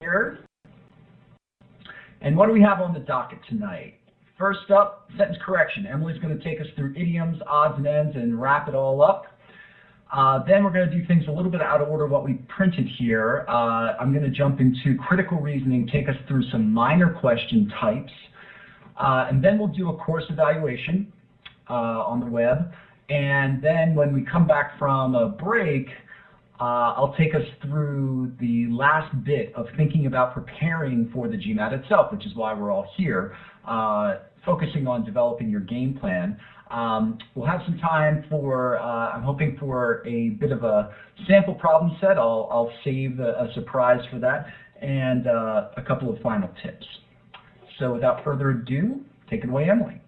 here. And what do we have on the docket tonight? First up, sentence correction. Emily's going to take us through idioms, odds and ends, and wrap it all up. Then we're going to do things a little bit out of order what we printed here. I'm going to jump into critical reasoning, take us through some minor question types. And then we'll do a course evaluation on the web. And then when we come back from a break, I'll take us through the last bit of thinking about preparing for the GMAT itself, which is why we're all here, focusing on developing your game plan. We'll have some time for, I'm hoping for a bit of a sample problem set. I'll save a surprise for that, and a couple of final tips. So without further ado, take it away, Emily.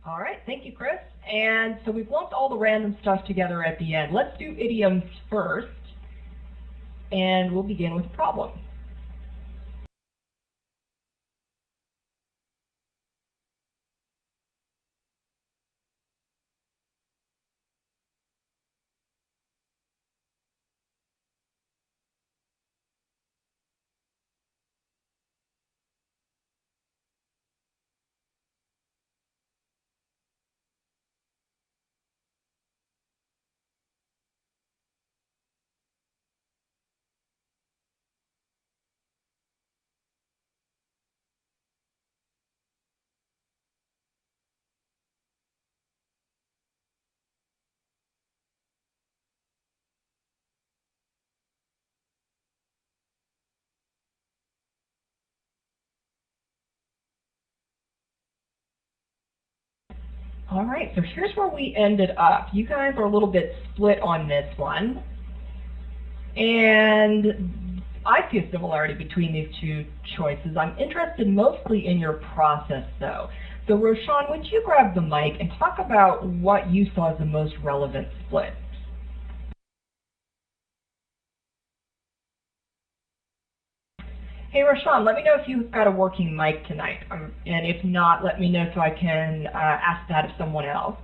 All right, thank you, Chris. And so we've lumped all the random stuff together at the end. Let's do idioms first, and we'll begin with problem. All right, so here's where we ended up. You guys are a little bit split on this one. And I see a similarity between these two choices. I'm interested mostly in your process, though. So Roshan, would you grab the mic and talk about what you saw as the most relevant split? Hey, Roshan, let me know if you've got a working mic tonight. And if not, let me know so I can ask that of someone else.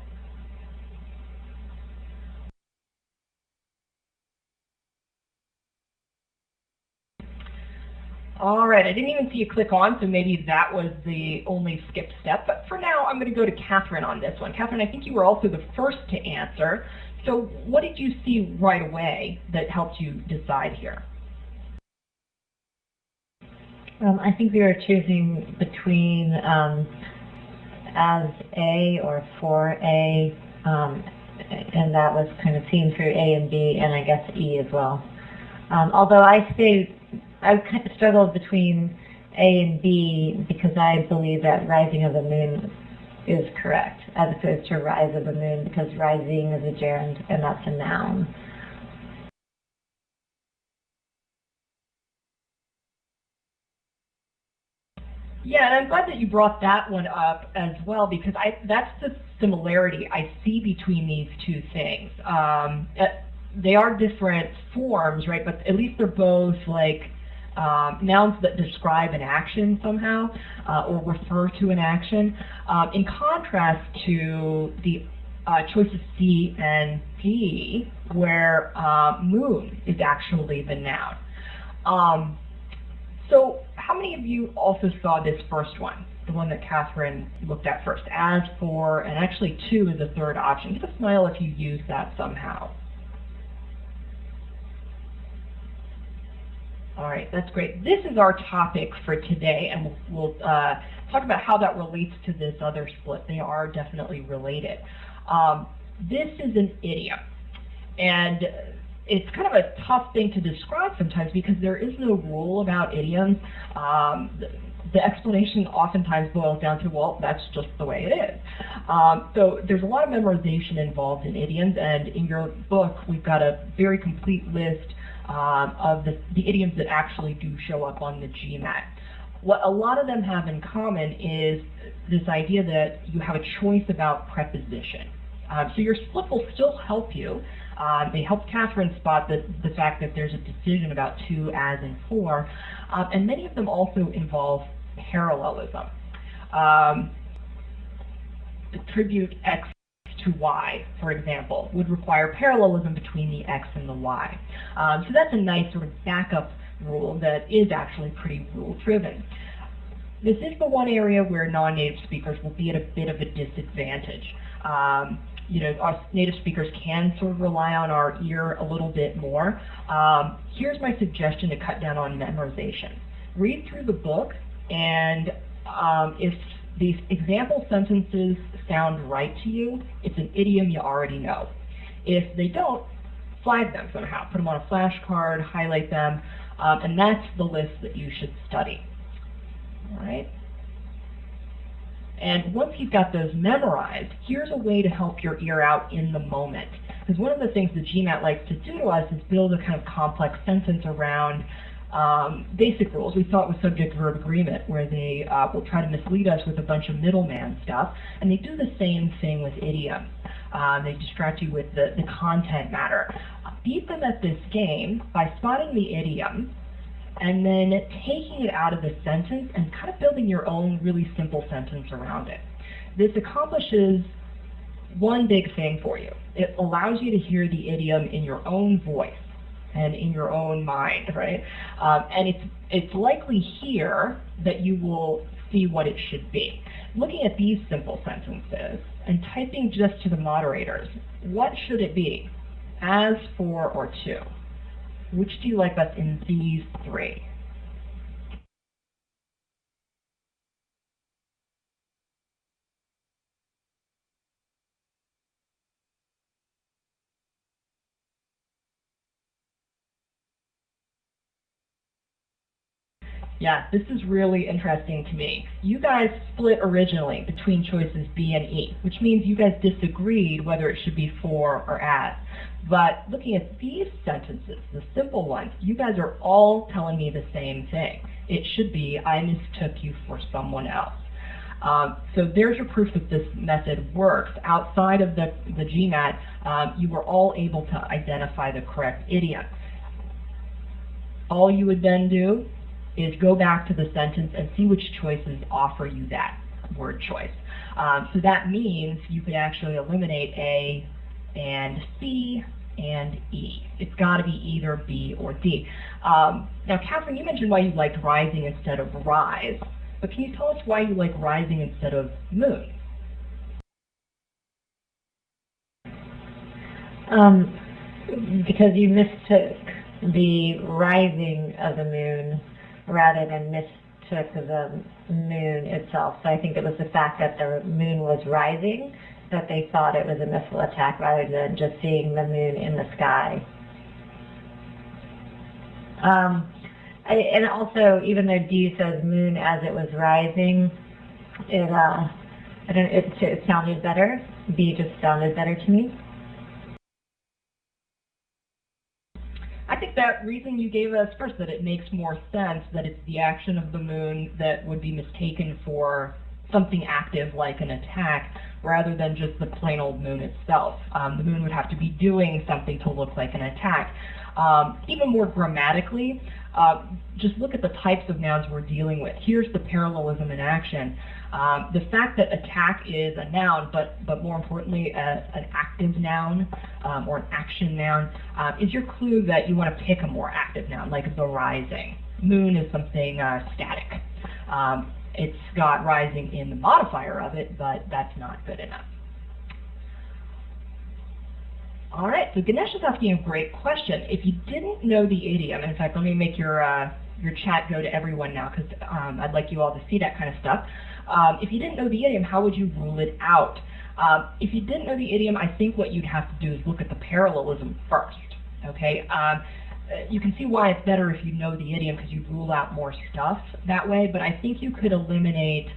All right, I didn't even see you click on, so maybe that was the only skipped step. But for now, I'm going to go to Catherine on this one. Catherine, I think you were also the first to answer. So what did you see right away that helped you decide here? I think we were choosing between as A or for A, and that was kind of seen through A and B, and I guess E as well. Although I kind of struggled between A and B because I believe that rising of the moon is correct, as opposed to rise of the moon, because rising is a gerund and that's a noun. Yeah, and I'm glad that you brought that one up as well, because that's the similarity I see between these two things. They are different forms, right? But at least they're both like nouns that describe an action somehow, or refer to an action, in contrast to the choices C and D, where moon is actually the noun. So how many of you also saw this first one, the one that Catherine looked at first, as, for, and actually to is a third option? Give a smile if you use that somehow. All right, that's great. This is our topic for today, and we'll talk about how that relates to this other split. They are definitely related. This is an idiom, and it's kind of a tough thing to describe sometimes because there is no rule about idioms. The explanation oftentimes boils down to, well, that's just the way it is. So there's a lot of memorization involved in idioms, and in your book we've got a very complete list of the idioms that actually do show up on the GMAT. What a lot of them have in common is this idea that you have a choice about preposition. So your split will still help you. They helped Catherine spot the fact that there's a decision about to, as, and for, and many of them also involve parallelism. Attribute X to y, for example, would require parallelism between the x and the y. So that's a nice sort of backup rule that is actually pretty rule-driven. This is the one area where non-native speakers will be at a bit of a disadvantage. Us native speakers can sort of rely on our ear a little bit more. Here's my suggestion to cut down on memorization. Read through the book, and if these example sentences sound right to you, it's an idiom you already know. If they don't, flag them somehow. Put them on a flashcard, highlight them, and that's the list that you should study. All right? And once you've got those memorized, here's a way to help your ear out in the moment. Because one of the things that GMAT likes to do to us is build a kind of complex sentence around basic rules. We saw it with subject-verb agreement, where they will try to mislead us with a bunch of middleman stuff, and they do the same thing with idioms. They distract you with the content matter. Beat them at this game by spotting the idiom, and then taking it out of the sentence and kind of building your own really simple sentence around it. This accomplishes one big thing for you. It allows you to hear the idiom in your own voice and in your own mind, right? And it's likely here that you will see what it should be. Looking at these simple sentences and typing just to the moderators, what should it be? As, for, or to? Which do you like best in these three? Yeah, this is really interesting to me. You guys split originally between choices B and E, which means you guys disagreed whether it should be for or as. But looking at these sentences, the simple ones, you guys are all telling me the same thing. It should be, I mistook you for someone else. So there's your proof that this method works. Outside of the GMAT, you were all able to identify the correct idiom. All you would then do is go back to the sentence and see which choices offer you that word choice. So that means you could actually eliminate A and C and E. It's got to be either B or D. Now, Catherine, you mentioned why you liked rising instead of rise, but can you tell us why you like rising instead of moon? Because you mistook the rising of the moon rather than mistook the moon itself. So I think it was the fact that the moon was rising that they thought it was a missile attack rather than just seeing the moon in the sky. And also, even though D says moon as it was rising, it sounded better. B just sounded better to me. I think that reason you gave us first, that it makes more sense that it's the action of the moon that would be mistaken for something active like an attack rather than just the plain old moon itself. The moon would have to be doing something to look like an attack. Even more grammatically, just look at the types of nouns we're dealing with. Here's the parallelism in action. The fact that attack is a noun, but more importantly, an active noun or an action noun, is your clue that you want to pick a more active noun, like the rising. Moon is something static. It's got rising in the modifier of it, but that's not good enough. All right, so Ganesh is asking a great question. If you didn't know the idiom, and in fact, let me make your chat go to everyone now, because I'd like you all to see that kind of stuff. If you didn't know the idiom, how would you rule it out? If you didn't know the idiom, I think what you'd have to do is look at the parallelism first. Okay, you can see why it's better if you know the idiom, because you'd rule out more stuff that way. But I think you could eliminate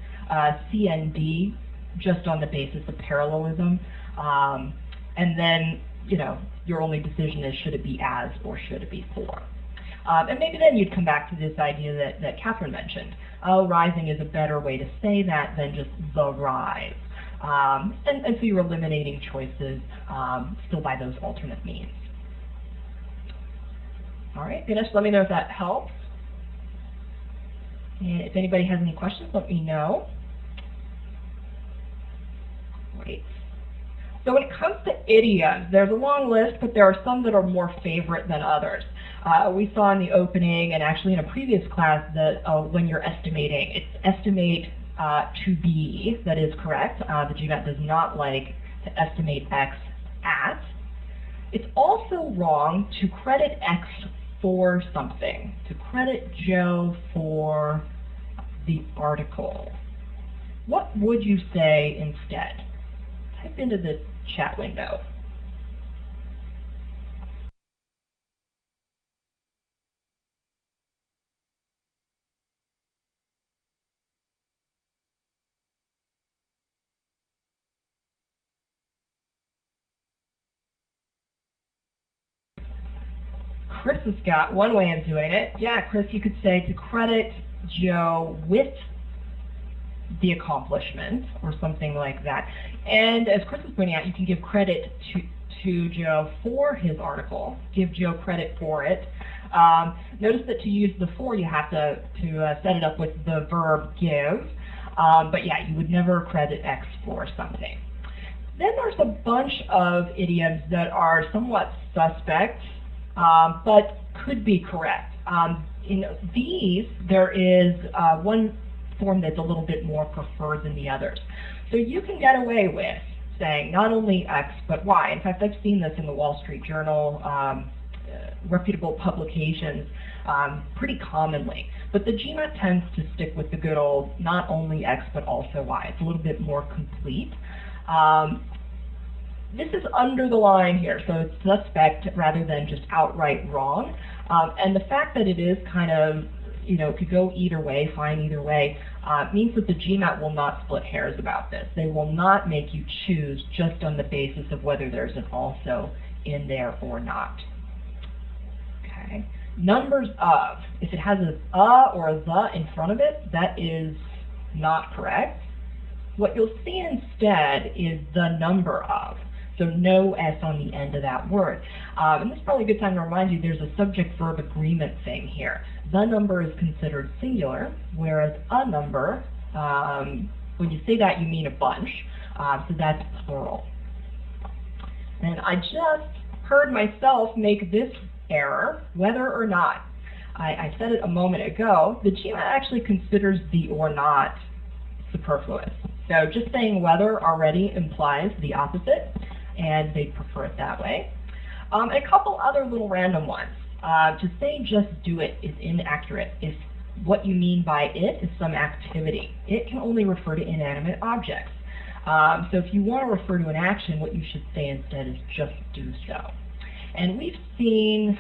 C and D just on the basis of parallelism, and then your only decision is should it be as or should it be for. And maybe then you'd come back to this idea that Catherine mentioned. Oh, rising is a better way to say that than just the rise. And so you're eliminating choices still by those alternate means. All right, Ganesh, let me know if that helps. And if anybody has any questions, let me know. Great. So when it comes to idioms, there's a long list, but there are some that are more favorite than others. We saw in the opening and actually in a previous class that when you're estimating, it's estimate to be that is correct. The GMAT does not like to estimate X at. It's also wrong to credit X for something, to credit Joe for the article. What would you say instead? Type into the chat window. Chris has got one way of doing it. Yeah, Chris, you could say to credit Joe with the accomplishment or something like that. And as Chris was pointing out, you can give credit to Joe for his article, give Joe credit for it. Notice that to use the for, you have to set it up with the verb give. But yeah, you would never credit X for something. Then there's a bunch of idioms that are somewhat suspect, but could be correct. In these, there is one form that's a little bit more preferred than the others. So you can get away with saying not only X, but Y. In fact, I've seen this in the Wall Street Journal, reputable publications, pretty commonly. But the GMAT tends to stick with the good old not only X, but also Y. It's a little bit more complete. This is under the line here, so it's suspect rather than just outright wrong. And the fact that it is kind of, it could go either way, fine either way, means that the GMAT will not split hairs about this. They will not make you choose just on the basis of whether there's an also in there or not. Okay. Numbers of. If it has a or a the in front of it, that is not correct. What you'll see instead is the number of. So no S on the end of that word. And this is probably a good time to remind you there's a subject-verb agreement thing here. The number is considered singular, whereas a number, when you say that you mean a bunch, so that's plural. And I just heard myself make this error, whether or not. I said it a moment ago. The GMAT actually considers the or not superfluous. So just saying whether already implies the opposite, and they prefer it that way. And a couple other little random ones. To say just do it is inaccurate if what you mean by it is some activity. It can only refer to inanimate objects. So if you want to refer to an action, what you should say instead is just do so. And we've seen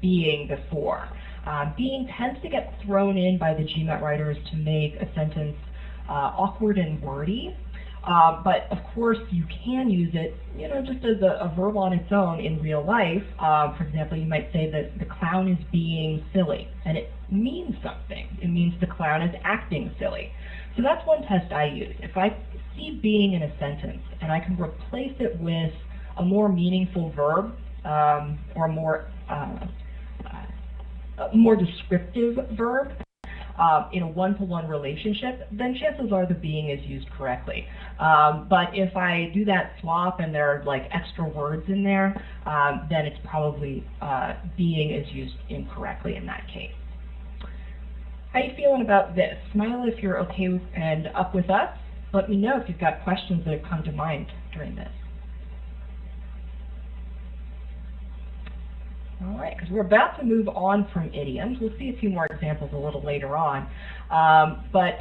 being before. Being tends to get thrown in by the GMAT writers to make a sentence awkward and wordy. But of course you can use it, just as a verb on its own in real life. For example, you might say that the clown is being silly, and it means something. It means the clown is acting silly. So that's one test I use. If I see being in a sentence and I can replace it with a more meaningful verb or a more descriptive verb, in a one-to-one relationship, then chances are the being is used correctly. But if I do that swap and there are like extra words in there, then it's probably being is used incorrectly in that case. How you feeling about this? Smile if you're okay with, and up with us. Let me know if you've got questions that have come to mind during this. All right, because we're about to move on from idioms. We'll see a few more examples a little later on. But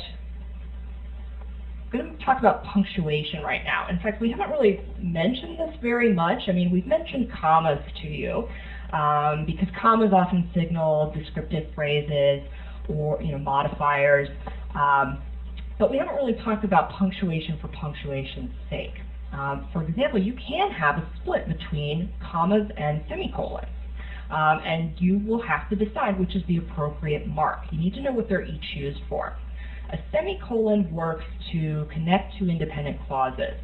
I'm going to talk about punctuation right now. In fact, we haven't really mentioned this very much. I mean, we've mentioned commas to you because commas often signal descriptive phrases or modifiers. But we haven't really talked about punctuation for punctuation's sake. For example, you can have a split between commas and semicolons. And you will have to decide which is the appropriate mark. You need to know what they're each used for. A semicolon works to connect two independent clauses.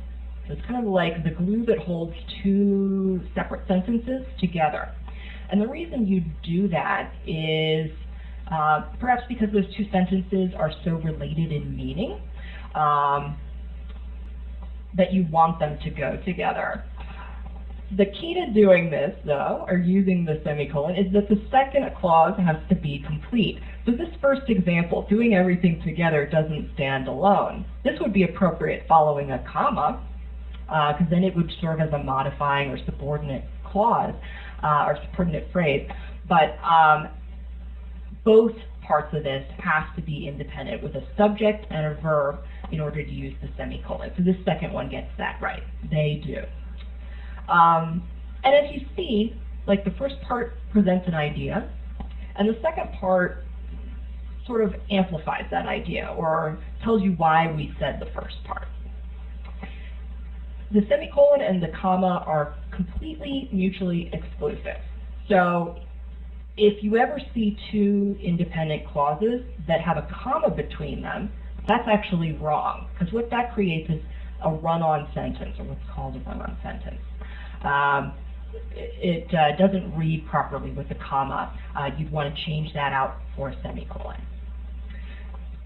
So it's kind of like the glue that holds two separate sentences together. And the reason you do that is perhaps because those two sentences are so related in meaning. that you want them to go together. The key to doing this, though, or using the semicolon, is that the second clause has to be complete. So this first example, doing everything together, doesn't stand alone. This would be appropriate following a comma, because then it would serve as a modifying or subordinate clause, or subordinate phrase. But both parts of this have to be independent with a subject and a verb in order to use the semicolon. So this second one gets that right. They do. And as you see, like the first part presents an idea, and the second part sort of amplifies that idea or tells you why we said the first part. The semicolon and the comma are completely mutually exclusive. So if you ever see two independent clauses that have a comma between them, that's actually wrong, because what that creates is a run-on sentence, or what's called a run-on sentence. It doesn't read properly with a comma. You'd want to change that out for a semicolon.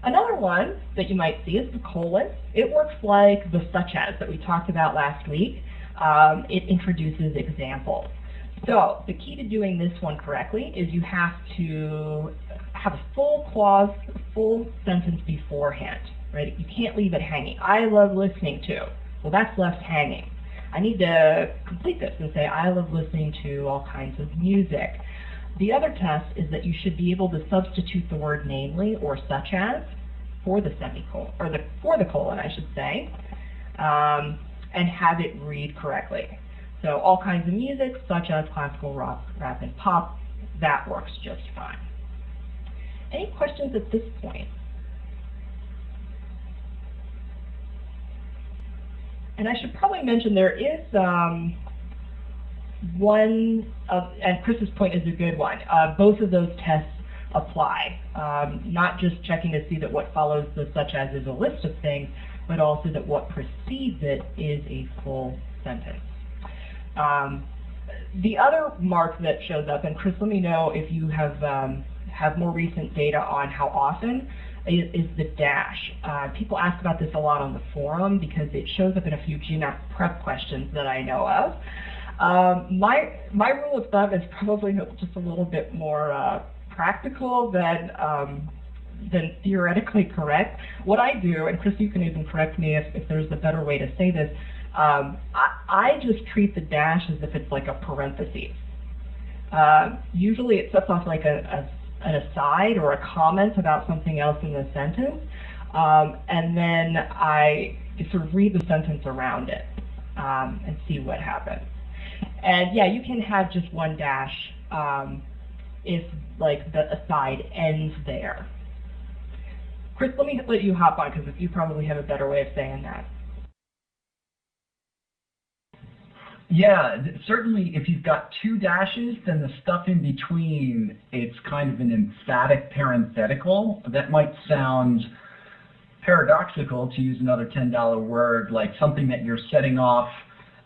Another one that you might see is the colon. It works like the such as that we talked about last week. It introduces examples. So the key to doing this one correctly is you have to have a full clause, a full sentence beforehand, right? You can't leave it hanging. I love listening to. Well, that's left hanging. I need to complete this and say, I love listening to all kinds of music. The other test is that you should be able to substitute the word namely or such as for the semicolon, or for the colon, I should say, and have it read correctly. So all kinds of music, such as classical, rock, rap, and pop, that works just fine. Any questions at this point? And I should probably mention there is one, and Chris's point is a good one. Both of those tests apply, not just checking to see that what follows the such as is a list of things, but also that what precedes it is a full sentence. The other mark that shows up, and Chris, let me know if you have more recent data on how often, is the dash. People ask about this a lot on the forum because it shows up in a few GMAT prep questions that I know of. My rule of thumb is probably just a little bit more practical than theoretically correct. What I do, and Chris, you can even correct me if there's a better way to say this, I just treat the dash as if it's like a parenthesis. Usually it sets off like an aside or a comment about something else in the sentence, and then I sort of read the sentence around it and see what happens. And yeah, you can have just one dash if like the aside ends there. Chris, let me let you hop on because you probably have a better way of saying that. Yeah, certainly if you've got two dashes, then the stuff in between, it's kind of an emphatic parenthetical. That might sound paradoxical, to use another $10 word, like something that you're setting off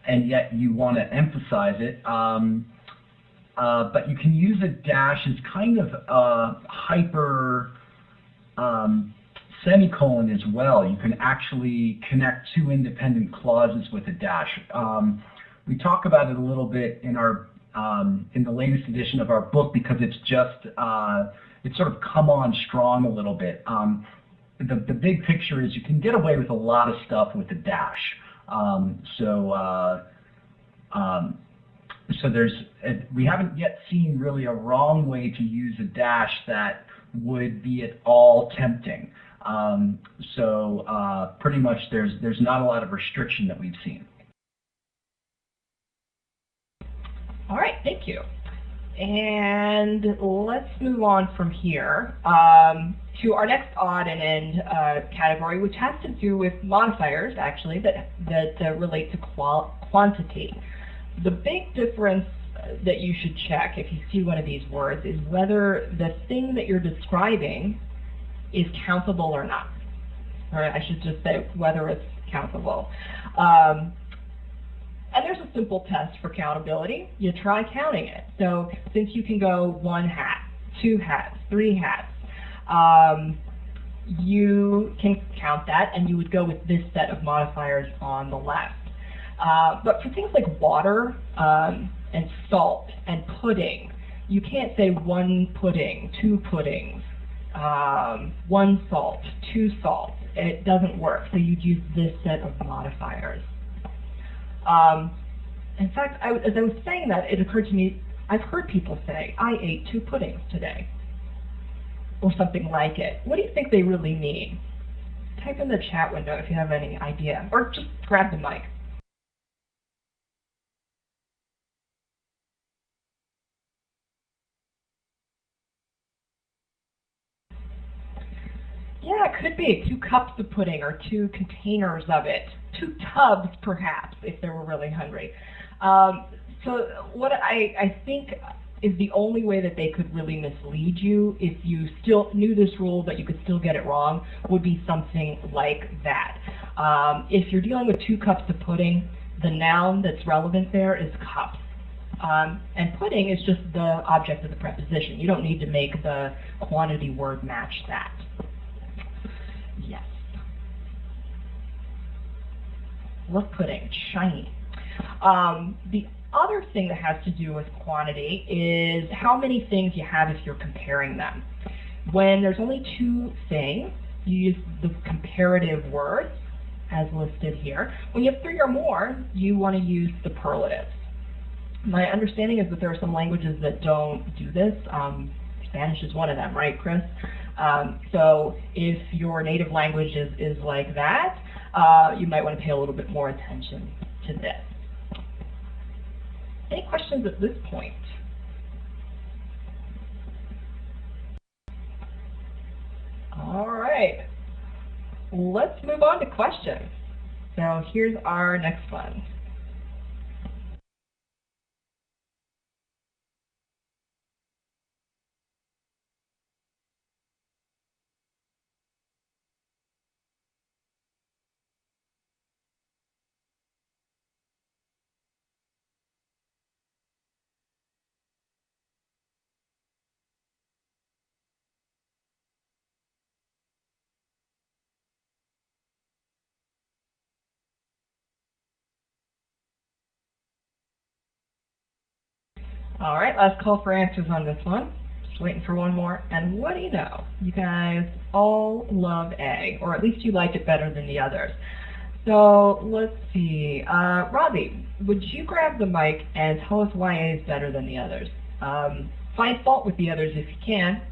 and yet you want to emphasize it. But you can use a dash as kind of a hyper semicolon as well. You can actually connect two independent clauses with a dash. We talk about it a little bit in our in the latest edition of our book because it's just it's sort of come on strong a little bit. The big picture is you can get away with a lot of stuff with a dash. So we haven't yet seen really a wrong way to use a dash that would be at all tempting. Pretty much there's not a lot of restriction that we've seen. All right, thank you. And let's move on from here to our next odd and end category, which has to do with modifiers, actually, that relate to quantity. The big difference that you should check if you see one of these words is whether the thing that you're describing is countable or not. Or I should just say whether it's countable. And there's a simple test for countability. You try counting it. So since you can go 1 hat, 2 hats, 3 hats, you can count that, and you would go with this set of modifiers on the left. But for things like water and salt and pudding, you can't say one pudding, two puddings, one salt, two salts. It doesn't work, so you'd use this set of modifiers. In fact, as I was saying that, it occurred to me, I've heard people say, I ate 2 puddings today, or something like it. What do you think they really mean? Type in the chat window if you have any idea, or just grab the mic. Yeah, it could be 2 cups of pudding or 2 containers of it. 2 tubs, perhaps, if they were really hungry. So what I think is the only way that they could really mislead you, if you still knew this rule but you could still get it wrong, would be something like that. If you're dealing with 2 cups of pudding, the noun that's relevant there is cups. And pudding is just the object of the preposition. You don't need to make the quantity word match that. Yes. Love pudding. It's shiny. The other thing that has to do with quantity is how many things you have if you're comparing them. When there's only 2 things, you use the comparative words, as listed here. When you have 3 or more, you want to use superlatives. My understanding is that there are some languages that don't do this. Spanish is one of them, right, Chris? So if your native language is like that, you might want to pay a little bit more attention to this. Any questions at this point? All right. Let's move on to questions. So here's our next one. All right, last call for answers on this one. Just waiting for one more. And what do you know? You guys all love A, or at least you like it better than the others. So let's see. Robbie, would you grab the mic and tell us why A is better than the others? Find fault with the others if you can.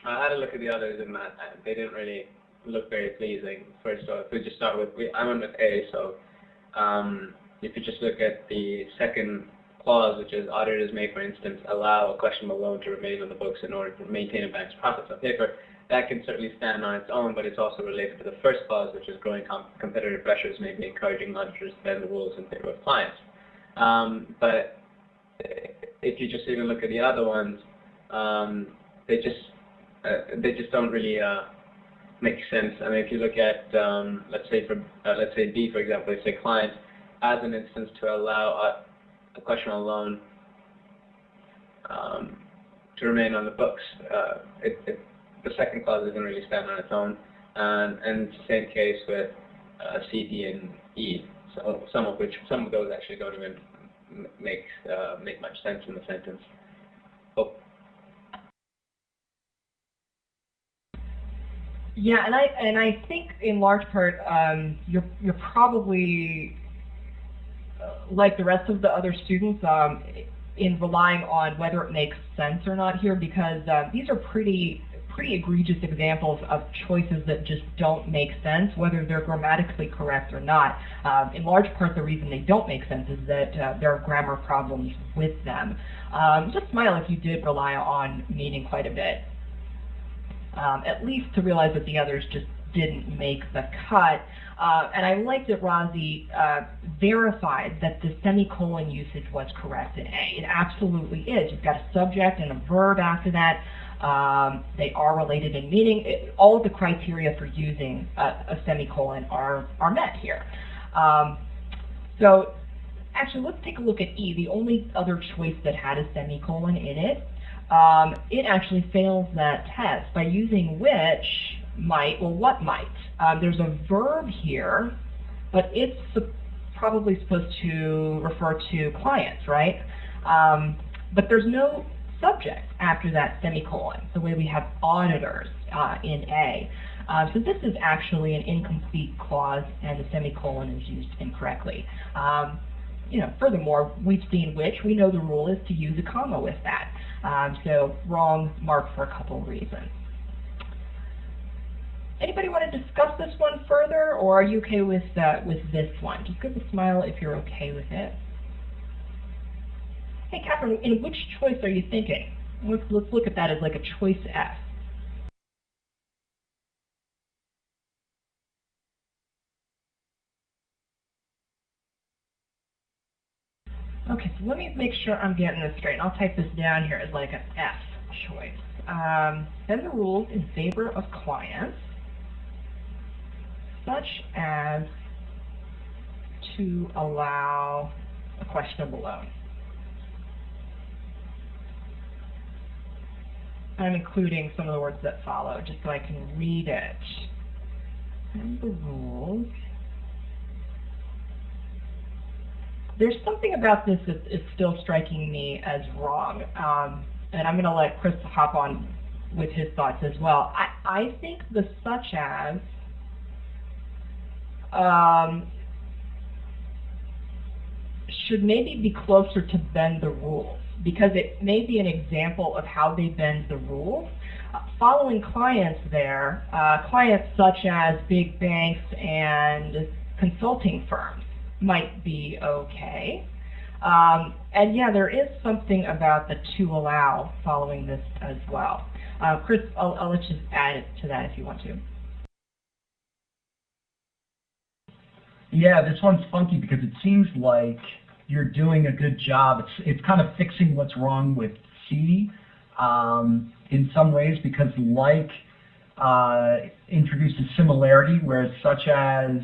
I had a look at the others and they didn't really look very pleasing. First off, if we just start with, I went with A, so if you just look at the second clause, which is auditors may, for instance, allow a questionable loan to remain on the books in order to maintain a bank's profits on paper, that can certainly stand on its own, but it's also related to the first clause, which is growing competitive pressures may be encouraging auditors to bend the rules in favor of clients. But if you just even look at the other ones, they just don't really make sense. I mean, if you look at let's say B, for example, they say client as an instance to allow a questionable loan to remain on the books. The second clause doesn't really stand on its own, and it's the same case with C, D, and E. So some of those actually don't even make much sense in the sentence. Oh. Yeah, and I think in large part you're probably like the rest of the other students in relying on whether it makes sense or not here, because these are pretty egregious examples of choices that just don't make sense, whether they're grammatically correct or not. In large part, the reason they don't make sense is that there are grammar problems with them. Just smile if you did rely on meaning quite a bit. At least to realize that the others just didn't make the cut. And I like that Razi verified that the semicolon usage was correct in A. It absolutely is. You've got a subject and a verb after that. They are related in meaning. All of the criteria for using a semicolon are met here. So actually, let's take a look at E, the only other choice that had a semicolon in it. It actually fails that test by using which might, well, what might? There's a verb here, but it's probably supposed to refer to clients, right? But there's no subject after that semicolon, the way we have auditors in A. So this is actually an incomplete clause, and the semicolon is used incorrectly. Furthermore, we've seen which. We know the rule is to use a comma with that. So wrong mark for a couple of reasons. Anybody want to discuss this one further, or are you okay with this one? Just give a smile if you're okay with it. Hey, Catherine, in which choice are you thinking? Let's look at that as like a choice F. Okay, so let me make sure I'm getting this straight. I'll type this down here as like an F choice. Bend the rules in favor of clients, such as to allow a questionable loan. I'm including some of the words that follow, just so I can read it. Bend the rules. There's something about this that is still striking me as wrong, and I'm going to let Chris hop on with his thoughts as well. I think the such as should maybe be closer to bend the rules, because it may be an example of how they bend the rules. Following clients there, clients such as big banks and consulting firms might be okay. And yeah, there is something about the to allow following this as well. Chris, I'll let you add it to that if you want to. Yeah, this one's funky because it seems like you're doing a good job. It's kind of fixing what's wrong with C in some ways, because like introduces similarity, whereas such as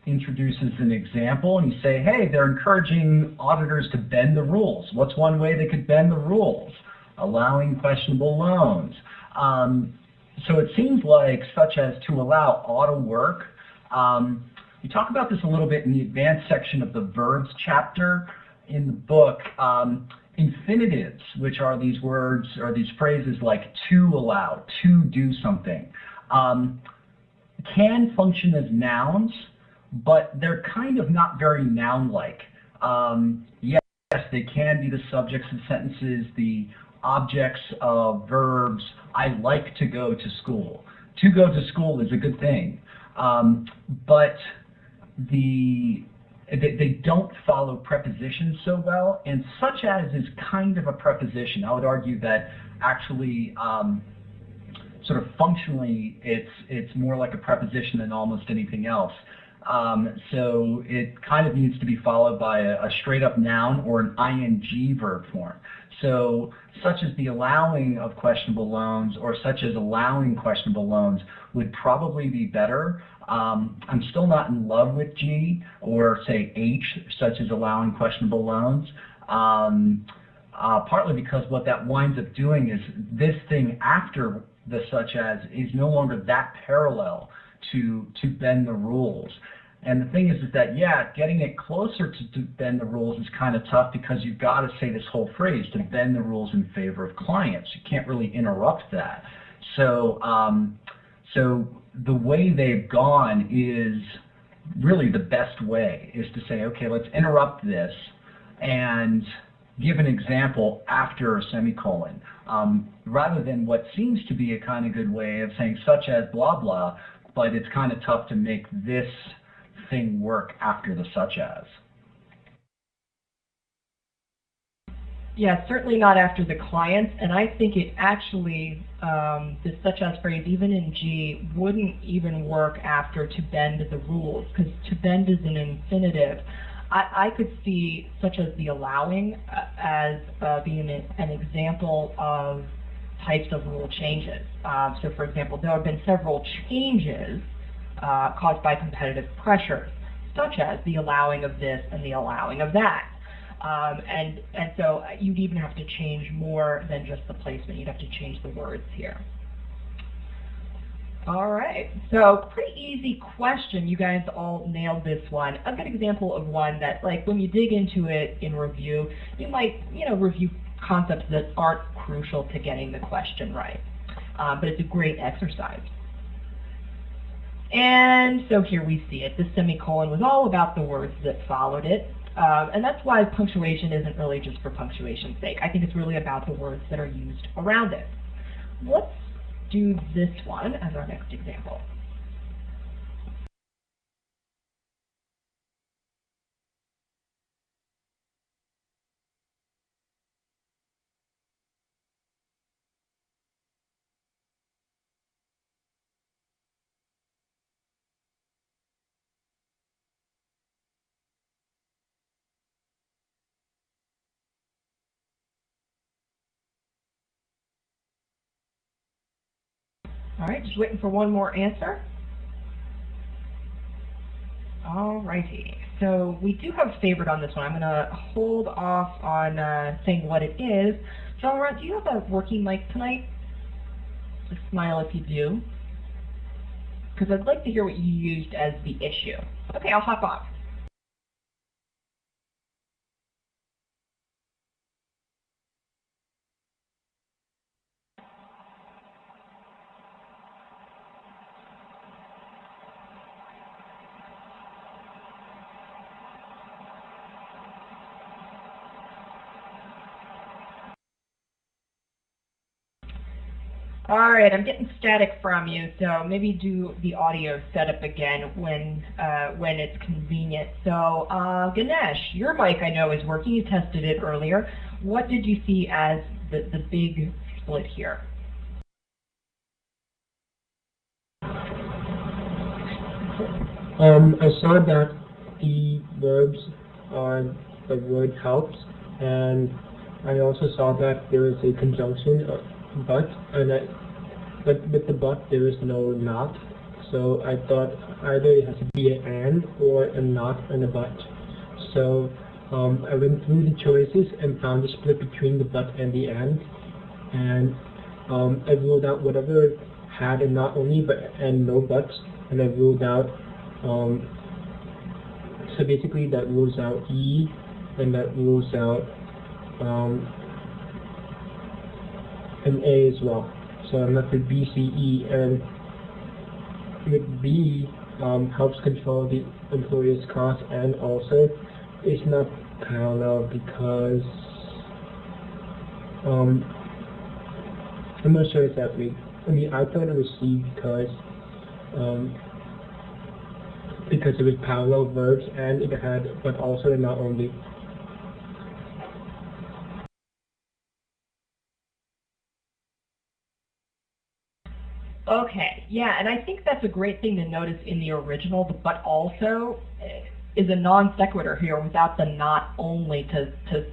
introduces an example, and you say, hey, they're encouraging auditors to bend the rules. What's one way they could bend the rules? Allowing questionable loans. So it seems like such as to allow ought to work. We talk about this a little bit in the advanced section of the verbs chapter in the book. Infinitives, which are these words or these phrases like to allow, to do something, can function as nouns, but they're kind of not very noun-like. Yes, they can be the subjects of sentences, the objects of verbs. I like to go to school. To go to school is a good thing, but they don't follow prepositions so well, and such as is kind of a preposition. I would argue that actually sort of functionally it's more like a preposition than almost anything else. So it kind of needs to be followed by a straight up noun or an ing verb form. So such as the allowing of questionable loans or such as allowing questionable loans would probably be better. I'm still not in love with G or say H, such as allowing questionable loans. Partly because what that winds up doing is this thing after the such as is no longer that parallel to bend the rules. And the thing is that, yeah, getting it closer to bend the rules is kind of tough, because you've got to say this whole phrase, to bend the rules in favor of clients. You can't really interrupt that. So, so the way they've gone is really the best way, is to say, okay, let's interrupt this and give an example after a semicolon, rather than what seems to be a kind of good way of saying such as blah blah, but it's kind of tough to make this thing work after the such as. Yeah, certainly not after the clients, and I think it actually, the such as phrase, even in G, wouldn't even work after to bend the rules, because to bend is an infinitive. I could see such as the allowing as being an example of types of rule changes. So for example, there have been several changes caused by competitive pressures. such as the allowing of this and the allowing of that. And so you'd even have to change more than just the placement. You'd have to change the words here. All right, so pretty easy question. You guys all nailed this one. A good example of one that, like, when you dig into it in review, you might, review concepts that aren't crucial to getting the question right. But it's a great exercise. And so here we see it. The semicolon was all about the words that followed it. And that's why punctuation isn't really just for punctuation's sake. I think it's really about the words that are used around it. Let's do this one as our next example. All right, just waiting for one more answer. All righty, so we do have a favorite on this one. I'm going to hold off on saying what it is. John Roth, do you have a working mic tonight? Just smile if you do, because I'd like to hear what you used as the issue. Okay, I'll hop off. All right, I'm getting static from you, so maybe do the audio setup again when it's convenient. So Ganesh, your mic I know is working. You tested it earlier. What did you see as the big split here? I saw that the verbs are the word helps, and I also saw that there is a conjunction but, but with the but there is no not. So I thought either it has to be an and or a not and a but. So I went through the choices and found the split between the but and the and I ruled out whatever had a not only but and no buts, and I ruled out so basically that rules out E, and that rules out an A as well. So I'm left with B, C, E, and with B helps control the employer's cost, and also it's not parallel because I'm not sure it's that way. I mean, I thought it was C because it was parallel verbs and it had, but also not only. Okay, yeah, and I think that's a great thing to notice in the original. The but also is a non sequitur here without the not only to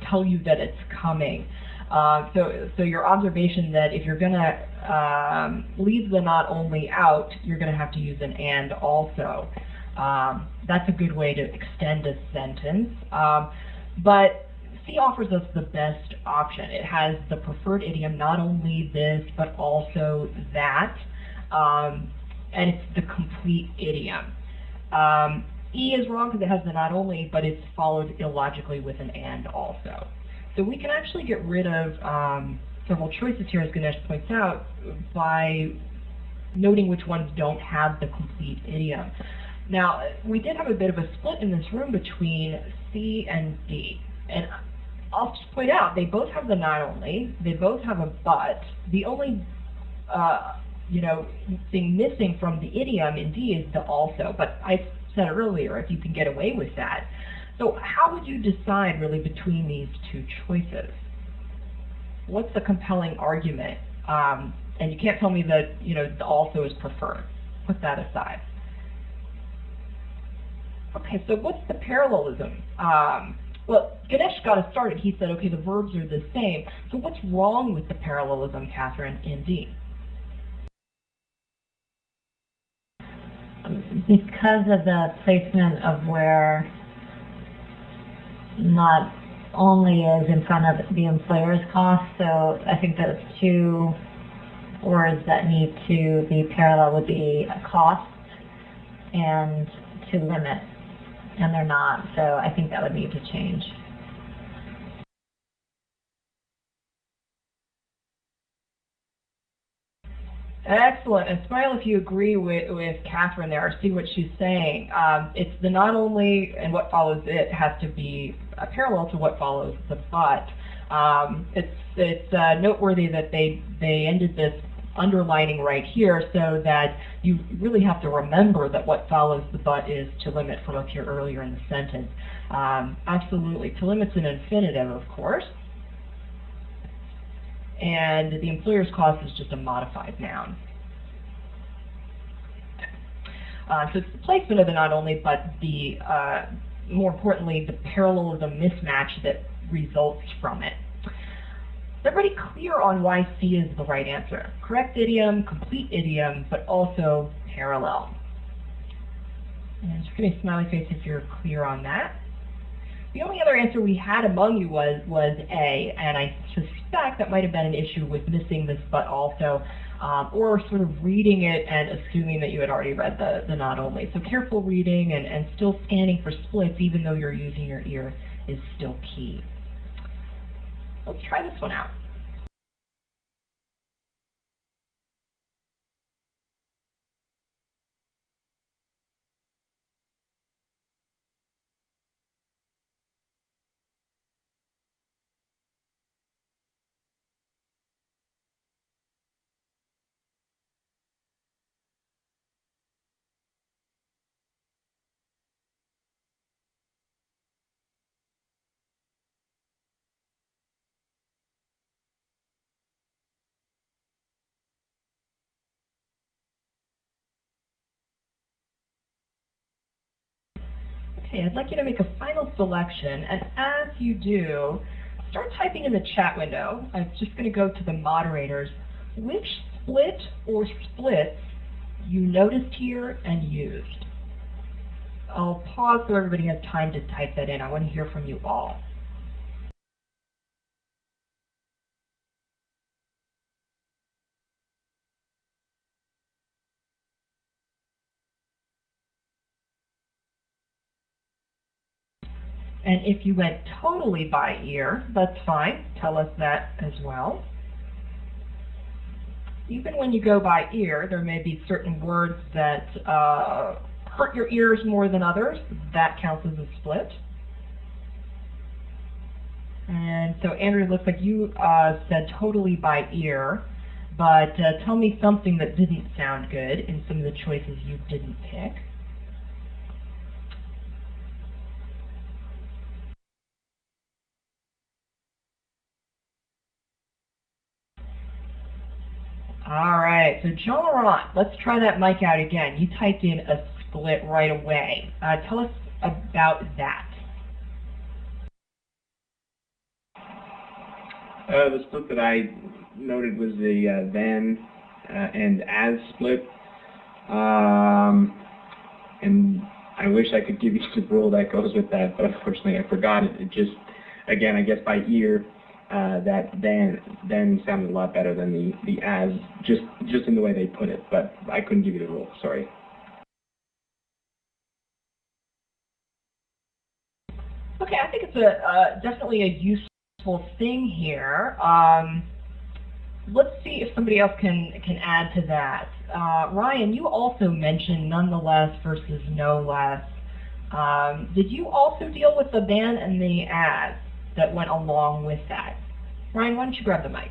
tell you that it's coming. So your observation that if you're going to leave the not only out, you're going to have to use an and also. That's a good way to extend a sentence. But C offers us the best option. It has the preferred idiom, not only this, but also that. And it's the complete idiom. E is wrong because it has the not only, but it's followed illogically with an and also. So we can actually get rid of several choices here, as Ganesh points out, by noting which ones don't have the complete idiom. Now, we did have a bit of a split in this room between C and D. And I'll just point out, they both have the not only, they both have a but. The only thing missing from the idiom in D is the also. But I said earlier, if you can get away with that. So how would you decide really between these two choices? What's the compelling argument? And you can't tell me that the also is preferred. Put that aside. Okay, so what's the parallelism? Well, Ganesh got us started. He said, okay, the verbs are the same. So what's wrong with the parallelism, Catherine, in D? because of the placement of where not only is in front of the employer's cost, so I think those two words that need to be parallel would be cost and to limit, and they're not, so I think that would need to change. Excellent. And Smile, if you agree with Catherine there, or see what she's saying. It's the not only and what follows it has to be parallel to what follows the but. It's noteworthy that they ended this underlining right here so that you really have to remember that what follows the but is to limit from up here earlier in the sentence. Absolutely. To limit's an infinitive, of course. And the employer's cost is just a modified noun. So it's the placement of the not only, but the more importantly, the parallelism mismatch that results from it. Is everybody clear on why C is the right answer? Correct idiom, complete idiom, but also parallel. And just give me a smiley face if you're clear on that. The only other answer we had among you was A, and I suspect that might have been an issue with missing this but also, or sort of reading it and assuming that you had already read the not only. So careful reading and still scanning for splits even though you're using your ear is still key. Let's try this one out. Okay, I'd like you to make a final selection, and as you do, start typing in the chat window. I'm just going to go to the moderators. Which split or splits you noticed here and used? I'll pause so everybody has time to type that in. I want to hear from you all. And if you went totally by ear, that's fine. Tell us that as well. Even when you go by ear, there may be certain words that hurt your ears more than others. That counts as a split. And so, Andrew, it looks like you said totally by ear, but tell me something that didn't sound good in some of the choices you didn't pick. All right, so John Laurent, let's try that mic out again. You typed in a split right away. Tell us about that. The split that I noted was the then and as split. And I wish I could give you the rule that goes with that, but unfortunately I forgot it. It just, again, I guess by ear, that then sounded a lot better than the as, just in the way they put it, but I couldn't give you the rule, sorry. Okay, I think it's definitely a useful thing here. Let's see if somebody else can add to that. Ryan, you also mentioned nonetheless versus no less. Did you also deal with the than and the as that went along with that? Ryan, why don't you grab the mic?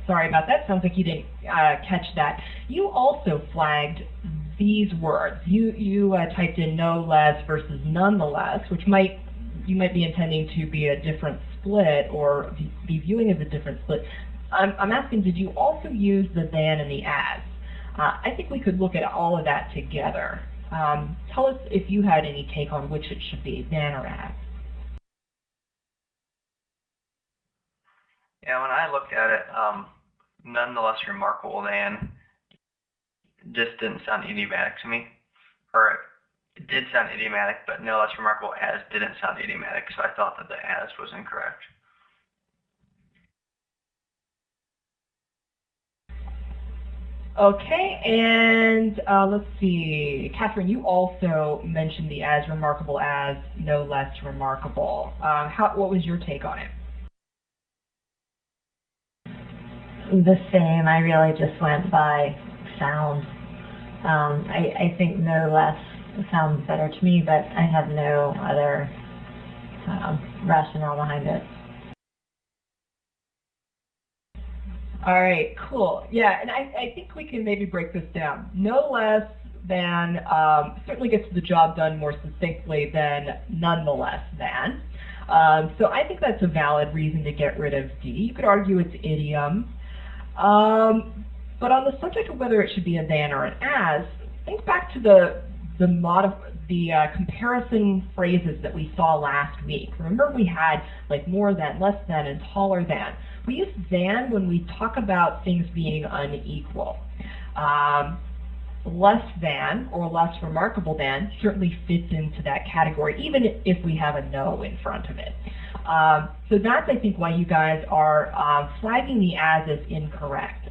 Sorry about that. Sounds like you didn't catch that. You also flagged these words. You typed in no less versus nonetheless, which you might be intending to be a different split or be viewing as a different split. I'm asking, did you also use the than and the as? I think we could look at all of that together. Tell us if you had any take on which it should be, than or as. Yeah, when I looked at it, nonetheless remarkable than just didn't sound idiomatic to me. Or it did sound idiomatic, but no less remarkable as didn't sound idiomatic, so I thought that the as was incorrect. Okay, and let's see. Catherine, you also mentioned the as remarkable as, no less remarkable. What was your take on it? The same. I really just went by sound. I think no less sounds better to me, but I have no other rationale behind it. All right, cool. Yeah, and I think we can maybe break this down. No less than certainly gets the job done more succinctly than nonetheless than. So I think that's a valid reason to get rid of D. You could argue it's idiom. But on the subject of whether it should be a than or an as, think back to the comparison phrases that we saw last week. Remember we had like more than, less than, and taller than. We use than when we talk about things being unequal. Less than or less remarkable than certainly fits into that category, even if we have a no in front of it. So that's, I think, why you guys are flagging the as incorrect.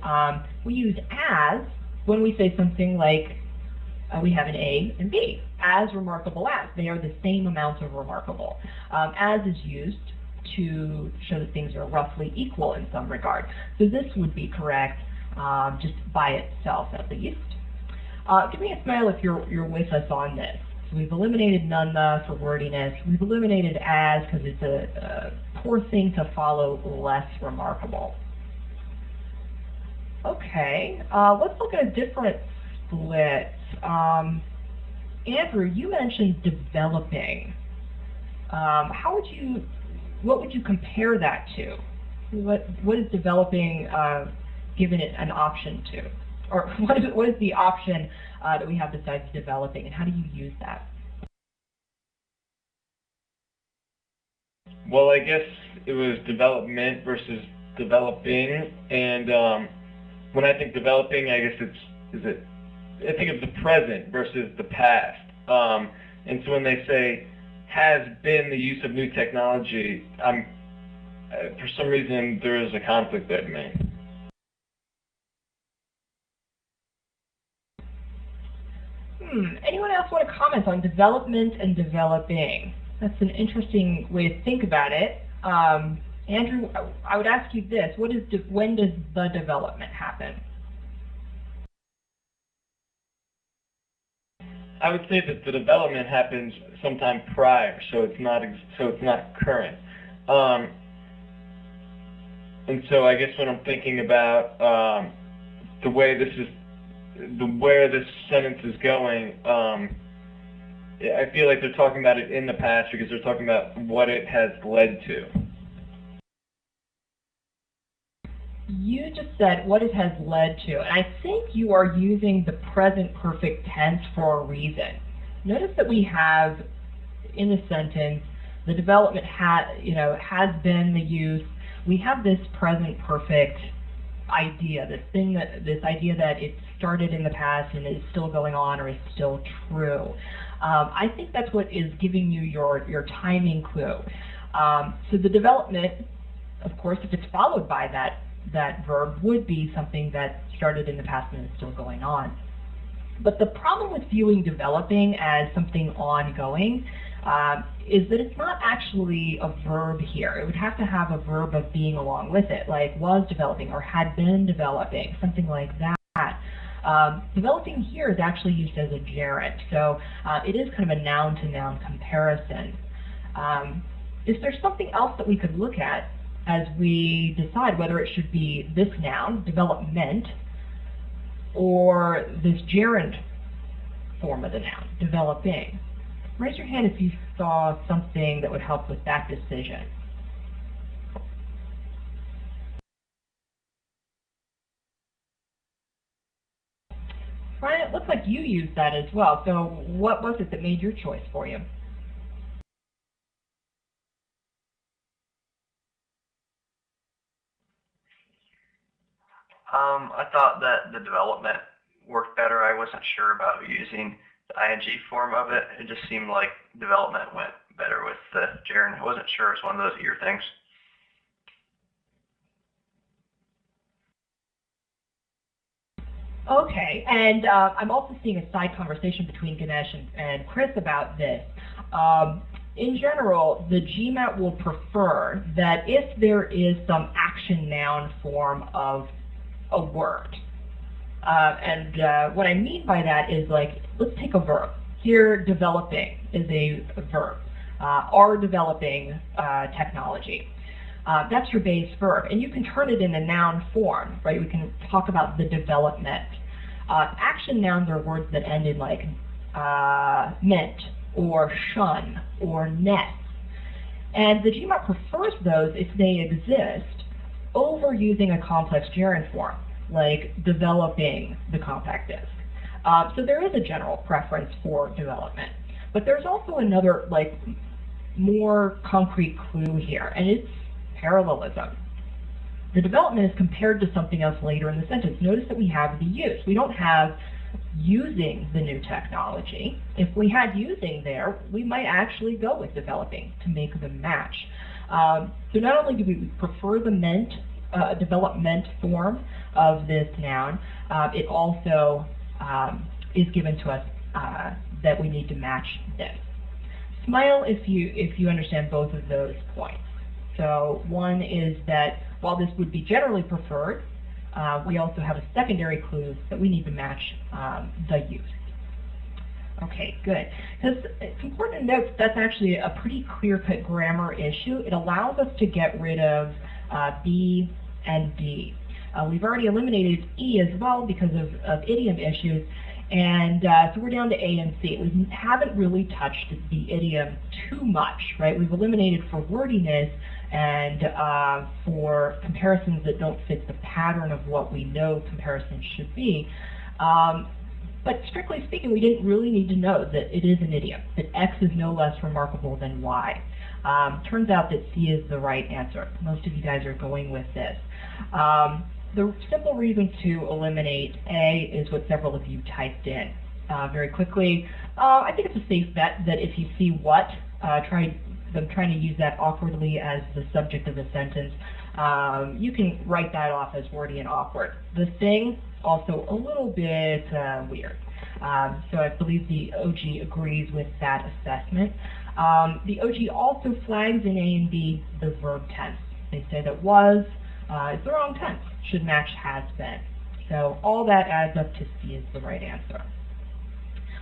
We use as when we say something like we have an A and B, as remarkable as. They are the same amount of remarkable. As is used to show that things are roughly equal in some regard. So this would be correct just by itself at least. Give me a smile if you're with us on this. So we've eliminated none for wordiness. We've eliminated as because it's a poor thing to follow less remarkable. Okay, let's look at a different split. Andrew, you mentioned developing. What would you compare that to? What is developing given it an option to? Or what is the option that we have besides developing, and how do you use that? Well, I guess it was development versus developing, and when I think developing, I guess I think of the present versus the past. And so when they say has been the use of new technology, for some reason there is a conflict there to me. Anyone else want to comment on development and developing? That's an interesting way to think about it. Andrew, I would ask you this: when does the development happen? I would say that the development happens sometime prior, so it's not current. And so I guess when I'm thinking about where this sentence is going, I feel like they're talking about it in the past because they're talking about what it has led to. You just said what it has led to, and I think you are using the present perfect tense for a reason. Notice that we have in the sentence the development has been the use. We have this present perfect idea, this idea that it started in the past and is still going on or is still true. I think that's what is giving you your timing clue. So the development, of course, if it's followed by that verb, would be something that started in the past and is still going on. But the problem with viewing developing as something ongoing is that it's not actually a verb here. It would have to have a verb of being along with it, like was developing or had been developing, something like that. Developing here is actually used as a gerund, so it is kind of a noun-to-noun comparison. Is there something else that we could look at as we decide whether it should be this noun, development, or this gerund form of the noun, developing? Raise your hand if you saw something that would help with that decision. Brian, it looks like you used that as well. So what was it that made your choice for you? I thought that the development worked better. I wasn't sure about using the ing form of it. It just seemed like development went better with the gerund. I wasn't sure it was one of those ear things. Okay, and I'm also seeing a side conversation between Ganesh and Chris about this. In general, the GMAT will prefer that if there is some action noun form of a word, what I mean by that is, like, let's take a verb. Here, developing is a verb. Are developing technology. That's your base verb, and you can turn it in a noun form, right? We can talk about the development. Action nouns are words that end in like meant, or shun, or nest. And the GMAT prefers those if they exist over using a complex gerund form, like developing the compact disc. So there is a general preference for development. But there's also another, like, more concrete clue here, and it's parallelism. The development is compared to something else later in the sentence. Notice that we have the use. We don't have using the new technology. If we had using there, we might actually go with developing to make them match. So not only do we prefer the development form of this noun, it also is given to us that we need to match this. Smile if you understand both of those points. So one is that while this would be generally preferred, we also have a secondary clue that we need to match the use. Okay, good. Because it's important to note that's actually a pretty clear-cut grammar issue. It allows us to get rid of B and D. We've already eliminated E as well because of idiom issues, and so we're down to A and C. We haven't really touched the idiom too much, right? We've eliminated for wordiness and for comparisons that don't fit the pattern of what we know comparisons should be. But strictly speaking, we didn't really need to know that it is an idiom, that X is no less remarkable than Y. Turns out that C is the right answer. Most of you guys are going with this. The simple reason to eliminate A is what several of you typed in. Very quickly, I think it's a safe bet that if you see what, try them trying to use that awkwardly as the subject of a sentence, you can write that off as wordy and awkward. The thing, also a little bit weird. So I believe the OG agrees with that assessment. The OG also flags in A and B the verb tense. They say that was is the wrong tense, should match has been. So all that adds up to C is the right answer.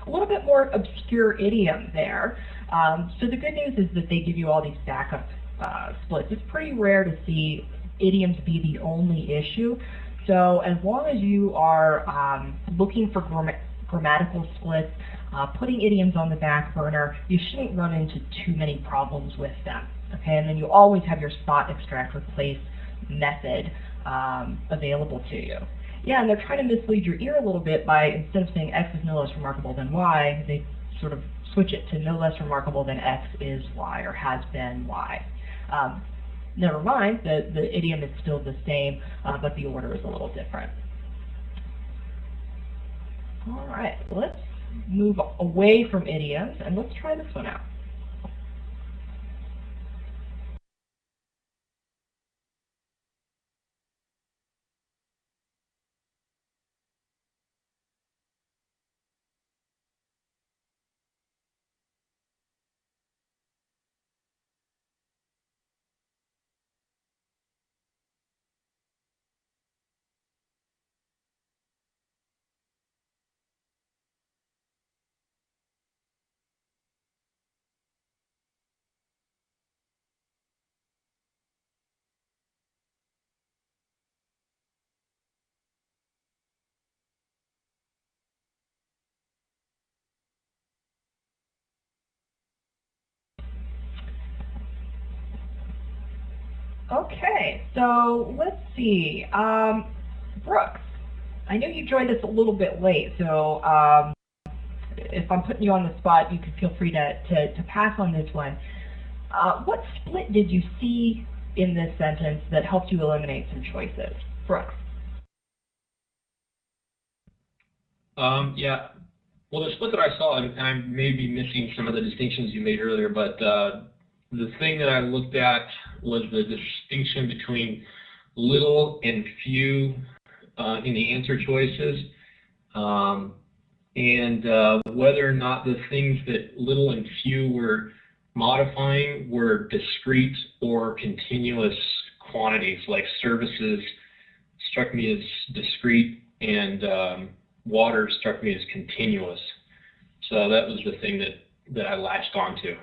A little bit more obscure idiom there. So the good news is that they give you all these backup splits. It's pretty rare to see idioms be the only issue. So as long as you are looking for grammatical splits, putting idioms on the back burner, you shouldn't run into too many problems with them. Okay, and then you always have your spot, extract, replace method available to you. Yeah, and they're trying to mislead your ear a little bit by, instead of saying X is no less remarkable than Y, they sort of switch it to no less remarkable than X is Y or has been Y. Never mind, the idiom is still the same, but the order is a little different. All right, let's move away from idioms and let's try this one out. Okay, so let's see. Brooks, I know you joined us a little bit late, so if I'm putting you on the spot, you can feel free to pass on this one. What split did you see in this sentence that helped you eliminate some choices? Brooks. Yeah. Well, the split that I saw, and I may be missing some of the distinctions you made earlier, but the thing that I looked at was the distinction between little and few in the answer choices, and whether or not the things that little and few were modifying were discrete or continuous quantities, like services struck me as discrete and water struck me as continuous. So that was the thing that I latched onto.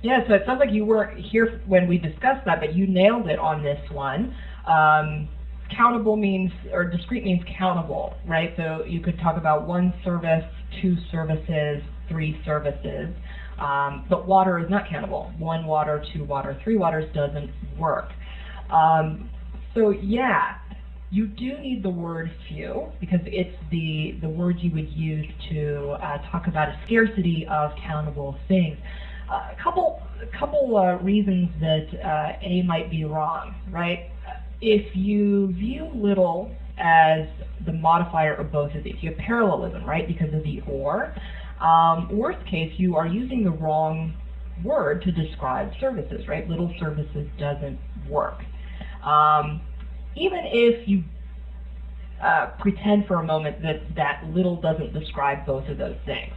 Yeah, so it sounds like you weren't here when we discussed that, but you nailed it on this one. Countable means, or discrete means countable, right? So you could talk about one service, two services, three services, but water is not countable. One water, two water, three waters doesn't work. So yeah, you do need the word few because it's the word you would use to talk about a scarcity of countable things. A couple reasons that A might be wrong, right? If you view little as the modifier of both of these, you have parallelism, right, because of the or. Worst case, you are using the wrong word to describe services, right? Little services doesn't work. Even if you pretend for a moment that little doesn't describe both of those things,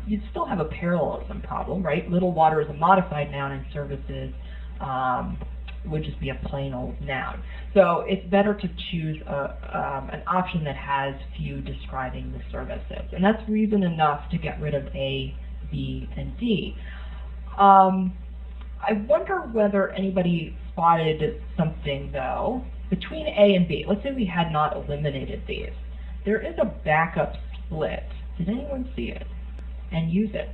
you'd still have a parallelism problem, right? Little water is a modified noun and services would just be a plain old noun. So it's better to choose an option that has few describing the services. And that's reason enough to get rid of A, B, and D. I wonder whether anybody spotted something, though, between A and B. Let's say we had not eliminated these. There is a backup split. Did anyone see it and use it?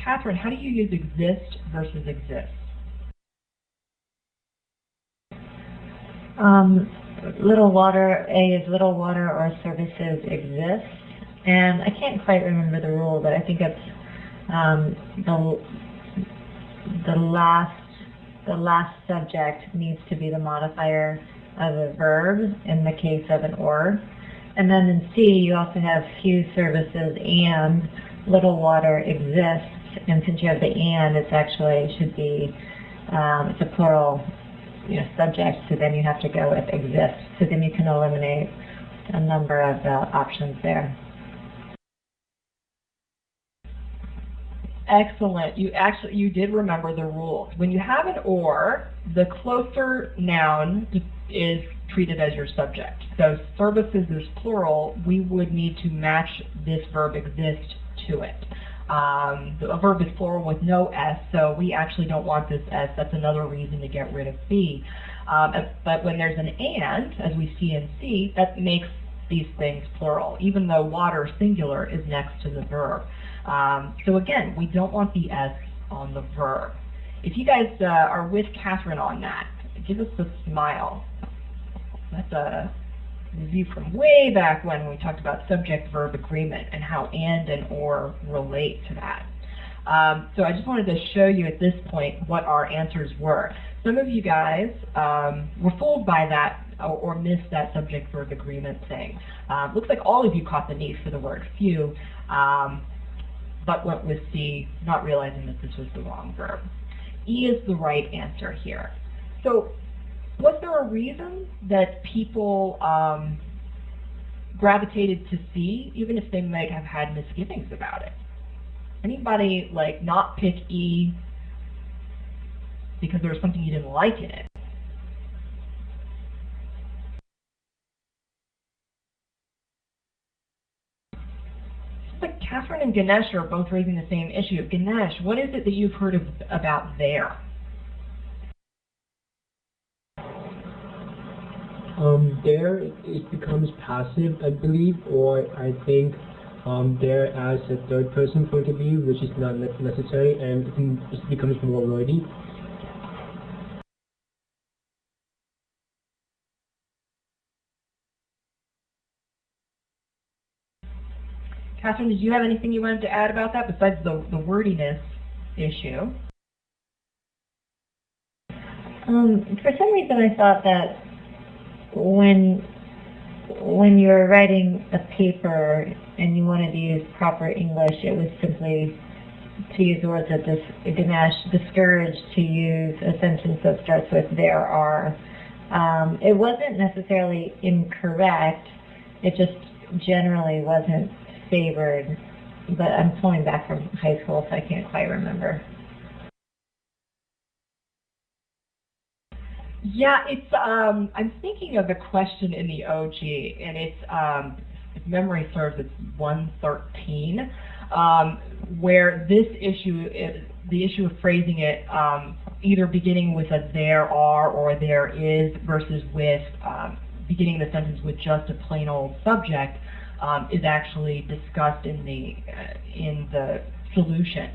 Catherine, how do you use exist versus exist? Little water, A is little water or services exist. And I can't quite remember the rule, but I think it's the last subject needs to be the modifier of a verb in the case of an or. And then in C, you also have few services and little water exists. And since you have the and, it's actually should be it's a plural, subject. So then you have to go with exist. So then you can eliminate a number of options there. Excellent. You did remember the rules. When you have an or, the closer noun is treated as your subject. So services is plural. We would need to match this verb exist to it. A verb is plural with no S, so we actually don't want this S. That's another reason to get rid of B. But when there's an and, as we see in C, that makes these things plural, even though water singular is next to the verb. So again, we don't want the S on the verb. If you guys are with Catherine on that, give us a smile. That's a review from way back when we talked about subject-verb agreement and how and or relate to that. So I just wanted to show you at this point what our answers were. Some of you guys were fooled by that or missed that subject-verb agreement thing. Looks like all of you caught the need for the word few, but went with C, not realizing that this was the wrong verb. E is the right answer here. So was there a reason that people gravitated to C, even if they might have had misgivings about it? Anybody not pick E because there was something you didn't like in it? Like Catherine and Ganesh are both raising the same issue. Ganesh, what is it that you've heard about there? There it becomes passive, I believe, or I think there as a third person point of view, which is not necessary, and it becomes more wordy. Catherine, did you have anything you wanted to add about that besides the wordiness issue? For some reason, I thought that when you're writing a paper and you wanted to use proper English, it was simply to use the words that Ganesh discouraged to use a sentence that starts with there are. It wasn't necessarily incorrect, it just generally wasn't favored. But I'm pulling back from high school, so I can't quite remember. Yeah, it's I'm thinking of a question in the OG, and it's if memory serves, it's 113, where this issue, the issue of phrasing it either beginning with a there are or there is versus with beginning the sentence with just a plain old subject is actually discussed in the solution.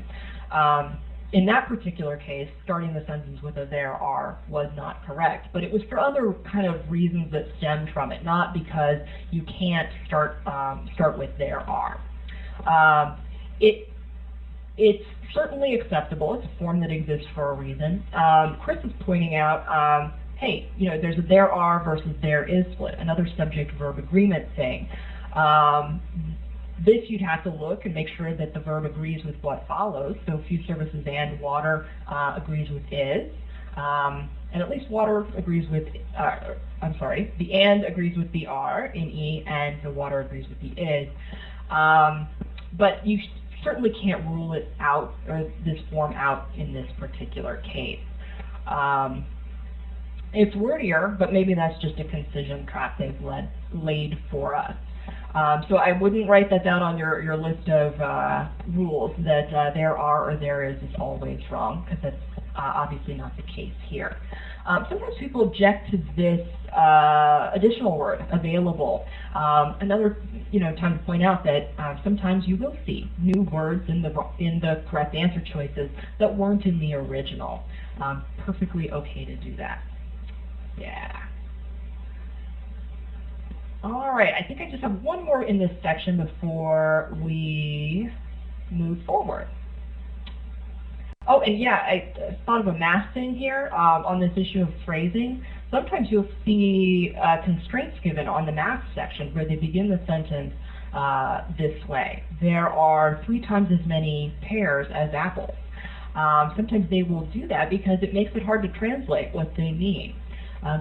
In that particular case, starting the sentence with a there are was not correct, but it was for other kind of reasons that stemmed from it, not because you can't start with there are. It's certainly acceptable. It's a form that exists for a reason. Chris is pointing out, hey, there's a there are versus there is split, another subject-verb agreement thing. This you'd have to look and make sure that the verb agrees with what follows. So few services and water agrees with is. And at least water agrees with, the and agrees with the are in E, and the water agrees with the is. But you certainly can't rule it out, or this form out, in this particular case. It's wordier, but maybe that's just a concision trap they've laid for us. So I wouldn't write that down on your list of rules that there are or there is always wrong, because that's obviously not the case here. Sometimes people object to this additional word, available. Another time to point out that sometimes you will see new words in the correct answer choices that weren't in the original. Perfectly okay to do that. Yeah. All right, I think I just have one more in this section before we move forward. Oh, and yeah, I thought of a math thing here on this issue of phrasing. Sometimes you'll see constraints given on the math section where they begin the sentence this way. There are 3 times as many pears as apples. Sometimes they will do that because it makes it hard to translate what they mean.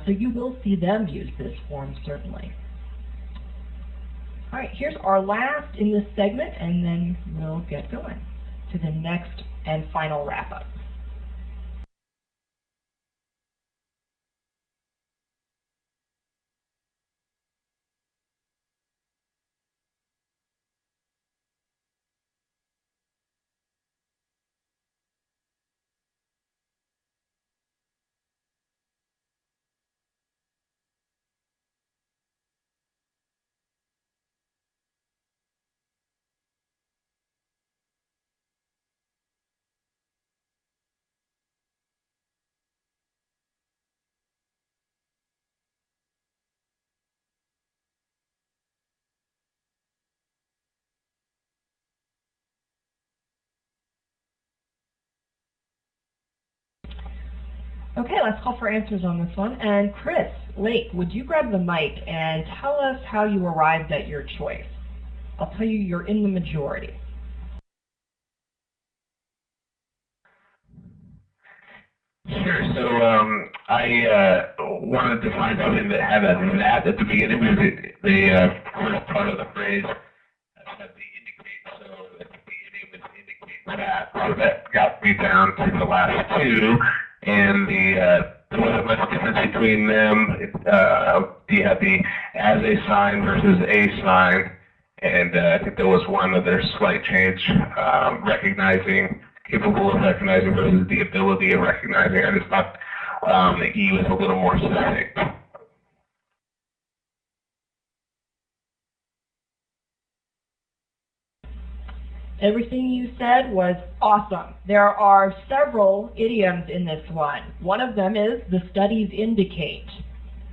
So you will see them use this form, certainly. All right, here's our last in this segment, and then we'll get going to the next and final wrap-up. Okay, let's call for answers on this one. And Chris, Lake, would you grab the mic and tell us how you arrived at your choice? I'll tell you, you're in the majority. Sure. So I wanted to find something that had a that at the beginning because the first part of the phrase had the indicate, so at the beginning would indicate that. So that got me down to the last 2, and there wasn't much difference between them. You had the as a sign versus a sign, and I think there was one other slight change, capable of recognizing versus the ability of recognizing. I just thought the E was a little more succinct. Everything you said was awesome. There are several idioms in this one. One of them is the studies indicate.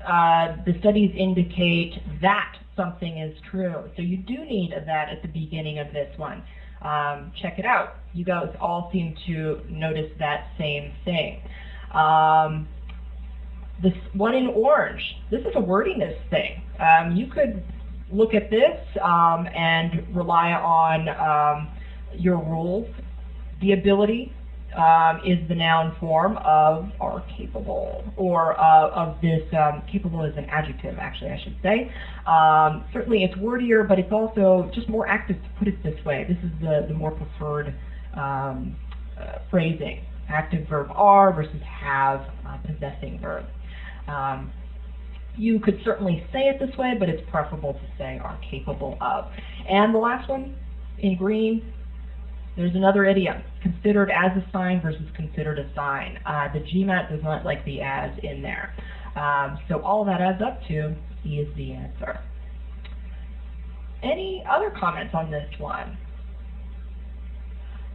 The studies indicate that something is true. So you do need that at the beginning of this one. Check it out. You guys all seem to notice that same thing. This one in orange, this is a wordiness thing. You could look at this and rely on your rules. The ability is the noun form of are capable, or of this, capable is an adjective actually I should say. Certainly it's wordier, but it's also just more active to put it this way. This is the more preferred phrasing. Active verb are versus have, possessing verb. You could certainly say it this way, but it's preferable to say are capable of. And the last one in green, there's another idiom, considered as a sign versus considered a sign. The GMAT does not like the as in there. So all that adds up to E is the answer. Any other comments on this one?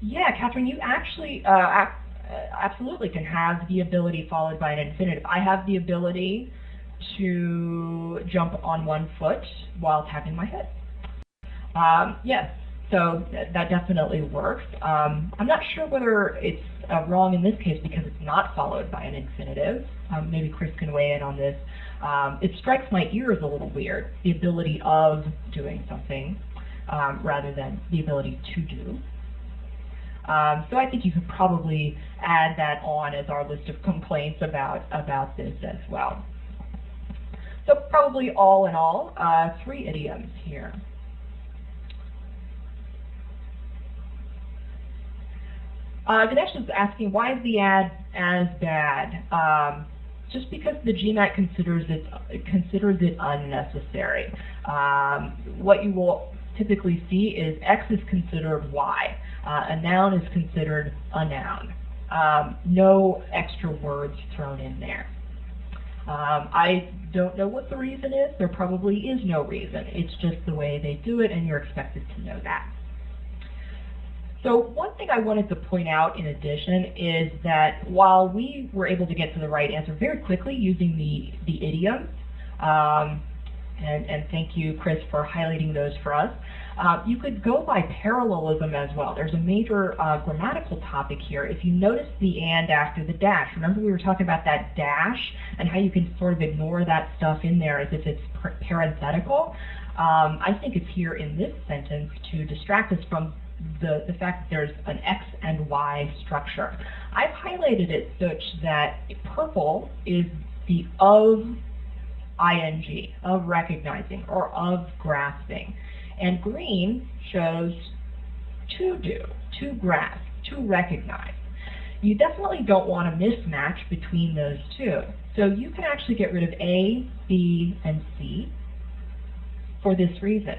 Yeah, Catherine, you actually absolutely can have the ability followed by an infinitive. I have the ability to jump on one foot while tapping my head. Yes, so that definitely works. I'm not sure whether it's wrong in this case because it's not followed by an infinitive. Maybe Chris can weigh in on this. It strikes my ears a little weird, the ability of doing something rather than the ability to do. So I think you could probably add that on as our list of complaints about this as well. So probably all in all, 3 idioms here. Ganesh is asking, why is the as bad? Just because the GMAT considers it unnecessary. What you will typically see is X is considered Y. A noun is considered a noun. No extra words thrown in there. I don't know what the reason is. There probably is no reason. It's just the way they do it, and you're expected to know that. So one thing I wanted to point out in addition is that while we were able to get to the right answer very quickly using the idioms, and thank you, Chris, for highlighting those for us, you could go by parallelism as well. There's a major grammatical topic here. If you notice the and after the dash, remember we were talking about that dash and how you can sort of ignore that stuff in there as if it's parenthetical. I think it's here in this sentence to distract us from the fact that there's an X and Y structure. I've highlighted it such that purple is the of ing, of recognizing, or of grasping. And green shows to do, to grasp, to recognize. You definitely don't want a mismatch between those two. So you can actually get rid of A, B, and C for this reason.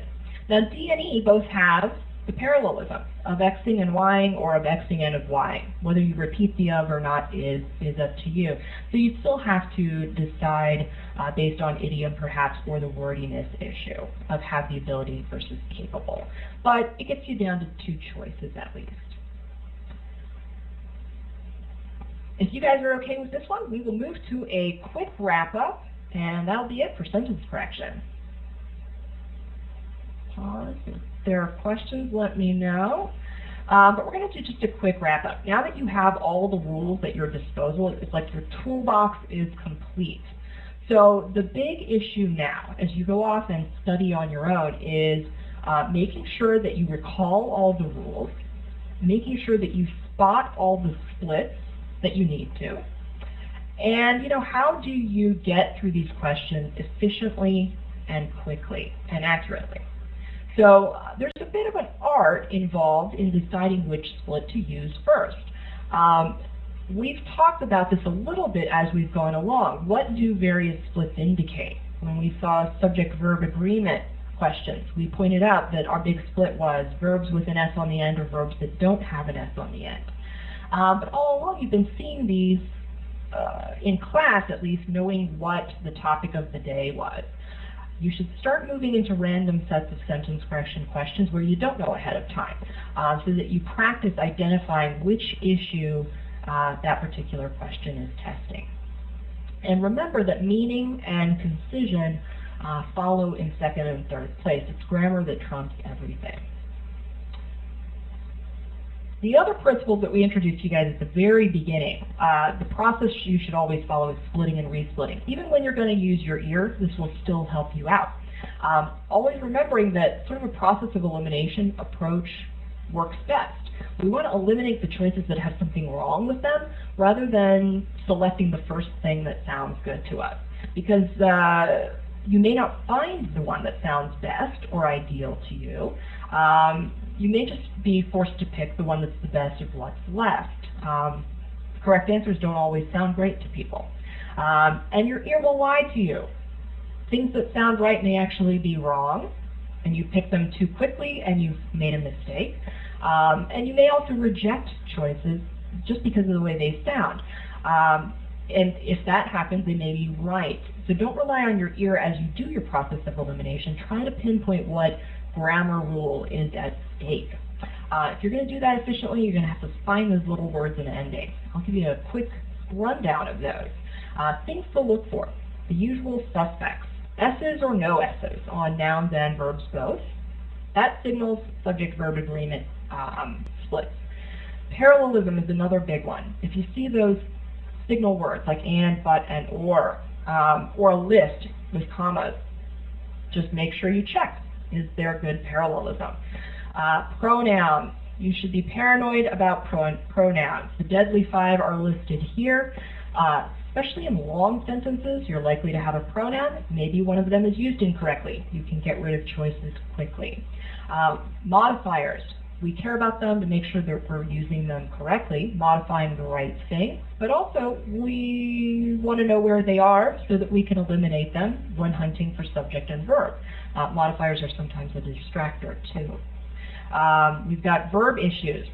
Now D and E both have the parallelism of Xing and Ying, or of Xing and of Ying. Whether you repeat the of or not is up to you. So you'd still have to decide based on idiom perhaps, or the wordiness issue of have the ability versus capable. But it gets you down to 2 choices at least. If you guys are okay with this one, we will move to a quick wrap up, and that'll be it for sentence correction. Pause. If there are questions, let me know. But we're going to do just a quick wrap up. Now that you have all the rules at your disposal, it's like your toolbox is complete. So the big issue now, as you go off and study on your own, is making sure that you recall all the rules, making sure that you spot all the splits that you need to, and how do you get through these questions efficiently and quickly and accurately. So there's a bit of an art involved in deciding which split to use first. We've talked about this a little bit as we've gone along. What do various splits indicate? When we saw subject-verb agreement questions, we pointed out that our big split was verbs with an S on the end or verbs that don't have an S on the end. But all along you've been seeing these in class, at least, knowing what the topic of the day was. You should start moving into random sets of sentence correction questions where you don't know ahead of time, so that you practice identifying which issue that particular question is testing. And remember that meaning and concision follow in second and third place. It's grammar that trumps everything. The other principles that we introduced to you guys at the very beginning, the process you should always follow is splitting and resplitting. Even when you're going to use your ear, this will still help you out. Always remembering that sort of a process of elimination approach works best. We want to eliminate the choices that have something wrong with them rather than selecting the first thing that sounds good to us. Because you may not find the one that sounds best or ideal to you. You may just be forced to pick the one that's the best of what's left. Correct answers don't always sound great to people. And your ear will lie to you. Things that sound right may actually be wrong, and you pick them too quickly and you've made a mistake. And you may also reject choices just because of the way they sound. And if that happens, they may be right. So don't rely on your ear as you do your process of elimination. Try to pinpoint what grammar rule is at stake. If you're going to do that efficiently, you're going to have to find those little words and endings. I'll give you a quick rundown of those. Things to look for. The usual suspects. S's or no S's on nouns and verbs both. That signals subject-verb agreement splits. Parallelism is another big one. If you see those signal words like and, but, and or a list with commas, just make sure you check. Is there good parallelism? Pronouns. You should be paranoid about pronouns. The deadly 5 are listed here. Especially in long sentences, you're likely to have a pronoun. Maybe one of them is used incorrectly. You can get rid of choices quickly. Modifiers. We care about them to make sure that we're using them correctly, modifying the right thing, but also we want to know where they are so that we can eliminate them when hunting for subject and verb. Modifiers are sometimes a distractor too. We've got verb issues,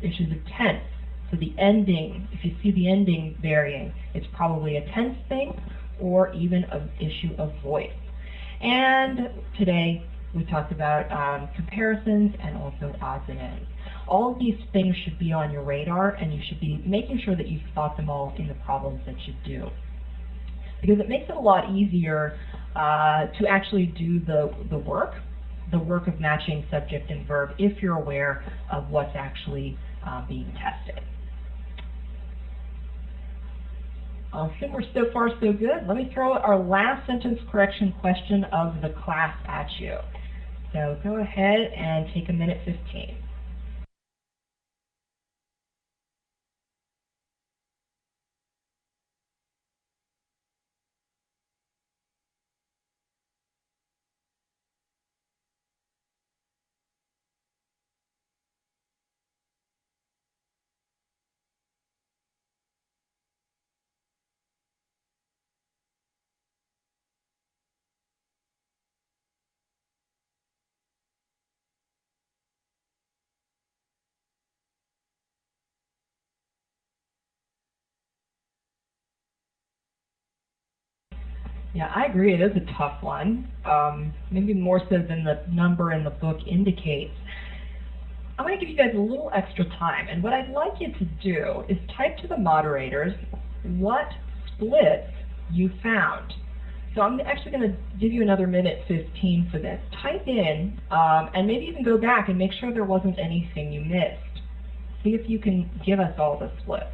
issues of tense. So the ending, if you see the ending varying, it's probably a tense thing or even an issue of voice. And today we talked about comparisons and also odds and ends. All of these things should be on your radar, and you should be making sure that you've thought them all in the problems that you do. Because it makes it a lot easier to actually do the work of matching subject and verb if you're aware of what's actually being tested. I assume we're so far so good. Let me throw our last sentence correction question of the class at you. So go ahead and take a minute 15. Yeah, I agree. It is a tough one, maybe more so than the number in the book indicates. I'm going to give you guys a little extra time, and what I'd like you to do is type to the moderators what splits you found. So I'm actually going to give you another minute 15 for this. Type in, and maybe even go back and make sure there wasn't anything you missed. See if you can give us all the splits.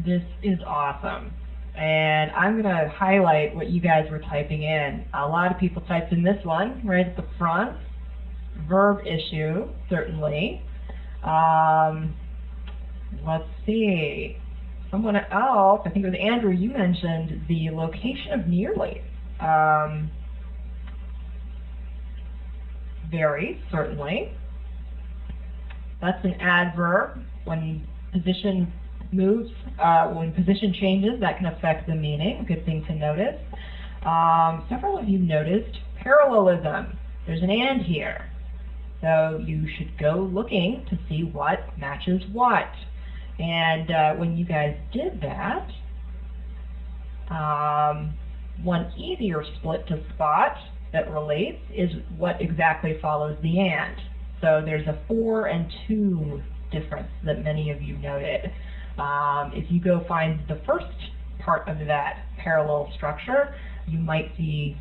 This is awesome. And I'm going to highlight what you guys were typing in. A lot of people typed in this one right at the front. Verb issue, certainly. Let's see. Someone else, I think it was Andrew, you mentioned the location of nearly. Varies, certainly. That's an adverb. When position moves, when position changes, that can affect the meaning. Good thing to notice. Several of you noticed parallelism. There's an and here. So you should go looking to see what matches what. And when you guys did that, one easier split to spot that relates is what exactly follows the and. So there's a 4 and 2 difference that many of you noted. If you go find the first part of that parallel structure, you might see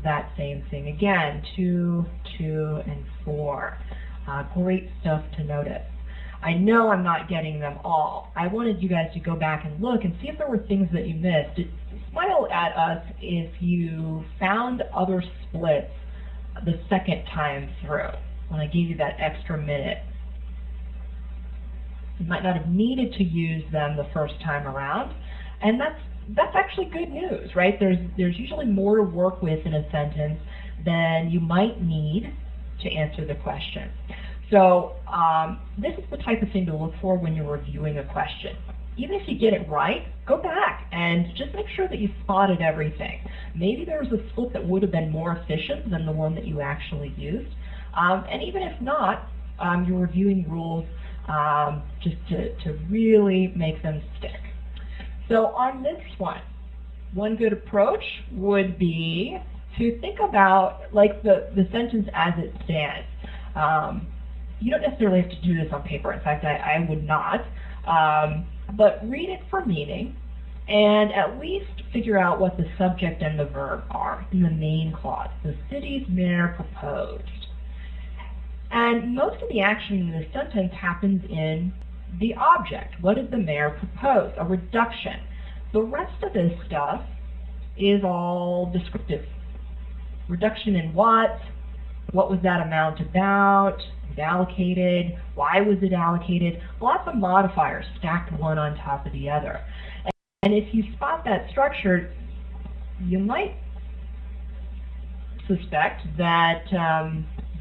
that same thing again, 2, 2, and 4. Great stuff to notice. I know I'm not getting them all. I wanted you guys to go back and look and see if there were things that you missed. Smile at us if you found other splits the second time through, when I gave you that extra minute. You might not have needed to use them the first time around, and that's actually good news, right? There's usually more to work with in a sentence than you might need to answer the question. So this is the type of thing to look for when you're reviewing a question. Even if you get it right, go back and just make sure that you spotted everything. Maybe there was a split that would have been more efficient than the one that you actually used. And even if not, you're reviewing rules just to really make them stick. So on this one good approach would be to think about like the sentence as it stands. You don't necessarily have to do this on paper. In fact, I would not. But read it for meaning and at least figure out what the subject and the verb are in the main clause. The city's mayor proposed. And most of the action in this sentence happens in the object. What did the mayor propose? A reduction. The rest of this stuff is all descriptive. Reduction in what? What was that amount about? Was it allocated? Why was it allocated? Lots of modifiers stacked one on top of the other. And if you spot that structure, you might suspect that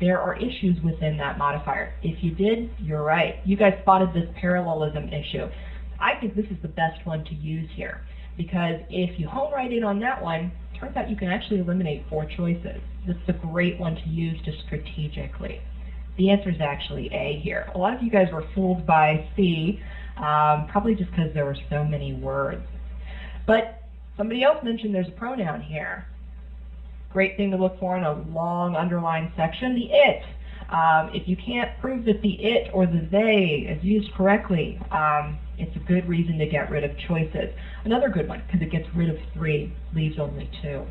there are issues within that modifier. If you did, you're right. You guys spotted this parallelism issue. I think this is the best one to use here, because if you hone right in on that one, it turns out you can actually eliminate 4 choices. This is a great one to use just strategically. The answer is actually A here. A lot of you guys were fooled by C, probably just because there were so many words. But somebody else mentioned there's a pronoun here. Great thing to look for in a long underlined section, the it. If you can't prove that the it or the they is used correctly, it's a good reason to get rid of choices. Another good one, because it gets rid of 3, leaves only 2.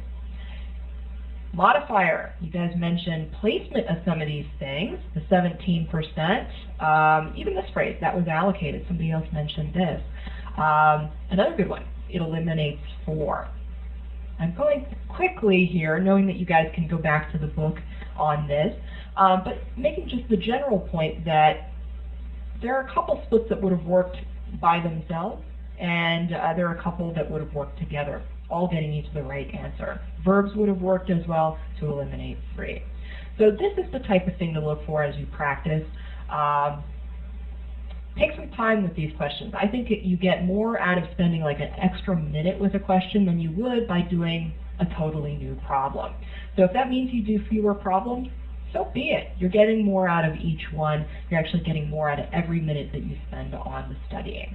Modifier, you guys mentioned placement of some of these things, the 17%, even this phrase, that was allocated. Somebody else mentioned this. Another good one, it eliminates 4. I'm going quickly here, knowing that you guys can go back to the book on this, but making just the general point that there are a couple splits that would have worked by themselves, and there are a couple that would have worked together, all getting you to the right answer. Verbs would have worked as well to eliminate 3. So this is the type of thing to look for as you practice. Take some time with these questions. I think you get more out of spending like an extra minute with a question than you would by doing a totally new problem. So if that means you do fewer problems, so be it. You're getting more out of each one. You're actually getting more out of every minute that you spend on the studying.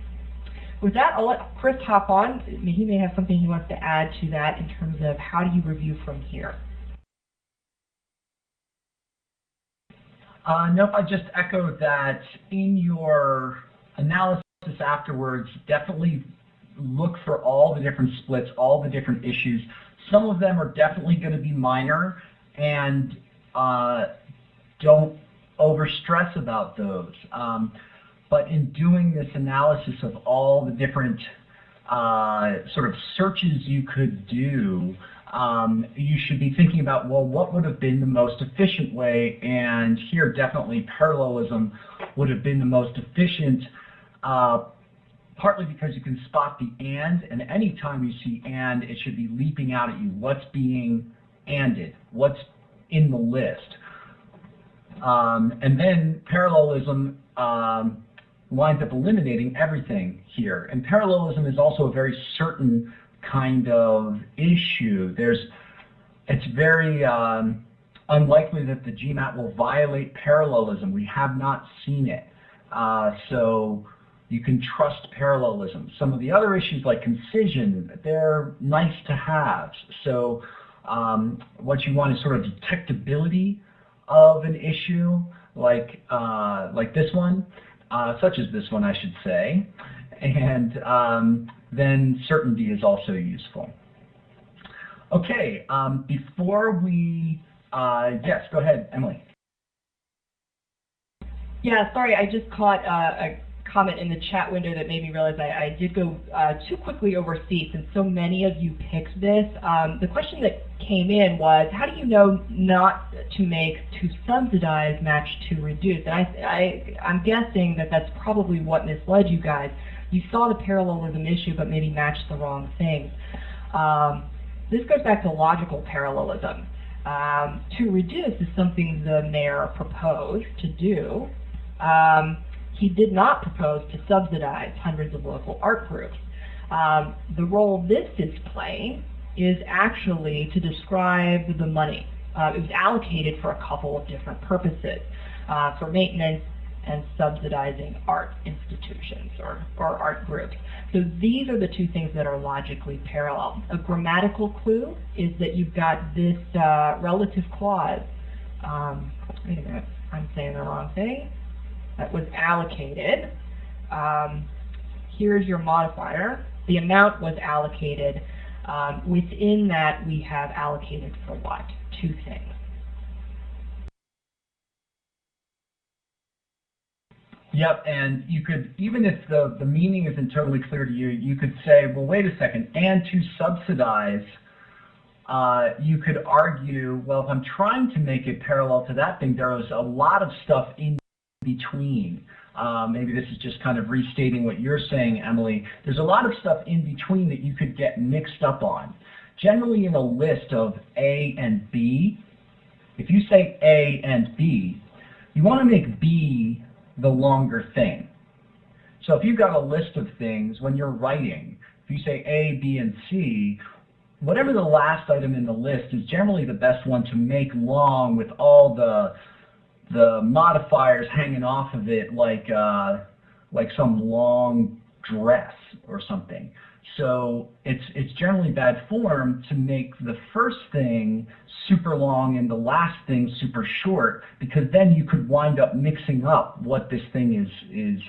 With that, I'll let Chris hop on. He may have something he wants to add to that in terms of how do you review from here. Nope, I just echoed that in your analysis afterwards, definitely look for all the different splits, all the different issues. Some of them are definitely going to be minor, and don't overstress about those. But in doing this analysis of all the different sort of searches you could do, you should be thinking about, well, what would have been the most efficient way? And here definitely parallelism would have been the most efficient partly because you can spot the and any time you see and, it should be leaping out at you. What's being anded? What's in the list? And then parallelism winds up eliminating everything here. And parallelism is also a very certain kind of issue. It's very unlikely that the GMAT will violate parallelism. We have not seen it. So you can trust parallelism. Some of the other issues like concision, they're nice to have. So what you want is sort of detectability of an issue like this one, such as this one I should say, and then certainty is also useful. Okay, before we, yes, go ahead, Emily. Yeah, sorry, I just caught a comment in the chat window that made me realize I did go too quickly over C since so many of you picked this. The question that came in was, how do you know not to make to subsidize match to reduce? And I'm guessing that that's probably what misled you guys. You saw the parallelism issue but maybe matched the wrong things. This goes back to logical parallelism. To reduce is something the mayor proposed to do. He did not propose to subsidize hundreds of local art groups. The role this is playing is actually to describe the money. It was allocated for a couple of different purposes, for maintenance and subsidizing art institutions or art groups. So these are the two things that are logically parallel. A grammatical clue is that you've got this relative clause. Wait a minute, I'm saying the wrong thing. That was allocated. Here's your modifier. The amount was allocated. Within that, we have allocated for what? Two things. Yep, and you could, even if the meaning isn't totally clear to you, you could say, well, wait a second, and to subsidize, you could argue, well, if I'm trying to make it parallel to that thing, there is a lot of stuff in between. Maybe this is just kind of restating what you're saying, Emily. There's a lot of stuff in between that you could get mixed up on. Generally in a list of A and B, if you say A and B, you want to make B the longer thing. So if you've got a list of things, when you're writing, if you say A, B, and C, whatever the last item in the list is generally the best one to make long with all the modifiers hanging off of it like some long dress or something. So it's generally bad form to make the first thing super long and the last thing super short, because then you could wind up mixing up what this thing is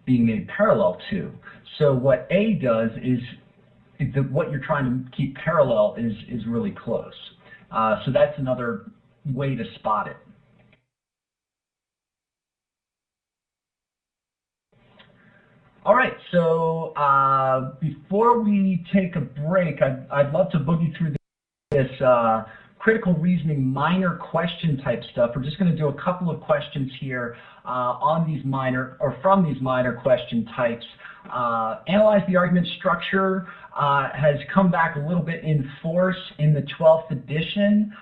being made parallel to. So what A does is what you're trying to keep parallel is really close. So that's another way to spot it. All right, so before we take a break, I'd love to boogie through this critical reasoning minor question type stuff. We're just going to do a couple of questions here on these minor, or from these minor question types. Analyze the argument structure has come back a little bit in force in the 12th edition.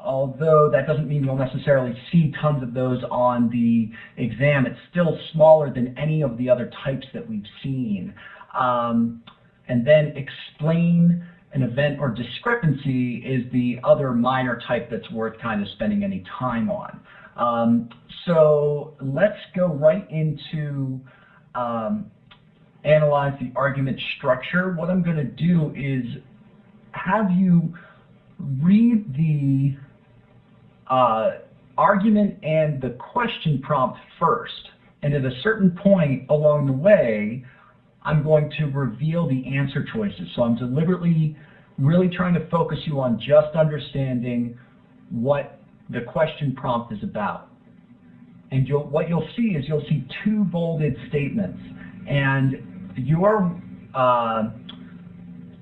Although that doesn't mean you'll necessarily see tons of those on the exam. It's still smaller than any of the other types that we've seen. And then explain an event or discrepancy is the other minor type that's worth kind of spending any time on. So let's go right into analyze the argument structure. What I'm going to do is have you read the argument and the question prompt first, and at a certain point along the way I'm going to reveal the answer choices. So I'm deliberately really trying to focus you on just understanding what the question prompt is about. And what you'll see is you'll see two bolded statements, and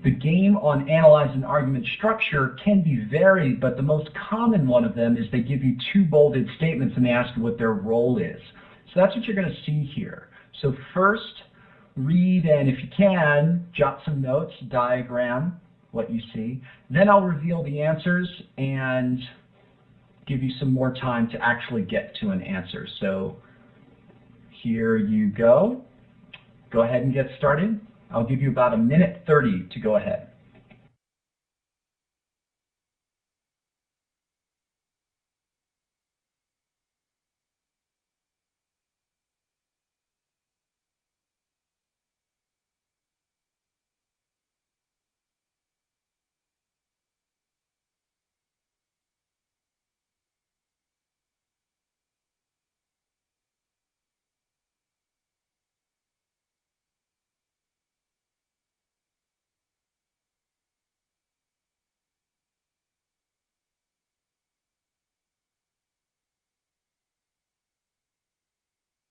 the game on analyzing argument structure can be varied, but the most common one of them is they give you two bolded statements and they ask you what their role is. So that's what you're going to see here. So first, read, and if you can, jot some notes, diagram what you see. Then I'll reveal the answers and give you some more time to actually get to an answer. So here you go. Go ahead and get started. I'll give you about 1:30 to go ahead.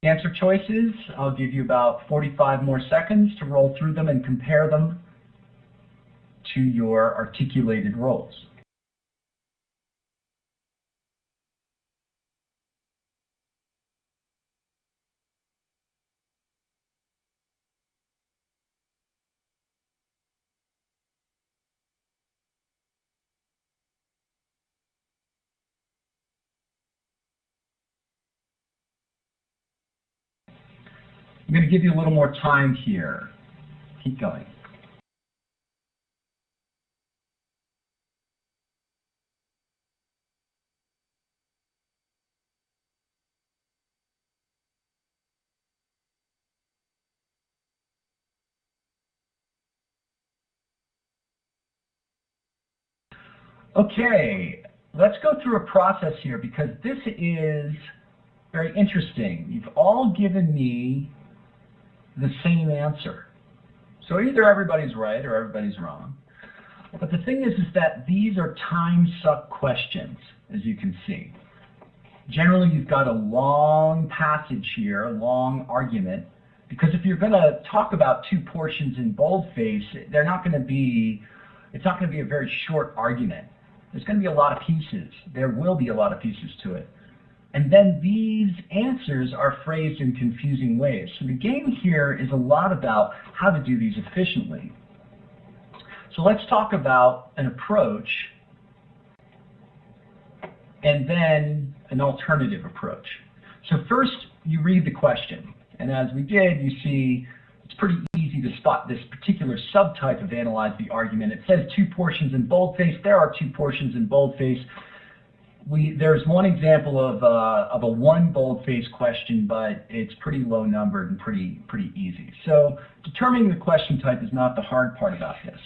Answer choices, I'll give you about 45 more seconds to roll through them and compare them to your articulated roles. I'm going to give you a little more time here. Keep going. Okay, let's go through a process here because this is very interesting. You've all given me the same answer. So either everybody's right or everybody's wrong. But the thing is that these are time-suck questions, as you can see. Generally, you've got a long passage here, a long argument, because if you're going to talk about two portions in boldface, it's not going to be a very short argument. There's going to be a lot of pieces. There will be a lot of pieces to it. And then these answers are phrased in confusing ways. So the game here is a lot about how to do these efficiently. So let's talk about an approach and then an alternative approach. So first, you read the question. And as we did, you see it's pretty easy to spot this particular subtype of analyze the argument. It says two portions in boldface. There are two portions in boldface. There's one example of a one boldface question, but it's pretty low numbered and pretty easy. So determining the question type is not the hard part about this.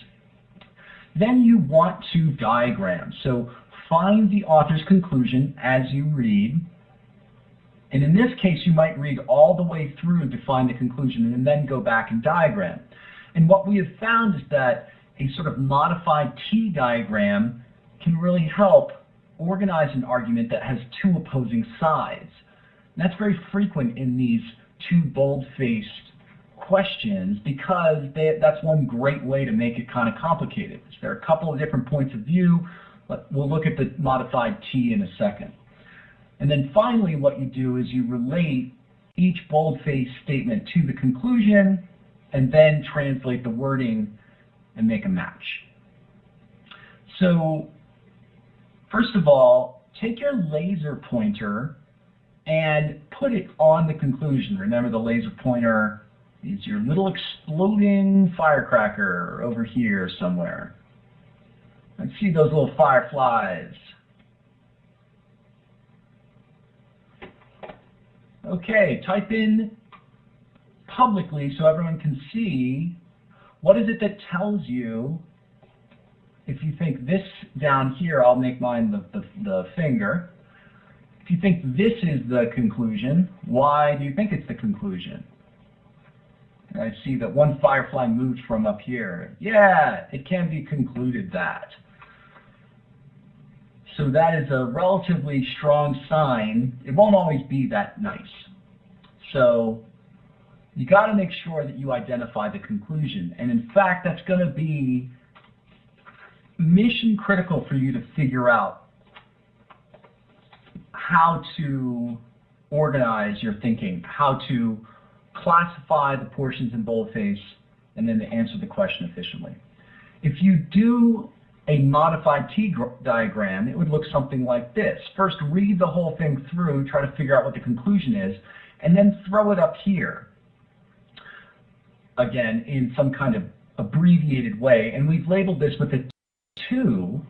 Then you want to diagram. So find the author's conclusion as you read. And in this case, you might read all the way through to find the conclusion and then go back and diagram. And what we have found is that a sort of modified T diagram can really help organize an argument that has two opposing sides. And that's very frequent in these two bold-faced questions because that's one great way to make it kind of complicated. So there are a couple of different points of view, but we'll look at the modified T in a second. And then finally what you do is you relate each bold-faced statement to the conclusion and then translate the wording and make a match. So first of all, take your laser pointer and put it on the conclusion. Remember, the laser pointer is your little exploding firecracker over here somewhere. I see those little fireflies. Okay, type in publicly so everyone can see what is it that tells you. If you think this down here, I'll make mine the finger. If you think this is the conclusion, why do you think it's the conclusion? And I see that one firefly moved from up here. Yeah, it can be concluded that. So that is a relatively strong sign. It won't always be that nice. So you got to make sure that you identify the conclusion. And in fact, that's going to be mission critical for you to figure out how to organize your thinking, how to classify the portions in boldface, and then to answer the question efficiently. If you do a modified diagram, it would look something like this. First, read the whole thing through, try to figure out what the conclusion is, and then throw it up here, again, in some kind of abbreviated way. And we've labeled this with a 2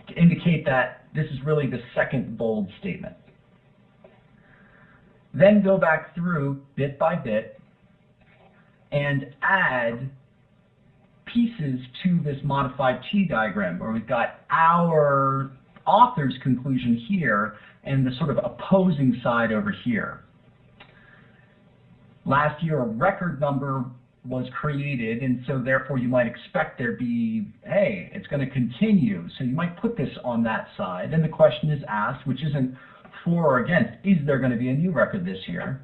to indicate that this is really the second bold statement. Then go back through bit by bit and add pieces to this modified T diagram, where we've got our author's conclusion here and the sort of opposing side over here. Last year, a record number was created, and so therefore you might expect there be, hey, it's going to continue. So you might put this on that side, and the question is asked, which isn't for or against, is there going to be a new record this year?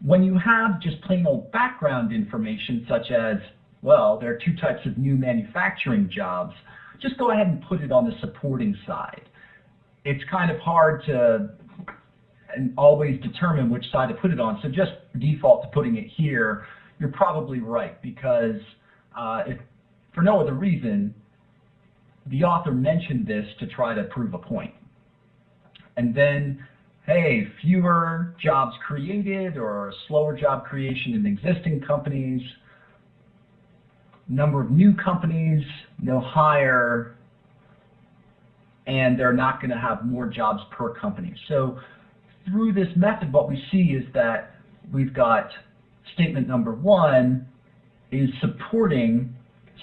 When you have just plain old background information, such as, well, there are 2 types of new manufacturing jobs, just go ahead and put it on the supporting side. It's kind of hard to always determine which side to put it on, so just default to putting it here. You're probably right, because if for no other reason, the author mentioned this to try to prove a point. And then, hey, fewer jobs created or slower job creation in existing companies, number of new companies, no higher, and they're not going to have more jobs per company. So through this method, what we see is that we've got statement number 1 is supporting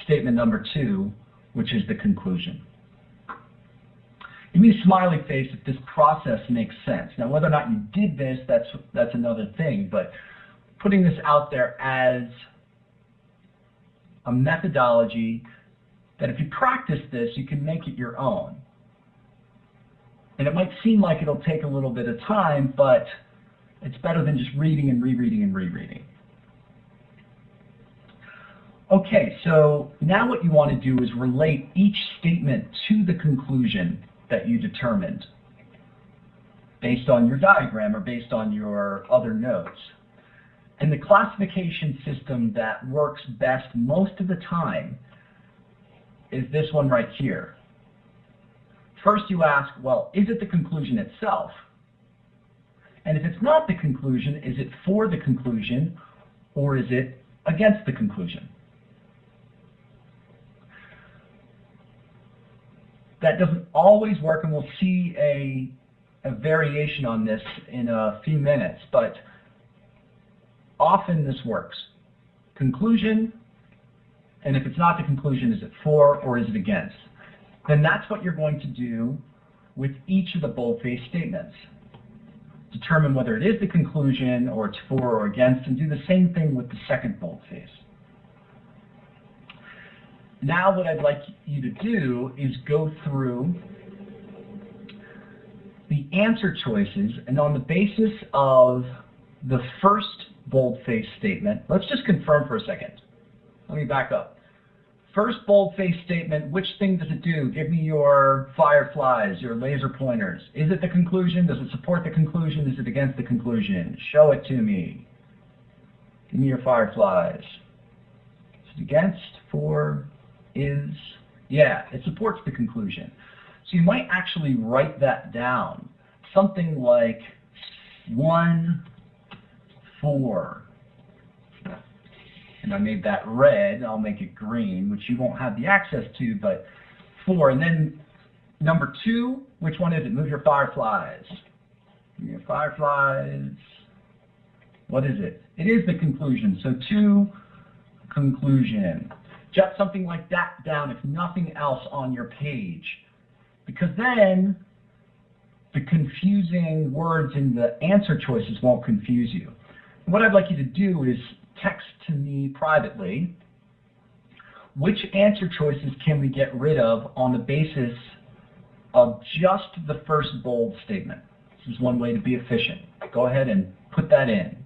statement number 2, which is the conclusion. Give me a smiley face if this process makes sense. Now, whether or not you did this, that's another thing, but putting this out there as a methodology that if you practice this, you can make it your own. And it might seem like it'll take a little bit of time, but it's better than just reading and rereading and rereading. Okay, so now what you want to do is relate each statement to the conclusion that you determined based on your diagram or based on your other notes. And the classification system that works best most of the time is this one right here. First you ask, well, is it the conclusion itself? And if it's not the conclusion, is it for the conclusion or is it against the conclusion? That doesn't always work, and we'll see a variation on this in a few minutes, but often this works. Conclusion, and if it's not the conclusion, is it for or is it against? Then that's what you're going to do with each of the boldface statements. Determine whether it is the conclusion or it's for or against, and do the same thing with the second boldface. Now what I'd like you to do is go through the answer choices, and on the basis of the first boldface statement, let's just confirm for a second. Let me back up. First boldface statement, which thing does it do? Give me your fireflies, your laser pointers. Is it the conclusion? Does it support the conclusion? Is it against the conclusion? Show it to me. Give me your fireflies. Is it against, for, is? Yeah, it supports the conclusion. So you might actually write that down. Something like 1, 4. And I made that red. I'll make it green, which you won't have the access to, but 4. And then number 2, which one is it? Move your fireflies. Give me your fireflies. What is it? It is the conclusion. So 2, conclusion. Jot something like that down, if nothing else, on your page. Because then the confusing words in the answer choices won't confuse you. And what I'd like you to do is text to me privately, which answer choices can we get rid of on the basis of just the first bold statement? This is one way to be efficient. Go ahead and put that in.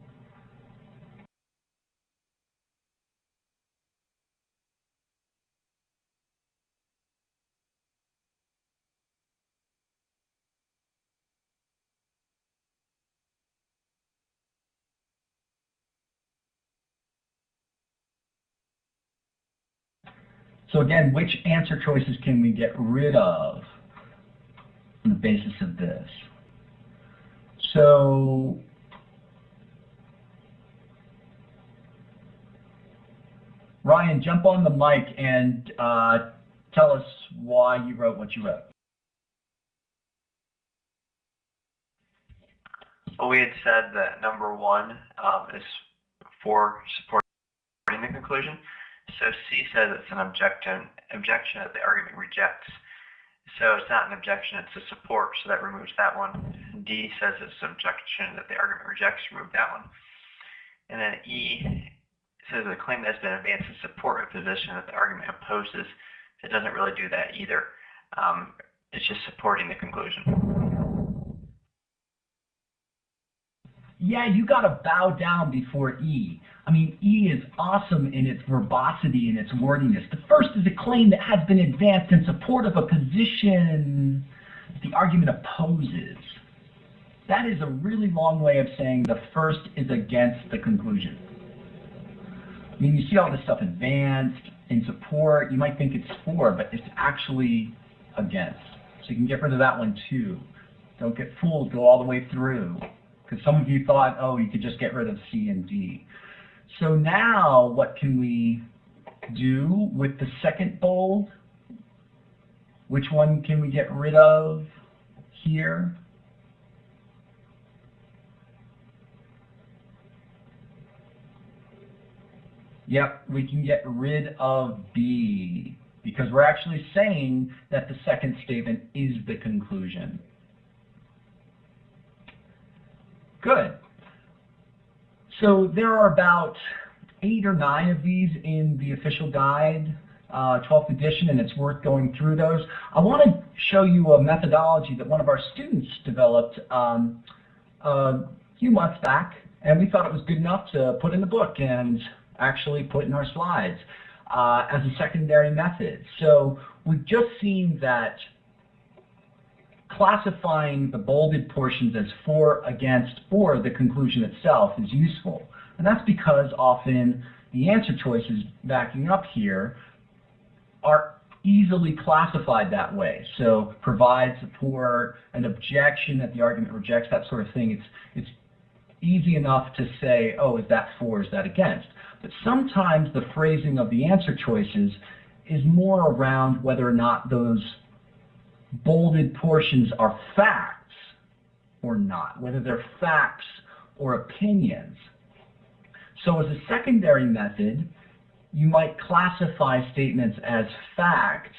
So again, which answer choices can we get rid of on the basis of this? So Ryan, jump on the mic and tell us why you wrote what you wrote. Well, we had said that number one is for supporting the conclusion. So C says it's an objection that the argument rejects. So it's not an objection, it's a support, so that removes that one. D says it's an objection that the argument rejects, remove that one. And then E says the claim that has been advanced in support of a position that the argument opposes. It doesn't really do that either. It's just supporting the conclusion. Yeah, you got to bow down before E. I mean, E is awesome in its verbosity and its wordiness. The first is a claim that has been advanced in support of a position the argument opposes. That is a really long way of saying the first is against the conclusion. I mean, you see all this stuff advanced, in support. You might think it's for, but it's actually against. So you can get rid of that one too. Don't get fooled. Go all the way through. Because some of you thought, oh, you could just get rid of C and D. So now what can we do with the second bold? Which one can we get rid of here? Yep, we can get rid of B because we're actually saying that the second statement is the conclusion. Good. So there are about 8 or 9 of these in the official guide, 12th edition, and it's worth going through those. I want to show you a methodology that one of our students developed a few months back, and we thought it was good enough to put in the book and actually put in our slides as a secondary method. So we've just seen that classifying the bolded portions as for, against, or the conclusion itself is useful. And that's because often the answer choices backing up here are easily classified that way. So provide, support, an objection that the argument rejects, that sort of thing. It's easy enough to say, oh, is that for, is that against? But sometimes the phrasing of the answer choices is more around whether or not those bolded portions are facts or not, whether they're facts or opinions. So as a secondary method, you might classify statements as fact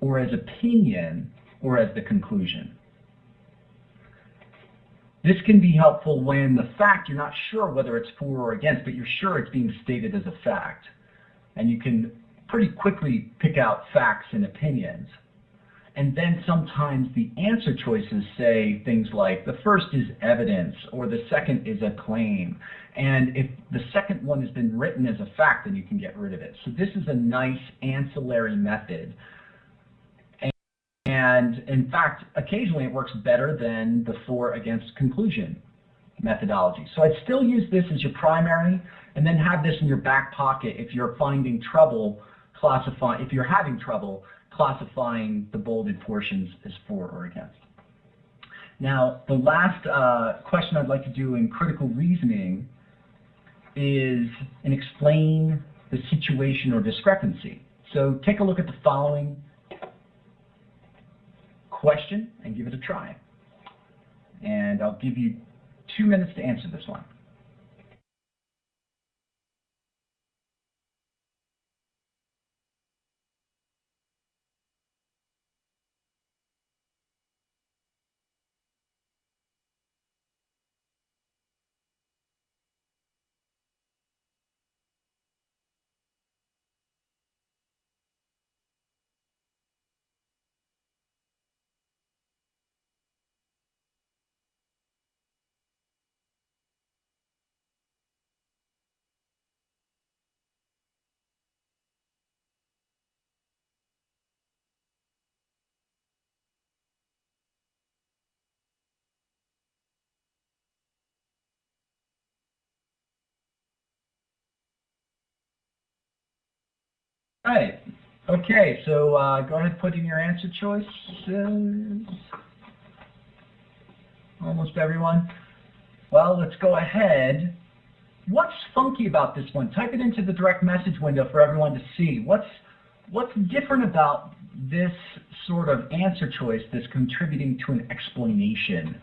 or as opinion or as the conclusion. This can be helpful when the fact you're not sure whether it's for or against, but you're sure it's being stated as a fact. And you can pretty quickly pick out facts and opinions. And then sometimes the answer choices say things like the first is evidence or the second is a claim. And if the second one has been written as a fact, then you can get rid of it. So this is a nice ancillary method. And in fact, occasionally it works better than the for against conclusion methodology. So I'd still use this as your primary and then have this in your back pocket if you're finding trouble if you're having trouble classifying the bolded portions as for or against. Now, the last question I'd like to do in critical reasoning is and explain the situation or discrepancy. So take a look at the following question and give it a try. And I'll give you 2 minutes to answer this one. Right. Okay, so go ahead and put in your answer choices. Almost everyone. Well, let's go ahead. What's funky about this one? Type it into the direct message window for everyone to see. What's different about this sort of answer choice that's contributing to an explanation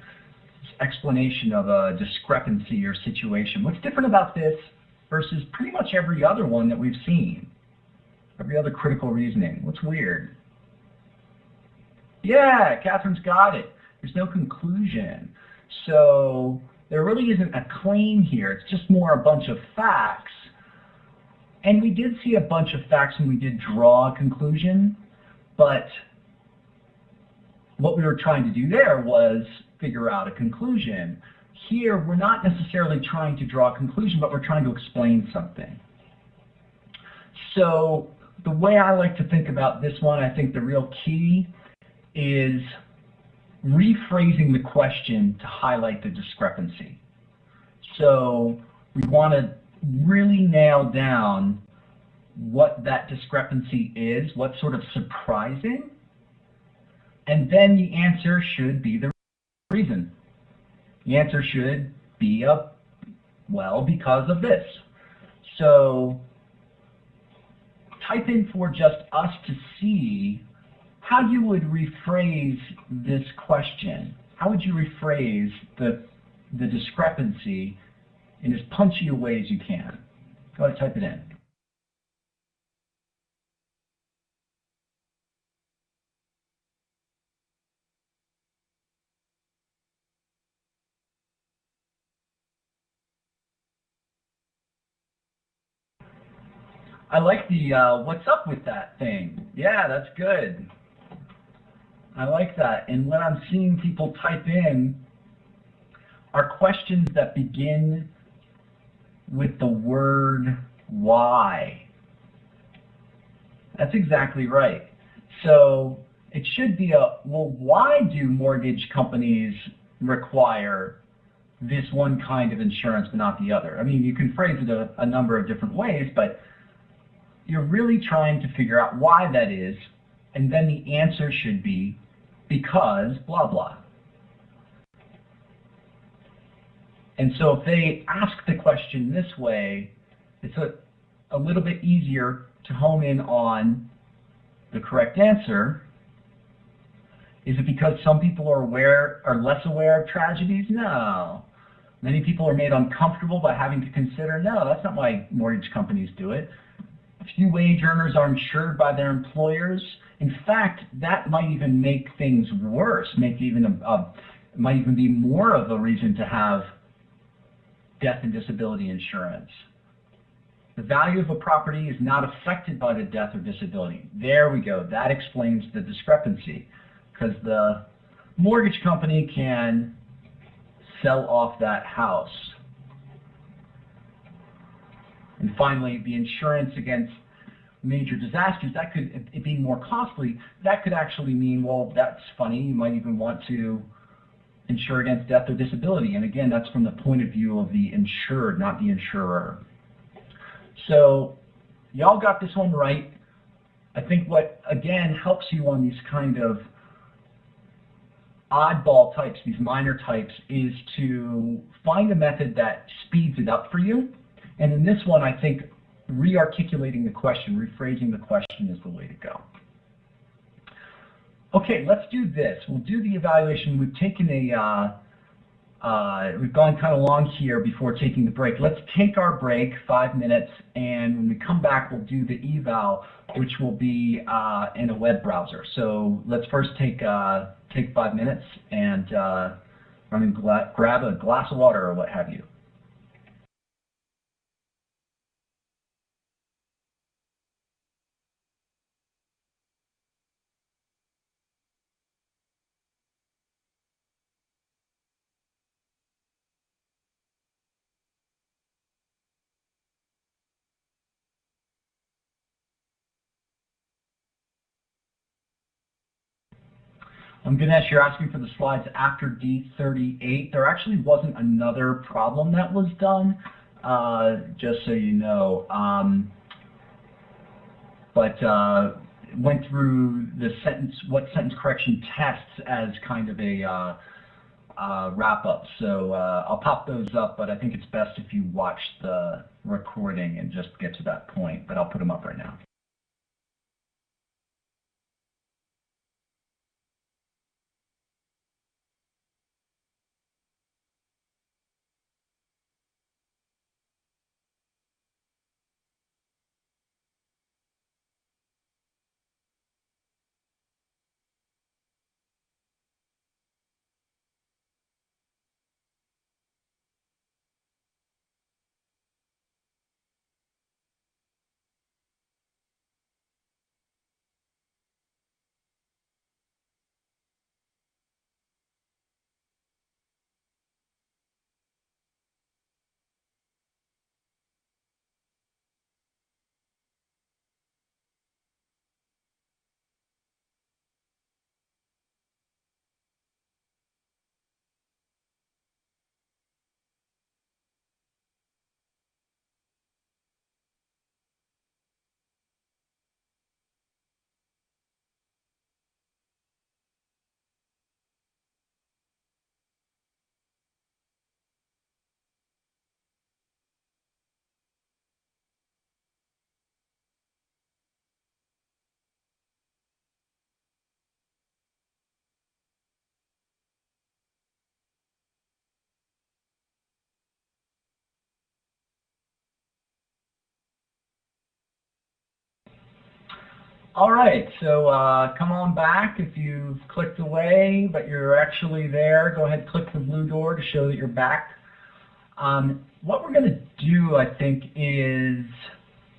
of a discrepancy or situation? What's different about this versus pretty much every other one that we've seen? Every other critical reasoning. What's weird? Yeah, Catherine's got it. There's no conclusion. So there really isn't a claim here. It's just more a bunch of facts. And we did see a bunch of facts when we did draw a conclusion, but what we were trying to do there was figure out a conclusion. Here, we're not necessarily trying to draw a conclusion, but we're trying to explain something. So the way I like to think about this one, I think the real key is rephrasing the question to highlight the discrepancy. So we want to really nail down what that discrepancy is, what's sort of surprising, and then the answer should be the reason. The answer should be well, because of this. So type in for just us to see how you would rephrase this question. How would you rephrase the discrepancy in as punchy a way as you can? Go ahead and type it in. I like the what's up with that thing. Yeah, that's good. I like that. And what I'm seeing people type in are questions that begin with the word why. That's exactly right. So it should be well, why do mortgage companies require this one kind of insurance but not the other? I mean, you can phrase it a number of different ways, but you're really trying to figure out why that is, and then the answer should be because blah blah. And so if they ask the question this way, it's a little bit easier to hone in on the correct answer. Is it because some people are less aware of tragedies? No. Many people are made uncomfortable by having to consider, no, that's not why mortgage companies do it. Few wage earners are insured by their employers. In fact, that might even make things worse, might even be more of a reason to have death and disability insurance. The value of a property is not affected by the death or disability. There we go. That explains the discrepancy, because the mortgage company can sell off that house. And finally, the insurance against major disasters, that could, it being more costly, that could actually mean, well, that's funny, you might even want to insure against death or disability. And again, that's from the point of view of the insured, not the insurer. So y'all got this one right. I think what, again, helps you on these kind of oddball types, these minor types, is to find a method that speeds it up for you. And in this one, I think re-articulating the question, rephrasing the question is the way to go. Okay, let's do this. We'll do the evaluation. We've taken we've gone kind of long here before taking the break. Let's take our break, 5 minutes, and when we come back, we'll do the eval, which will be in a web browser. So let's first take 5 minutes and run and grab a glass of water or what have you. Ganesh, you're asking for the slides after D38. There actually wasn't another problem that was done, just so you know. but went through the what sentence correction tests as kind of a wrap-up. So I'll pop those up, but I think it's best if you watch the recording and just get to that point, but I'll put them up right now. All right, so come on back. If you've clicked away, but you're actually there, go ahead and click the blue door to show that you're back. What we're going to do, I think, is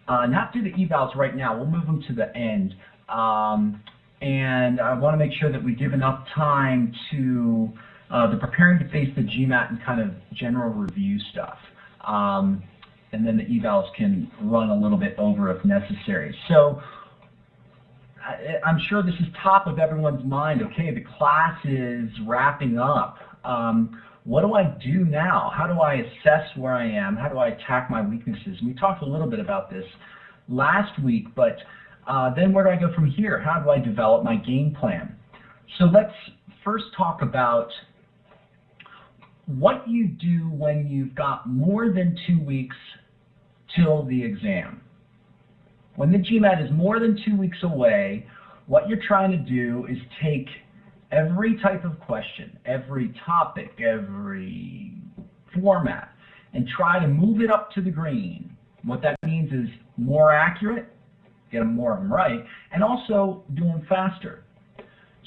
not do the evals right now. We'll move them to the end. And I want to make sure that we give enough time to the preparing to face the GMAT and kind of general review stuff. And then the evals can run a little bit over if necessary. So I'm sure this is top of everyone's mind. Okay, the class is wrapping up. What do I do now? How do I assess where I am? How do I attack my weaknesses? And we talked a little bit about this last week, but then where do I go from here? How do I develop my game plan? So let's first talk about what you do when you've got more than 2 weeks till the exam. When the GMAT is more than 2 weeks away, what you're trying to do is take every type of question, every topic, every format, and try to move it up to the green. What that means is more accurate, get more of them right, and also do them faster.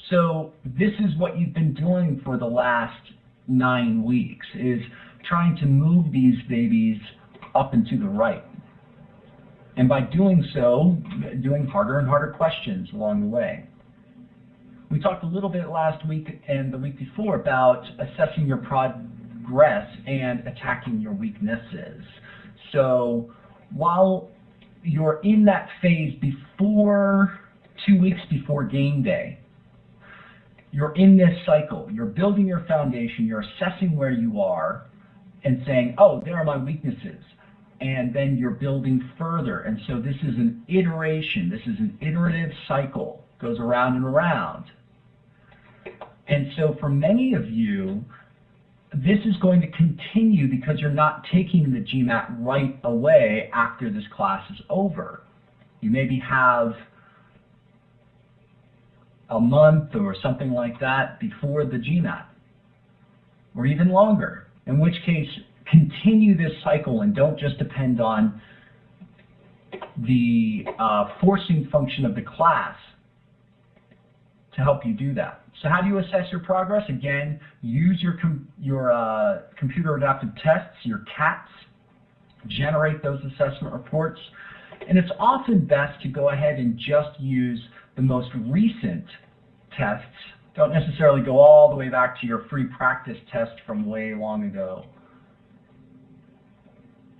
So this is what you've been doing for the last 9 weeks, is trying to move these babies up and to the right. And by doing so, doing harder and harder questions along the way. We talked a little bit last week and the week before about assessing your progress and attacking your weaknesses. So while you're in that phase before 2 weeks before game day, you're in this cycle. You're building your foundation. You're assessing where you are and saying, oh, there are my weaknesses. And then you're building further. And so this is an iteration. This is an iterative cycle. It goes around and around. And so for many of you, this is going to continue because you're not taking the GMAT right away after this class is over. You maybe have a month or something like that before the GMAT, or even longer, in which case continue this cycle and don't just depend on the forcing function of the class to help you do that. So how do you assess your progress? Again, use your computer adaptive tests, your CATs, generate those assessment reports, and it's often best to go ahead and just use the most recent tests. Don't necessarily go all the way back to your free practice test from way long ago.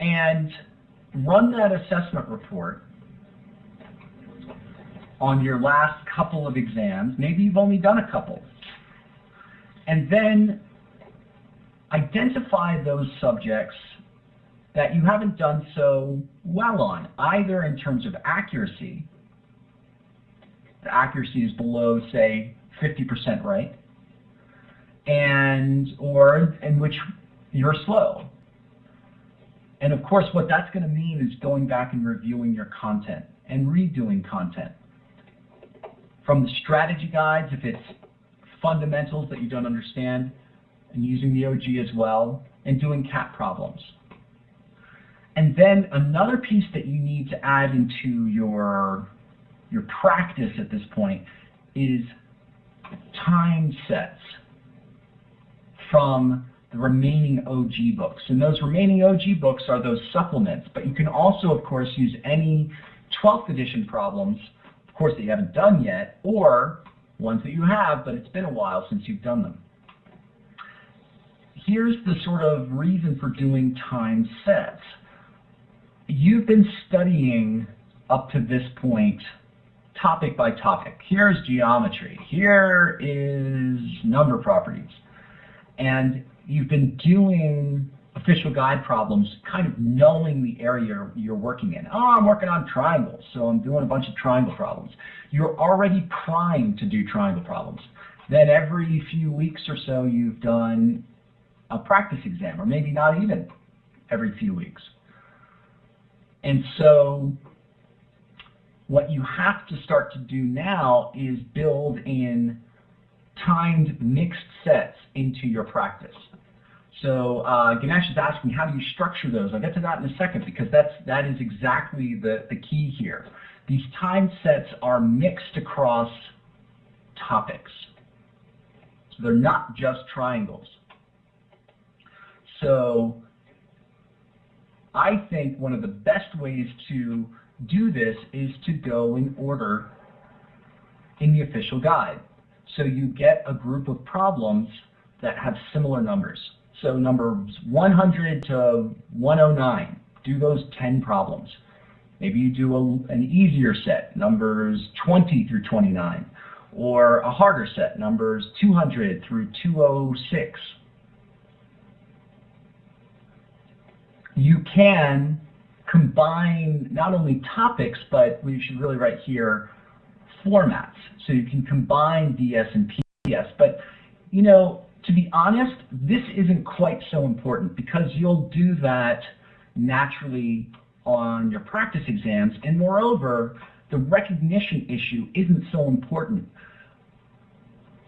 And run that assessment report on your last couple of exams. Maybe you've only done a couple. And then identify those subjects that you haven't done so well on, either in terms of accuracy the accuracy is below, say, 50% right, or in which you're slow. And of course, what that's going to mean is going back and reviewing your content and redoing content. From the strategy guides, if it's fundamentals that you don't understand, and using the OG as well, and doing CAT problems. And then another piece that you need to add into your practice at this point is time sets from the remaining OG books. And those remaining OG books are those supplements, but you can also, of course, use any 12th edition problems, of course, that you haven't done yet, or ones that you have, but it's been a while since you've done them. Here's the sort of reason for doing time sets. You've been studying up to this point topic by topic. Here's geometry. Here is number properties. And you've been doing official guide problems kind of knowing the area you're working in. Oh, I'm working on triangles, so I'm doing a bunch of triangle problems. You're already primed to do triangle problems. Then every few weeks or so you've done a practice exam, or maybe not even every few weeks. And so what you have to start to do now is build in timed mixed sets into your practice. So Ganesh is asking, how do you structure those? I'll get to that in a second, because that is exactly the key here. These timed sets are mixed across topics. So they're not just triangles. So I think one of the best ways to do this is to go in order in the official guide. So you get a group of problems that have similar numbers. So numbers 100 to 109, do those 10 problems. Maybe you do an easier set, numbers 20 through 29, or a harder set, numbers 200 through 206. You can combine not only topics, but we should really write here formats. So you can combine DS and PS. But, you know, to be honest, this isn't quite so important, because you'll do that naturally on your practice exams. And moreover, the recognition issue isn't so important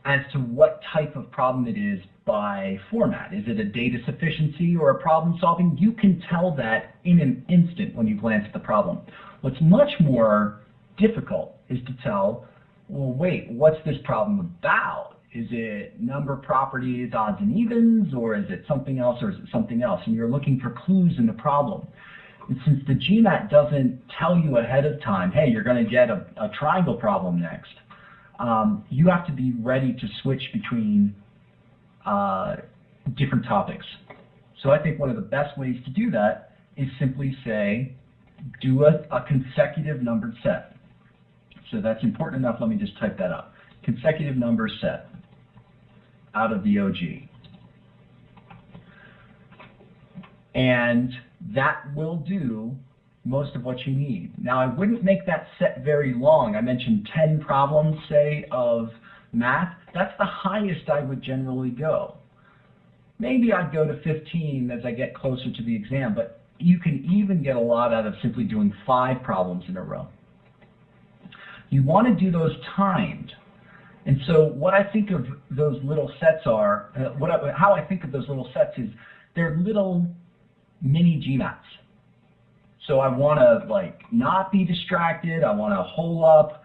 as to what type of problem it is by format. Is it a data sufficiency or a problem solving? You can tell that in an instant when you glance at the problem. What's much more difficult is to tell, well, wait, what's this problem about? Is it number properties, odds and evens, or is it something else, or is it something else? And you're looking for clues in the problem. And since the GMAT doesn't tell you ahead of time, hey, you're going to get a triangle problem next, you have to be ready to switch between different topics. So I think one of the best ways to do that is simply say, do a consecutive numbered set. So that's important enough, let me just type that up. Consecutive number set out of the OG. And that will do most of what you need. Now, I wouldn't make that set very long. I mentioned 10 problems, say, of math. That's the highest I would generally go. Maybe I'd go to 15 as I get closer to the exam, but you can even get a lot out of simply doing 5 problems in a row. You want to do those timed. And so what I think of those little sets are, how I think of those little sets is they're little mini GMATs. So I want to not be distracted. I want to hole up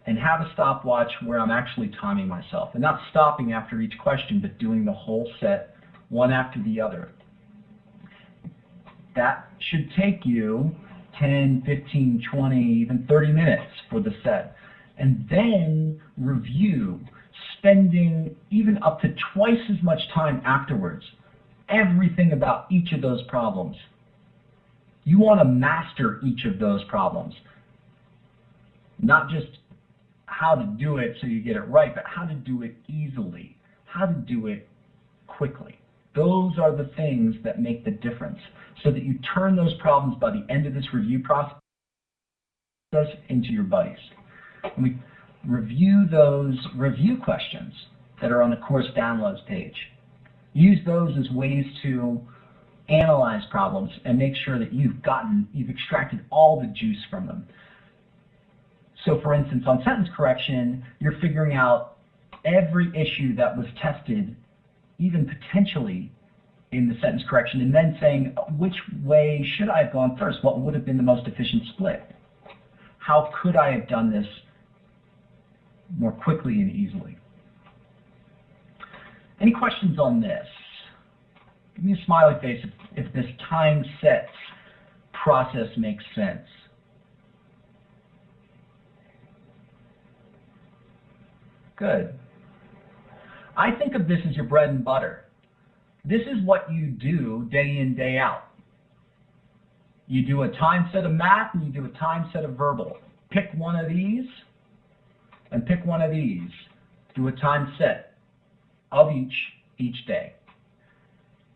and have a stopwatch where I'm actually timing myself. And not stopping after each question, but doing the whole set one after the other. That should take you 10, 15, 20, even 30 minutes for the set. And then review, spending even up to twice as much time afterwards, everything about each of those problems. You want to master each of those problems. Not just how to do it so you get it right, but how to do it easily, how to do it quickly. Those are the things that make the difference, so that you turn those problems by the end of this review process into your buddies. review those review questions that are on the course downloads page. Use those as ways to analyze problems and make sure that you've extracted all the juice from them. So for instance, on sentence correction, you're figuring out every issue that was tested, even potentially in the sentence correction, and then saying, which way should I have gone first? What would have been the most efficient split? How could I have done this more quickly and easily? Any questions on this? Give me a smiley face if this time sets process makes sense. Good. I think of this as your bread and butter. This is what you do day in, day out. You do a time set of math and you do a time set of verbal. Pick one of these and pick one of these. Do a time set of each day.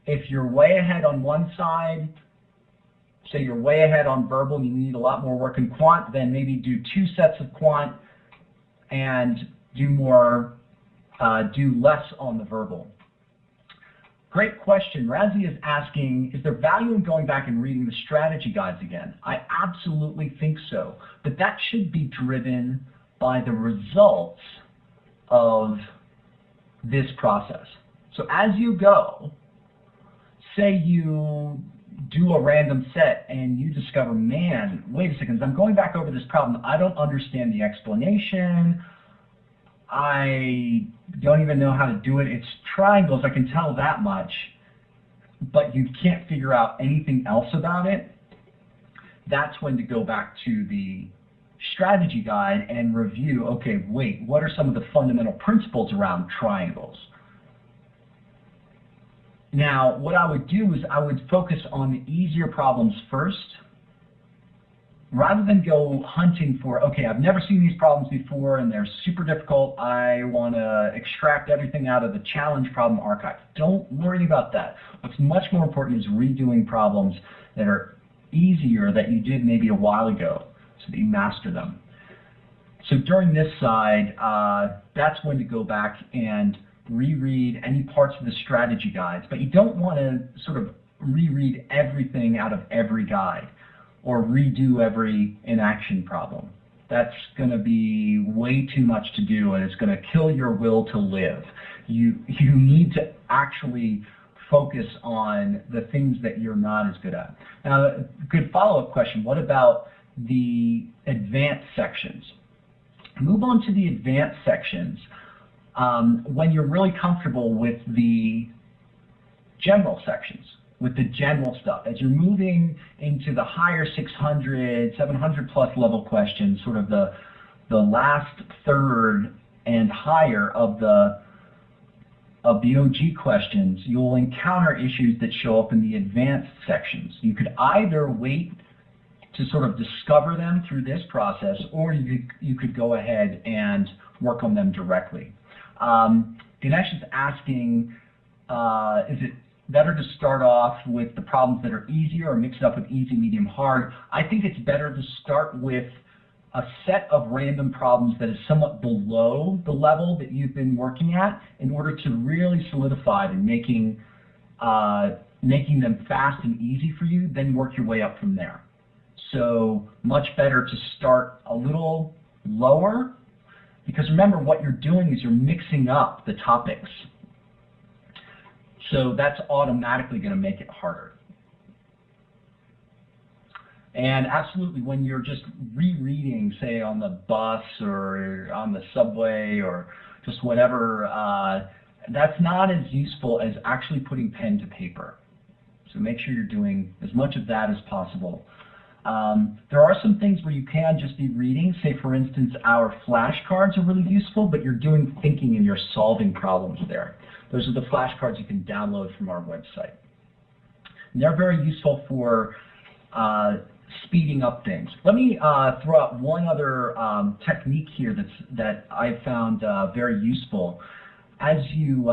If you're way ahead on one side, say you're way ahead on verbal and you need a lot more work in quant, then maybe do 2 sets of quant and do less on the verbal. Great question. Razi is asking, is there value in going back and reading the strategy guides again? I absolutely think so, but that should be driven by the results of this process. So as you go, say you do a random set and you discover, man, wait a second, I'm going back over this problem. I don't understand the explanation. I don't even know how to do it. It's triangles, I can tell that much, but you can't figure out anything else about it. That's when to go back to the strategy guide and review, okay, wait, what are some of the fundamental principles around triangles? Now, what I would do is I would focus on the easier problems first, rather than go hunting for, okay, I've never seen these problems before and they're super difficult. I want to extract everything out of the challenge problem archive. Don't worry about that. What's much more important is redoing problems that are easier that you did maybe a while ago so that you master them. So during this side, that's when to go back and reread any parts of the strategy guides. But you don't want to sort of reread everything out of every guide or redo every inaction problem. That's going to be way too much to do, and it's going to kill your will to live. You need to actually focus on the things that you're not as good at. Now, a good follow-up question, what about the advanced sections? Move on to the advanced sections when you're really comfortable with the general sections, with the general stuff. As you're moving into the higher 600, 700 plus level questions, sort of the last third and higher of the OG questions, you'll encounter issues that show up in the advanced sections. You could either wait to sort of discover them through this process, or you could go ahead and work on them directly. Ganesh is asking, is it better to start off with the problems that are easier or mix it up with easy, medium, hard? I think it's better to start with a set of random problems that is somewhat below the level that you've been working at in order to really solidify it and making them fast and easy for you, then work your way up from there. So much better to start a little lower, because remember what you're doing is you're mixing up the topics. So that's automatically going to make it harder. And absolutely, when you're just rereading, say on the bus or on the subway or just whatever, that's not as useful as actually putting pen to paper. So make sure you're doing as much of that as possible. There are some things where you can just be reading. Say, for instance, our flashcards are really useful, but you're doing thinking and you're solving problems there. Those are the flashcards you can download from our website. And they're very useful for speeding up things. Let me throw out one other technique here that I found very useful. As you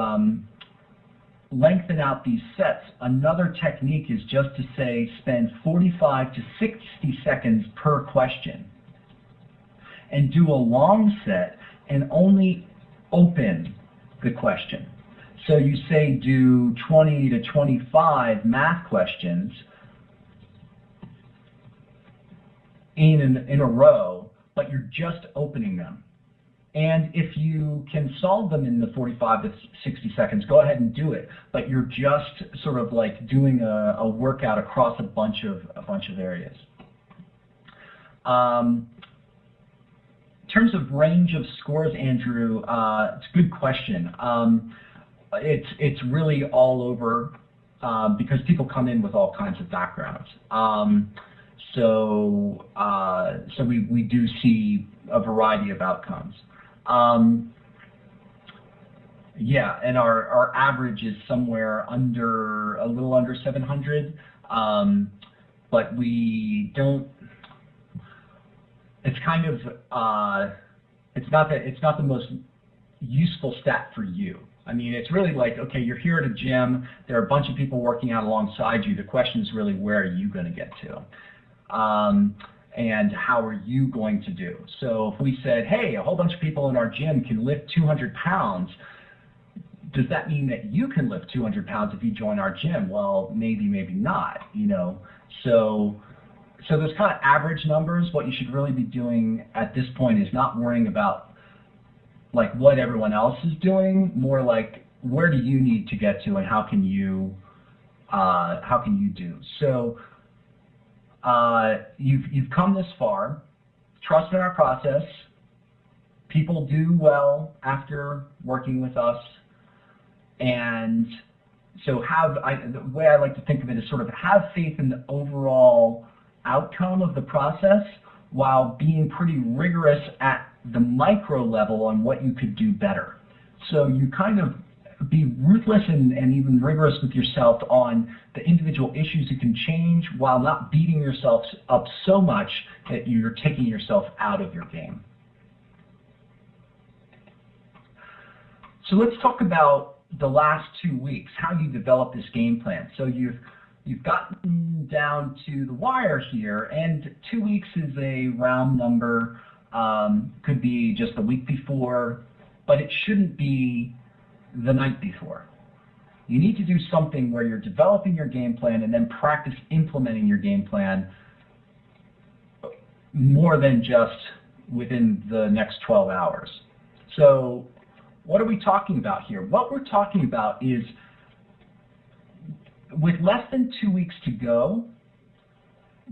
lengthen out these sets, another technique is just to say spend 45 to 60 seconds per question and do a long set and only open the question. So you say do 20 to 25 math questions in a row, but you're just opening them. And if you can solve them in the 45 to 60 seconds, go ahead and do it. But you're just sort of like doing a workout across a bunch of areas. In terms of range of scores, Andrew, it's a good question. It's really all over because people come in with all kinds of backgrounds. So we do see a variety of outcomes. Yeah, and our average is somewhere a little under 700, but we don't. It's kind of it's not the most useful stat for you. I mean, it's really like, okay, you're here at a gym. There are a bunch of people working out alongside you. The question is really, where are you going to get to? And how are you going to do? So if we said, hey, a whole bunch of people in our gym can lift 200 pounds, does that mean that you can lift 200 pounds if you join our gym? Well, maybe, maybe not, you know. So those kind of average numbers, what you should really be doing at this point is not worrying about like what everyone else is doing, more like where do you need to get to and how can you do. So you've come this far. Trust in our process. People do well after working with us, and so the way I like to think of it is sort of have faith in the overall outcome of the process while being pretty rigorous at the micro level on what you could do better. So you kind of be ruthless and even rigorous with yourself on the individual issues you can change while not beating yourself up so much that you're taking yourself out of your game. So let's talk about the last 2 weeks, how you develop this game plan. So you've gotten down to the wire here, and 2 weeks is a round number. Could be just the week before, but it shouldn't be the night before. You need to do something where you're developing your game plan and then practice implementing your game plan more than just within the next 12 hours. So what are we talking about here? What we're talking about is with less than 2 weeks to go,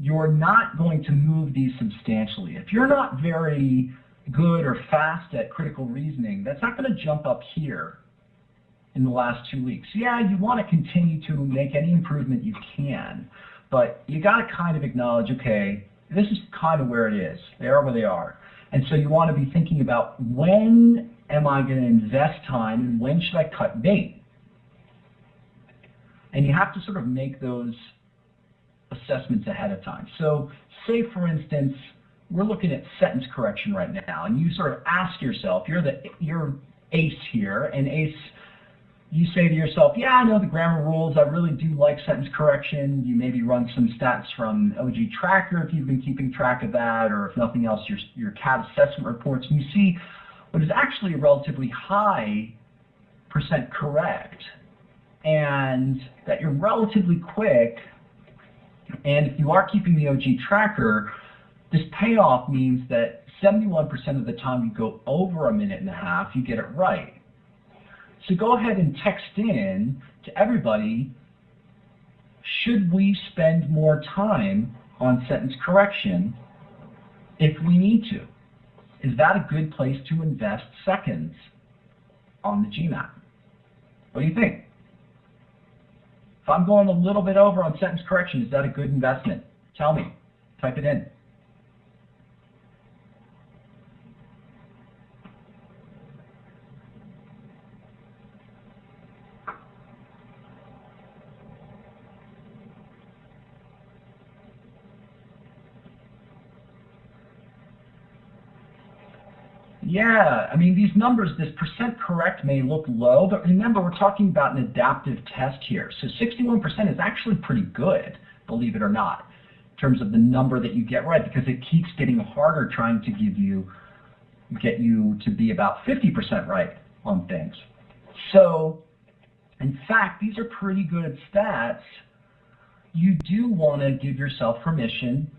you're not going to move these substantially. If you're not very good or fast at critical reasoning, that's not going to jump up here in the last 2 weeks. Yeah, you want to continue to make any improvement you can, but you got to kind of acknowledge, okay, this is kind of where it is. They are where they are. And so you want to be thinking about when am I going to invest time and when should I cut bait? And you have to sort of make those assessments ahead of time. So say, for instance, we're looking at sentence correction right now, and you sort of ask yourself, you're ace here, and ace, you say to yourself, yeah, I know the grammar rules. I really do like sentence correction. You maybe run some stats from OG Tracker if you've been keeping track of that, or if nothing else, your CAT assessment reports, and you see what is actually a relatively high % correct, and that you're relatively quick. And if you are keeping the OG Tracker, this payoff means that 71% of the time you go over a minute and a half, you get it right. So go ahead and text in to everybody, should we spend more time on sentence correction if we need to? Is that a good place to invest seconds on the GMAT? What do you think? If I'm going a little bit over on sentence correction, is that a good investment? Tell me. Type it in. Yeah, I mean, these numbers, this % correct may look low, but remember, we're talking about an adaptive test here. So 61% is actually pretty good, believe it or not, in terms of the number that you get right, because it keeps getting harder trying to give you get you to be about 50% right on things. So, in fact, these are pretty good stats. You do want to give yourself permission.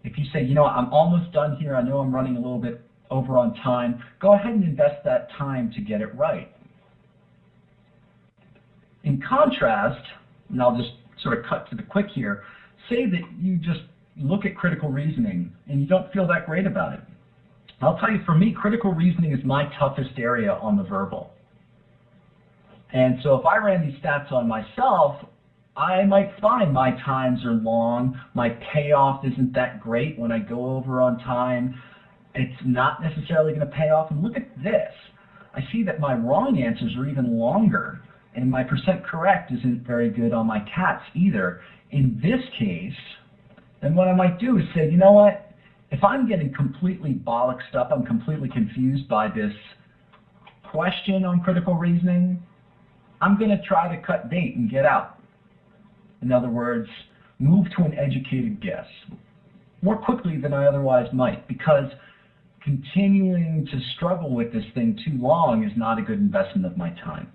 If you say, you know what, I'm almost done here, I know I'm running a little bit over on time, go ahead and invest that time to get it right. In contrast, and I'll just sort of cut to the quick here, say that you just look at critical reasoning and you don't feel that great about it. I'll tell you, for me, critical reasoning is my toughest area on the verbal. And so if I ran these stats on myself, I might find my times are long, my payoff isn't that great when I go over on time, it's not necessarily going to pay off. And look at this. I see that my wrong answers are even longer, and my percent correct isn't very good on my CATs either. In this case, then what I might do is say, you know what, if I'm getting completely bollocksed up, I'm completely confused by this question on critical reasoning, I'm going to try to cut bait and get out. In other words, move to an educated guess more quickly than I otherwise might, because continuing to struggle with this thing too long is not a good investment of my time.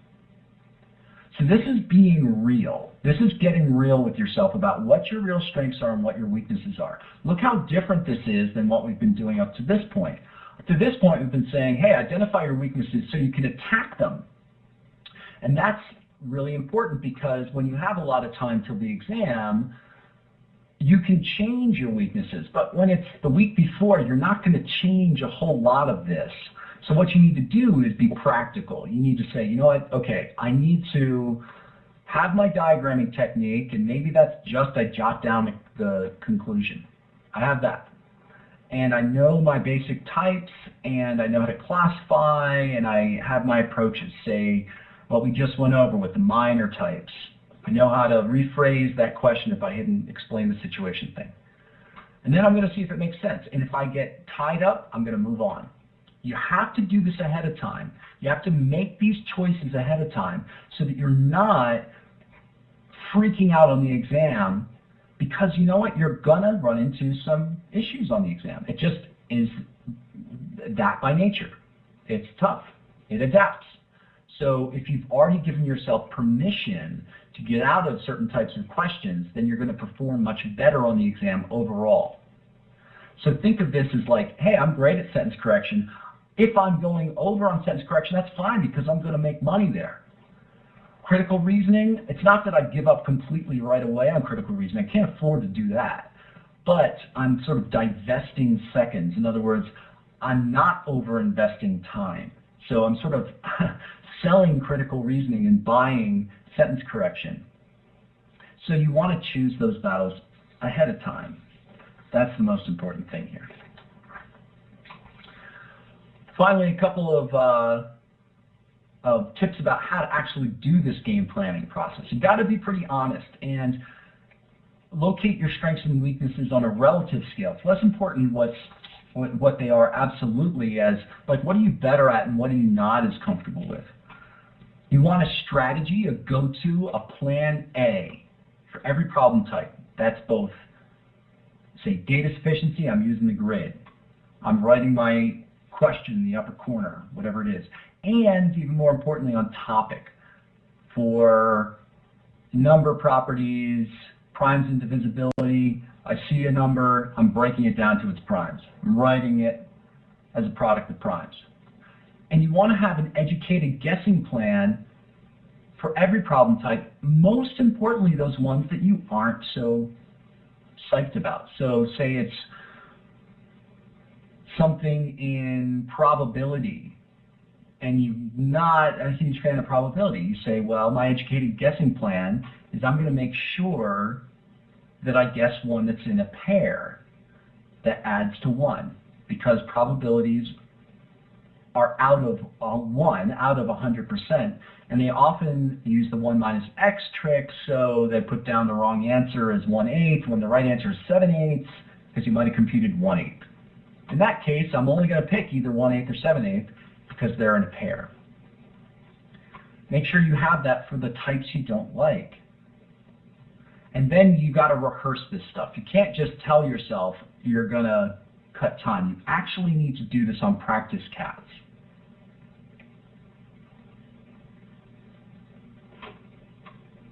So this is being real. This is getting real with yourself about what your real strengths are and what your weaknesses are. Look how different this is than what we've been doing up to this point. Up to this point, we've been saying, hey, identify your weaknesses so you can attack them. And that's really important, because when you have a lot of time till the exam, you can change your weaknesses. But when it's the week before, you're not going to change a whole lot of this. So what you need to do is be practical. You need to say, you know what, okay, I need to have my diagramming technique, and maybe that's just I jot down the conclusion. I have that. And I know my basic types, and I know how to classify, and I have my approaches, say, what we just went over with the minor types. I know how to rephrase that question if I hadn't explained the situation thing. And then I'm going to see if it makes sense. And if I get tied up, I'm going to move on. You have to do this ahead of time. You have to make these choices ahead of time so that you're not freaking out on the exam, because you know what? You're going to run into some issues on the exam. It just is that by nature. It's tough. It adapts. So if you've already given yourself permission to get out of certain types of questions, then you're going to perform much better on the exam overall. So think of this as like, hey, I'm great at sentence correction. If I'm going over on sentence correction, that's fine, because I'm going to make money there. Critical reasoning, it's not that I give up completely right away on critical reasoning. I can't afford to do that. But I'm sort of divesting seconds. In other words, I'm not over-investing time. So I'm sort of selling critical reasoning and buying sentence correction. So you want to choose those battles ahead of time. That's the most important thing here. Finally, a couple of tips about how to actually do this game planning process. You've got to be pretty honest and locate your strengths and weaknesses on a relative scale. It's less important what they are absolutely as, like, what are you better at and what are you not as comfortable with. You want a strategy, a go-to, a plan A for every problem type. That's both, say, data sufficiency, I'm using the grid. I'm writing my question in the upper corner, whatever it is. And even more importantly, on topic. For number properties, primes and divisibility, I see a number, I'm breaking it down to its primes. I'm writing it as a product of primes. And you want to have an educated guessing plan for every problem type, most importantly those ones that you aren't so psyched about. So say it's something in probability, and you're not a huge fan of probability. You say, well, my educated guessing plan is I'm going to make sure that I guess one that's in a pair that adds to 1, because probabilities are out of 1, out of 100%, and they often use the 1 minus x trick, so they put down the wrong answer as 1/8 when the right answer is 7/8, because you might have computed 1/8. In that case, I'm only going to pick either 1/8 or 7/8 because they're in a pair. Make sure you have that for the types you don't like. And then you got to rehearse this stuff. You can't just tell yourself you're going to cut time. You actually need to do this on practice cabs.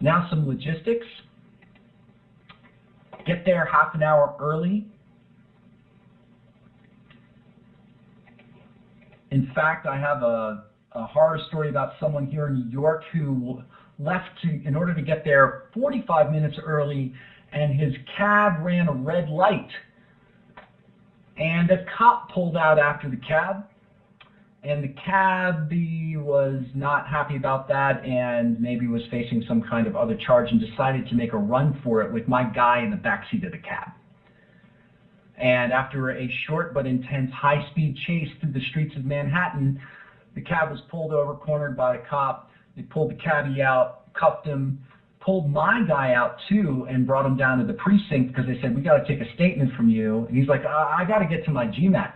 Now some logistics. Get there half an hour early. In fact, I have a horror story about someone here in New York who left in order to get there 45 minutes early, and his cab ran a red light. And a cop pulled out after the cab, and the cabbie was not happy about that and maybe was facing some kind of other charge and decided to make a run for it with my guy in the backseat of the cab. And after a short but intense high-speed chase through the streets of Manhattan, the cab was pulled over, cornered by a cop. They pulled the cabbie out, cuffed him, pulled my guy out too, and brought him down to the precinct because they said, we got to take a statement from you. And he's like, I got to get to my GMAT.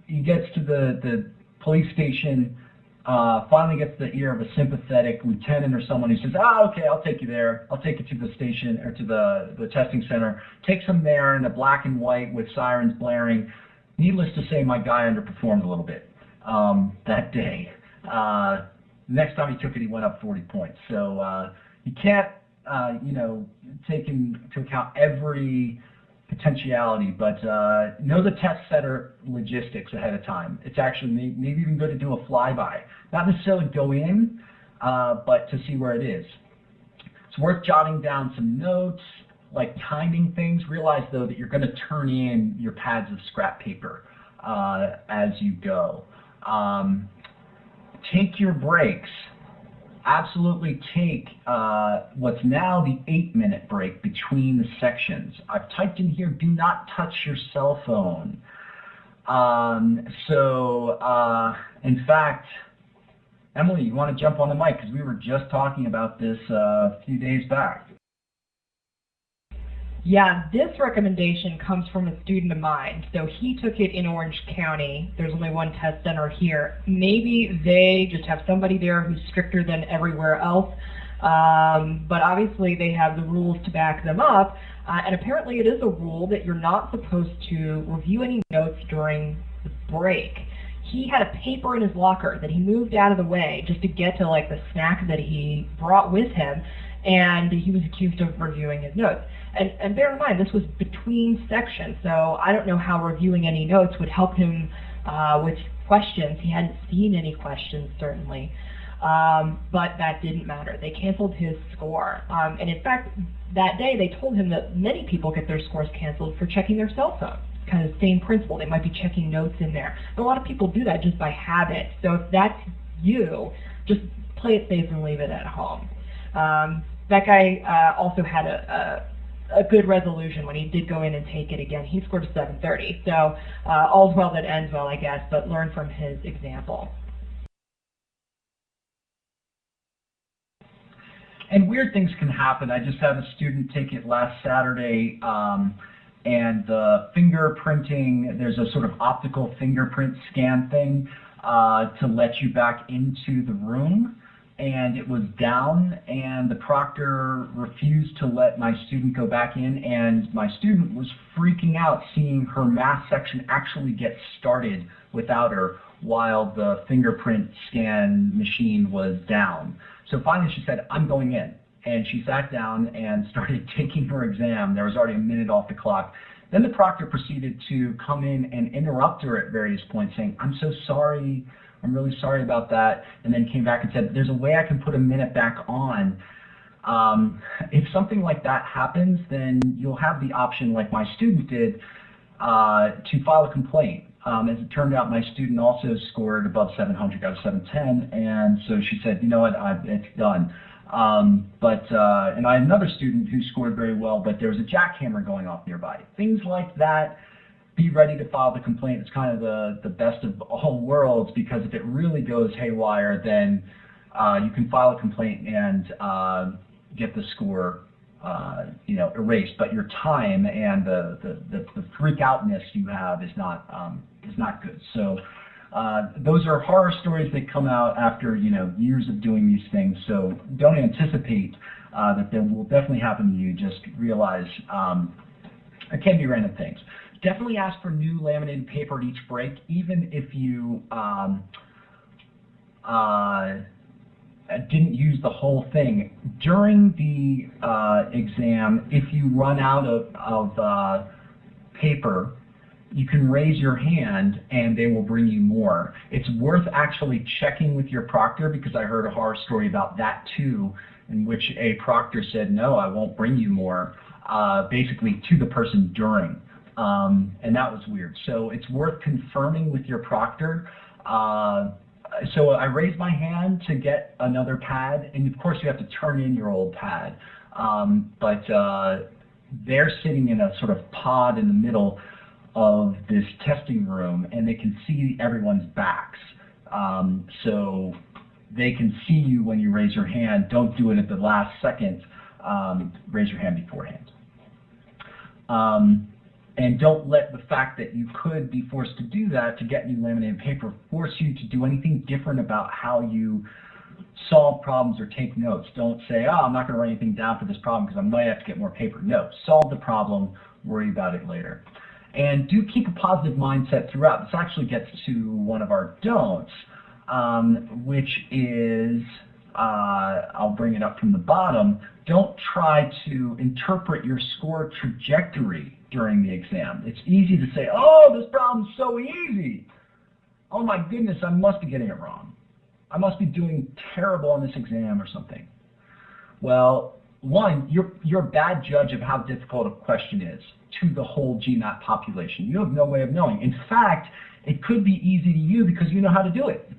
He gets to the police station, finally gets the ear of a sympathetic lieutenant or someone who says, okay, I'll take you there. I'll take you to the station or to the testing center. Takes him there in a black and white with sirens blaring. Needless to say, my guy underperformed a little bit that day. Next time he took it, he went up 40 points. So you can't, take into account every potentiality, but know the test center logistics ahead of time. It's actually maybe even good to do a flyby. Not necessarily go in, but to see where it is. It's worth jotting down some notes, like timing things. Realize, though, that you're going to turn in your pads of scrap paper as you go. Take your breaks. Absolutely take what's now the 8-minute break between the sections. I've typed in here, do not touch your cell phone. In fact, Emily, you want to jump on the mic because we were just talking about this a few days back. Yeah, this recommendation comes from a student of mine. So he took it in Orange County. There's only one test center here. Maybe they just have somebody there who's stricter than everywhere else. But obviously they have the rules to back them up. And apparently it is a rule that you're not supposed to review any notes during the break. He had a paper in his locker that he moved out of the way just to get to like the snack that he brought with him, and he was accused of reviewing his notes. And bear in mind, this was between sections, so I don't know how reviewing any notes would help him with questions. He hadn't seen any questions, certainly. But that didn't matter. They canceled his score. And in fact, that day they told him that many people get their scores canceled for checking their cell phone. Kind of same principle. They might be checking notes in there. And a lot of people do that just by habit. So if that's you, just play it safe and leave it at home. That guy also had a good resolution when he did go in and take it again. He scored a 730. So all's well that ends well, I guess, but learn from his example. And weird things can happen. I just had a student take it last Saturday, and the fingerprinting, there's a sort of optical fingerprint scan thing to let you back into the room. And it was down, and the proctor refused to let my student go back in, and my student was freaking out seeing her math section actually get started without her while the fingerprint scan machine was down. So finally she said, I'm going in. And she sat down and started taking her exam. There was already a minute off the clock. Then the proctor proceeded to come in and interrupt her at various points, saying, I'm so sorry, I'm really sorry about that, and then came back and said, there's a way I can put a minute back on. If something like that happens, then you'll have the option, like my student did, to file a complaint. As it turned out, my student also scored above 700, got a 710, and so she said, you know what, it's done. And I had another student who scored very well, but there was a jackhammer going off nearby. Things like that, be ready to file the complaint. It's kind of the best of all worlds, because if it really goes haywire, then you can file a complaint and get the score erased. But your time and the freak outness you have is not good. So those are horror stories that come out after years of doing these things. So don't anticipate that will definitely happen to you. Just realize it can be random things. Definitely ask for new laminated paper at each break, even if you didn't use the whole thing. During the exam, if you run out of paper, you can raise your hand and they will bring you more. It's worth actually checking with your proctor, because I heard a horror story about that too, in which a proctor said, no, I won't bring you more, basically to the person during. And that was weird. So it's worth confirming with your proctor. So I raised my hand to get another pad, and of course you have to turn in your old pad. But they're sitting in a sort of pod in the middle of this testing room, and they can see everyone's backs. So they can see you when you raise your hand. Don't do it at the last second. Raise your hand beforehand. And don't let the fact that you could be forced to do that to get new laminated paper force you to do anything different about how you solve problems or take notes. Don't say, oh, I'm not going to write anything down for this problem because I might have to get more paper. No, solve the problem, worry about it later. And do keep a positive mindset throughout. This actually gets to one of our don'ts, which is, I'll bring it up from the bottom, don't try to interpret your score trajectory during the exam. It's easy to say, oh, this problem's so easy. Oh my goodness, I must be getting it wrong. I must be doing terrible on this exam or something. Well, one, you're a bad judge of how difficult a question is to the whole GMAT population. You have no way of knowing. In fact, it could be easy to you because you know how to do it.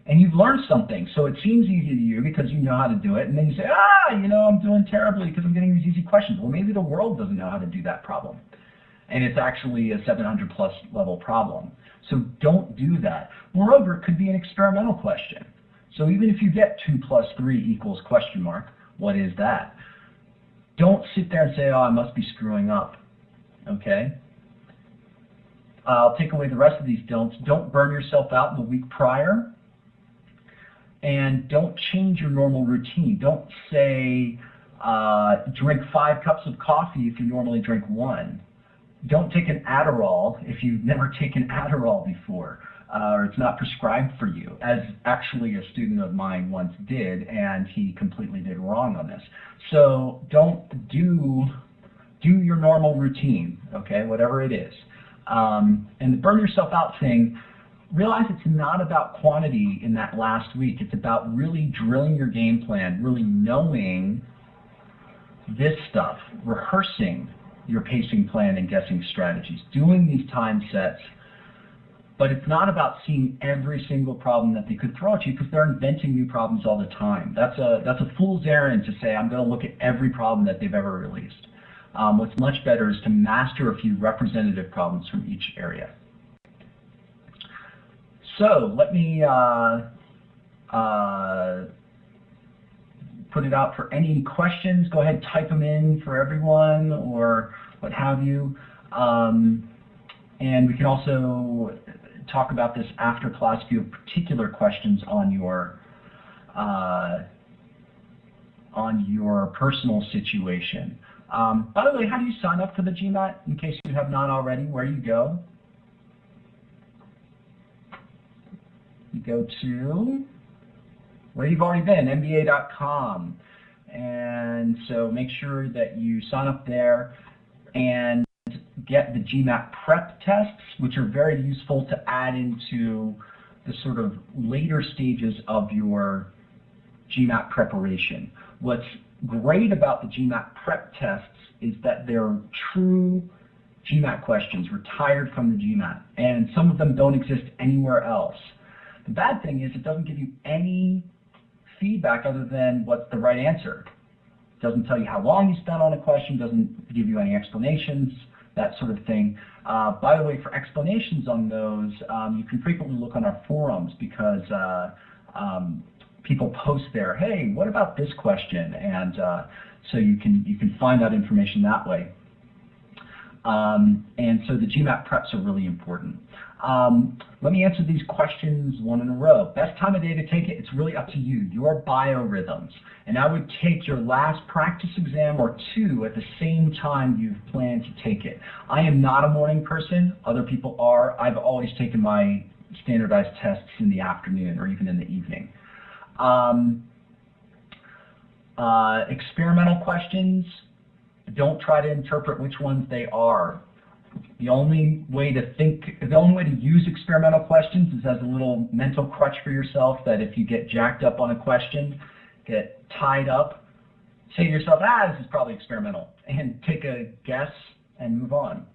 And you've learned something, so it seems easy to you because you know how to do it. And then you say, I'm doing terribly because I'm getting these easy questions. Well, maybe the world doesn't know how to do that problem. And it's actually a 700 plus level problem. So don't do that. Moreover, it could be an experimental question. So even if you get 2 plus 3 equals question mark, what is that? Don't sit there and say, oh, I must be screwing up. Okay? I'll take away the rest of these don'ts. Don't burn yourself out in the week prior. And don't change your normal routine. Don't say, drink 5 cups of coffee if you normally drink 1. Don't take an Adderall if you've never taken Adderall before, or it's not prescribed for you, as actually a student of mine once did, and he completely did wrong on this. So don't do your normal routine, okay, whatever it is. And the burn yourself out thing, realize it's not about quantity in that last week. It's about really drilling your game plan, really knowing this stuff, rehearsing your pacing plan and guessing strategies, doing these time sets. But it's not about seeing every single problem that they could throw at you, because they're inventing new problems all the time. That's a fool's errand to say, I'm going to look at every problem that they've ever released. What's much better is to master a few representative problems from each area. So let me put it out for any questions. Go ahead, type them in for everyone or what have you. And we can also talk about this after class if you have particular questions on your personal situation. By the way, how do you sign up for the GMAT in case you have not already? Where do you go? You go to where you've already been, mba.com. And so make sure that you sign up there and get the GMAT prep tests, which are very useful to add into the sort of later stages of your GMAT preparation. What's great about the GMAT prep tests is that they're true GMAT questions, retired from the GMAT, and some of them don't exist anywhere else. The bad thing is it doesn't give you any feedback other than what's the right answer. It doesn't tell you how long you spent on a question, doesn't give you any explanations, that sort of thing. By the way, for explanations on those, you can frequently look on our forums because people post there, hey, what about this question? And so you can find out information that way. And so the GMAT preps are really important. Let me answer these questions one in a row. Best time of day to take it, it's really up to you, your biorhythms. And I would take your last practice exam or two at the same time you've planned to take it. I am not a morning person. Other people are. I've always taken my standardized tests in the afternoon or even in the evening. Experimental questions, don't try to interpret which ones they are. The only way to use experimental questions is as a little mental crutch for yourself, that if you get jacked up on a question, get tied up, say to yourself, this is probably experimental, and take a guess and move on.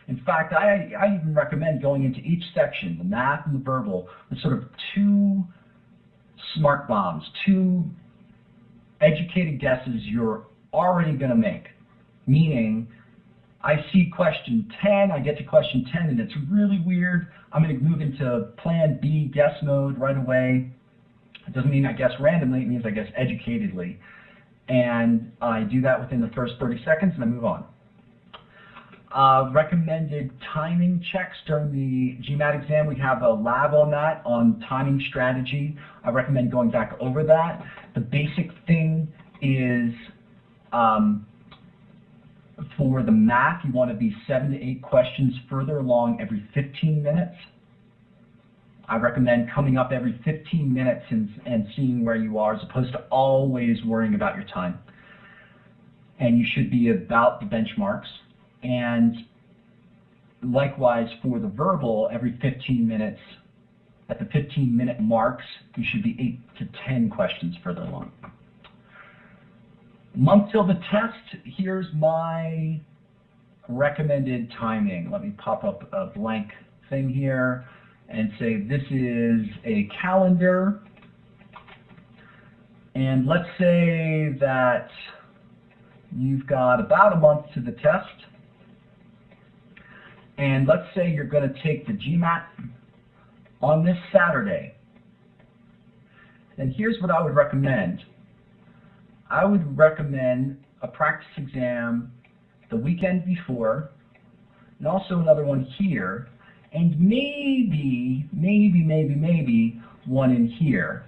In fact, I even recommend going into each section, the math and the verbal, with sort of two smart bombs, two educated guesses you're already going to make. Meaning, I see question 10, I get to question 10, and it's really weird. I'm going to move into plan B, guess mode right away. It doesn't mean I guess randomly, it means I guess educatedly. And I do that within the first 30 seconds, and I move on. Recommended timing checks during the GMAT exam. We have a lab on that, on timing strategy. I recommend going back over that. The basic thing is for the math, you want to be 7 to 8 questions further along every 15 minutes. I recommend coming up every 15 minutes and seeing where you are, as opposed to always worrying about your time. And you should be about the benchmarks. And likewise for the verbal, every 15 minutes, at the 15-minute marks, you should be 8 to 10 questions further along. Month till the test, here's my recommended timing. Let me pop up a blank thing here and say this is a calendar. And let's say that you've got about a month to the test. And let's say you're going to take the GMAT on this Saturday. And here's what I would recommend. I would recommend a practice exam the weekend before, and also another one here, and maybe one in here.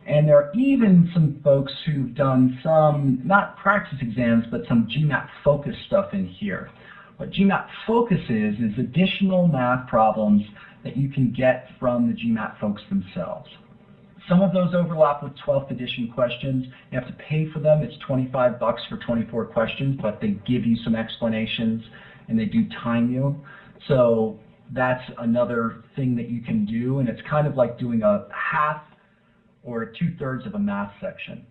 And there are even some folks who've done some, not practice exams, but some GMAT focus stuff in here. What GMAT focus is additional math problems that you can get from the GMAT folks themselves. Some of those overlap with 12th edition questions. You have to pay for them. It's $25 for 24 questions, but they give you some explanations and they do time you. So that's another thing that you can do, and it's kind of like doing a half or 2/3 of a math section.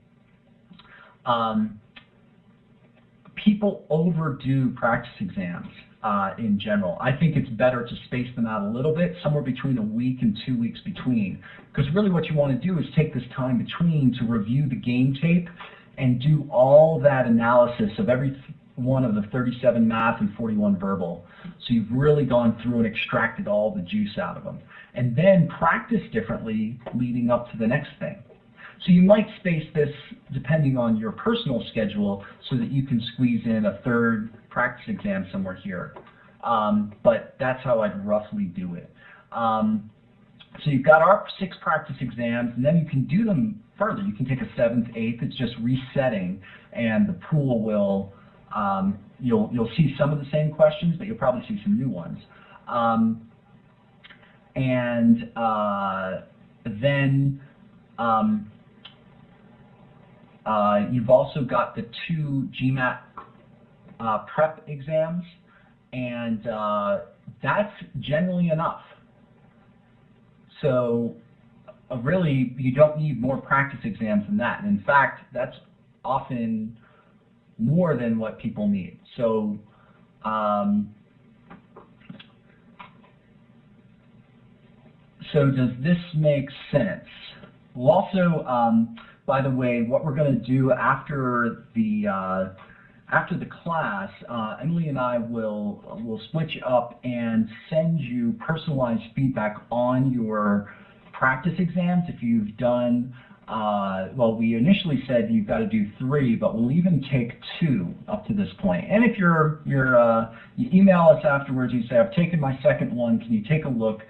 People overdo practice exams in general. I think it's better to space them out a little bit, somewhere between a week and 2 weeks between. Because really what you want to do is take this time between to review the game tape and do all that analysis of every one of the 37 math and 41 verbal. So you've really gone through and extracted all the juice out of them. And then practice differently leading up to the next thing. So you might space this depending on your personal schedule so that you can squeeze in a third practice exam somewhere here. But that's how I'd roughly do it. So you've got our 6 practice exams, and then you can do them further. You can take a 7th, 8th. It's just resetting, and the pool will, you'll see some of the same questions, but you'll probably see some new ones. Then you've also got the 2 GMAT prep exams, and that's generally enough. So really, you don't need more practice exams than that. And in fact, that's often more than what people need. So does this make sense? Well, also, by the way, what we're going to do after the class, Emily and I will split you up and send you personalized feedback on your practice exams if you've done well, we initially said you've got to do 3, but we'll even take 2 up to this point. And if you email us afterwards, you say, I've taken my second one, can you take a look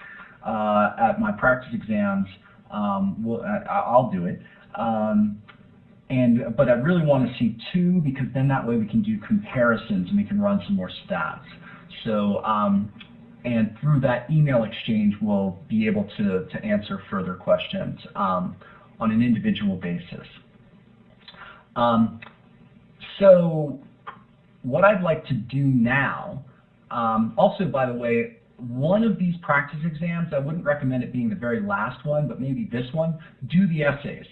at my practice exams? I'll do it. But I really want to see 2 because then that way we can do comparisons and we can run some more stats. So, and through that email exchange, we'll be able to answer further questions on an individual basis. So what I'd like to do now, also by the way, one of these practice exams, I wouldn't recommend it being the very last one, but maybe this one, do the essays.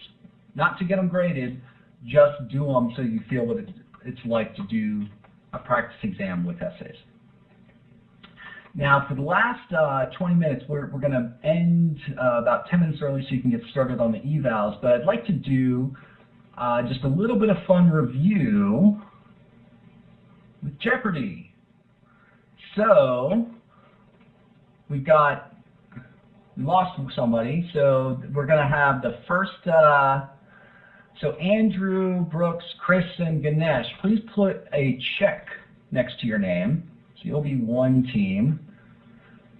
Not to get them graded, just do them so you feel what it's like to do a practice exam with essays. Now, for the last 20 minutes, we're going to end about 10 minutes early so you can get started on the evals, but I'd like to do just a little bit of fun review with Jeopardy. So, we lost somebody, so we're going to have the first, so Andrew, Brooks, Chris, and Ganesh, please put a check next to your name. So you'll be one team.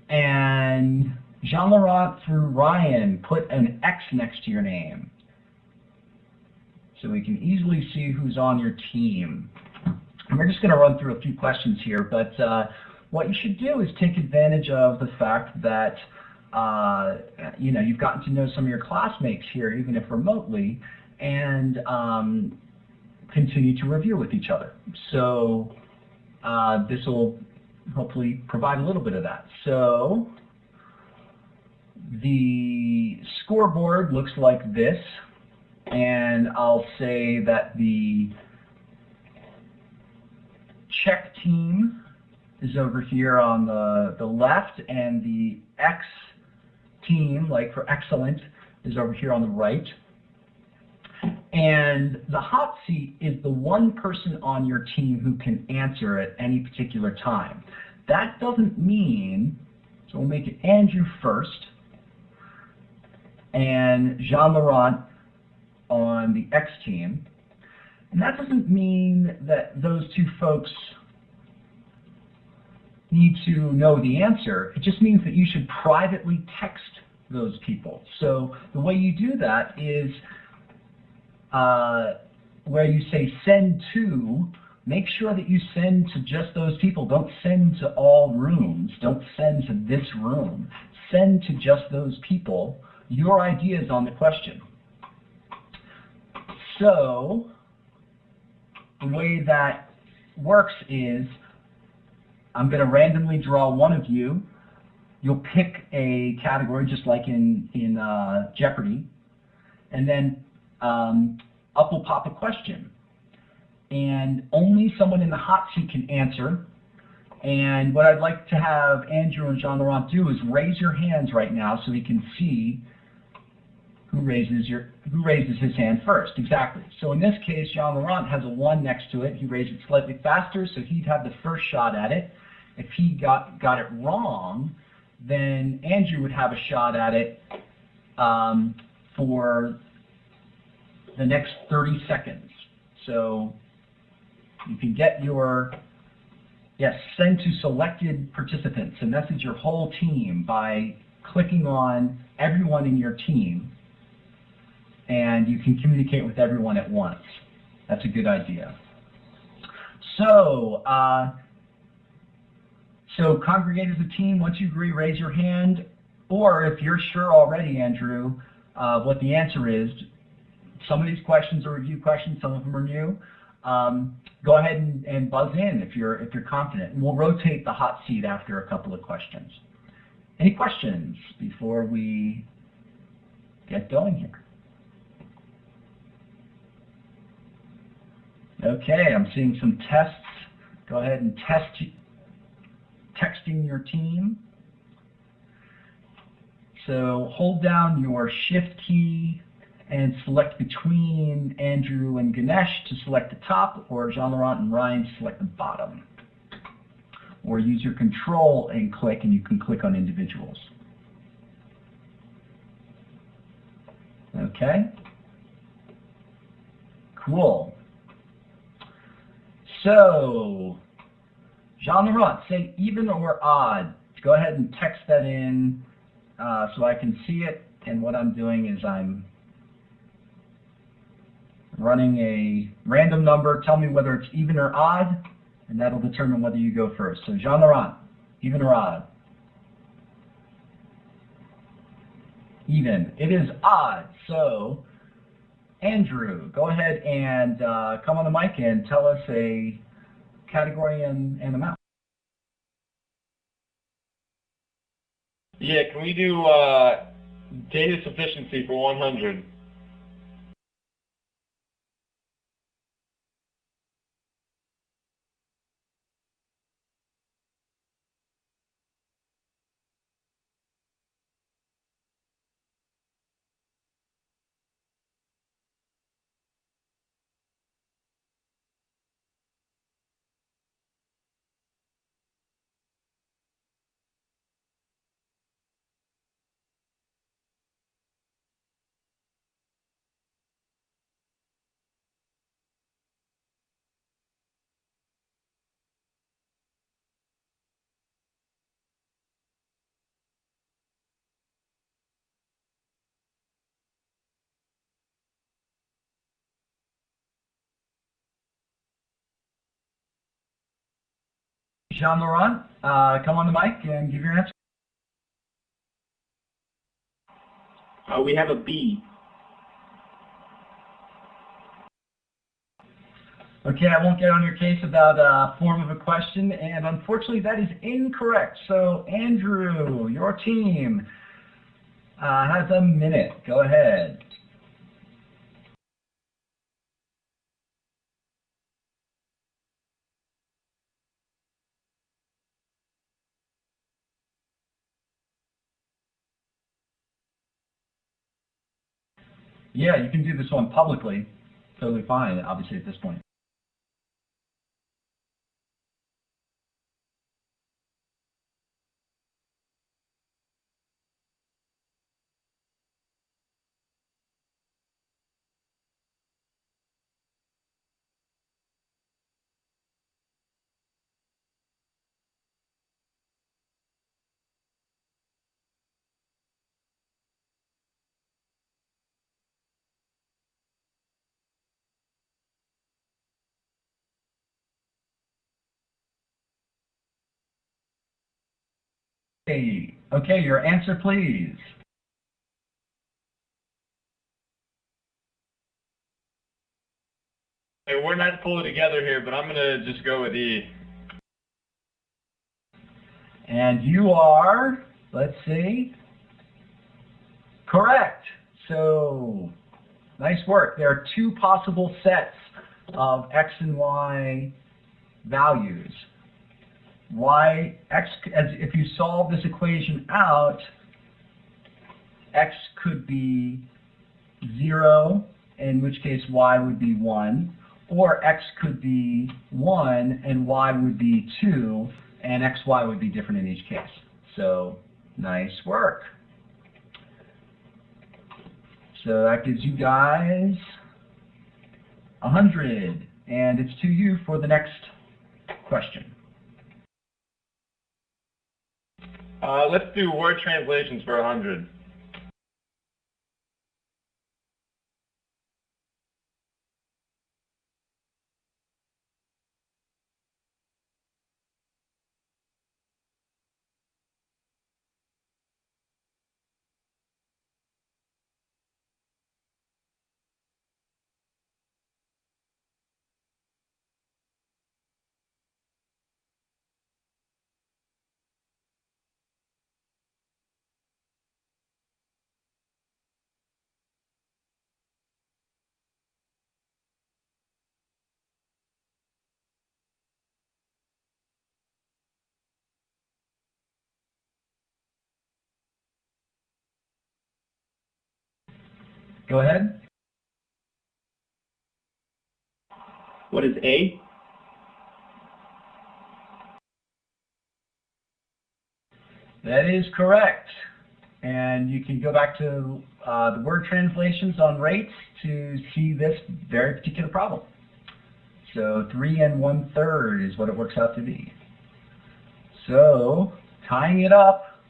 And Jean-Laurent through Ryan, put an X next to your name. So we can easily see who's on your team. And we're just going to run through a few questions here, but what you should do is take advantage of the fact that you've gotten to know some of your classmates here, even if remotely, and continue to review with each other. So this will hopefully provide a little bit of that. So the scoreboard looks like this, and I'll say that the check team is over here on the left, and the X team, like for excellent, is over here on the right. And the hot seat is the one person on your team who can answer at any particular time. That doesn't mean, so we'll make it Andrew first, and Jean-Laurent on the X team. And that doesn't mean that those two folks need to know the answer. It just means that you should privately text those people. So the way you do that is where you say send to, make sure that you send to just those people. Don't send to all rooms. Don't send to this room. Send to just those people your ideas on the question. So the way that works is I'm going to randomly draw one of you. You'll pick a category just like in Jeopardy, and then up will pop a question. And only someone in the hot seat can answer. And what I'd like to have Andrew and Jean-Laurent do is raise your hands right now so we can see who raises his hand first. Exactly. So in this case, Jean-Laurent has a 1 next to it. He raised it slightly faster, so he'd have the first shot at it. If he got it wrong, then Andrew would have a shot at it for the next 30 seconds. So you can get your, send to selected participants and message your whole team by clicking on everyone in your team, and you can communicate with everyone at once. That's a good idea. So, so congregate as a team. Once you agree, raise your hand. Or if you're sure already, Andrew, what the answer is, some of these questions are review questions, some of them are new. Go ahead and buzz in if you're confident, and we'll rotate the hot seat after a couple of questions. Any questions before we get going here? Okay, I'm seeing some tests. Go ahead and texting your team. So hold down your shift key and select between Andrew and Ganesh to select the top, or Jean-Laurent and Ryan to select the bottom. Or use your control and click, and you can click on individuals. Okay? Cool. So, Jean Laurent, say even or odd. Go ahead and text that in so I can see it. And what I'm doing is I'm running a random number. Tell me whether it's even or odd, and that'll determine whether you go first. So, Jean Laurent, even or odd? Even. It is odd. So, Andrew, go ahead and come on the mic and tell us a category and amount. Yeah, can we do data sufficiency for 100? Jean Laurent, come on the mic and give your answer. We have a B. Okay, I won't get on your case about form of a question, and unfortunately that is incorrect. So, Andrew, your team has a minute. Go ahead. Yeah, you can do this one publicly. Totally fine, obviously, at this point. Hey, okay, your answer, please. Hey, we're not pulling together here, but I'm going to just go with E. And you are, let's see, correct. So, nice work. There are two possible sets of x and y values. If you solve this equation out, x could be 0, in which case y would be 1, or x could be 1 and y would be 2, and xy would be different in each case. So, nice work. So that gives you guys 100, and it's to you for the next question. Let's do word translations for 100. Go ahead. What is A? That is correct. And you can go back to the word translations on rates to see this very particular problem. So 3 1/3 is what it works out to be. So tying it up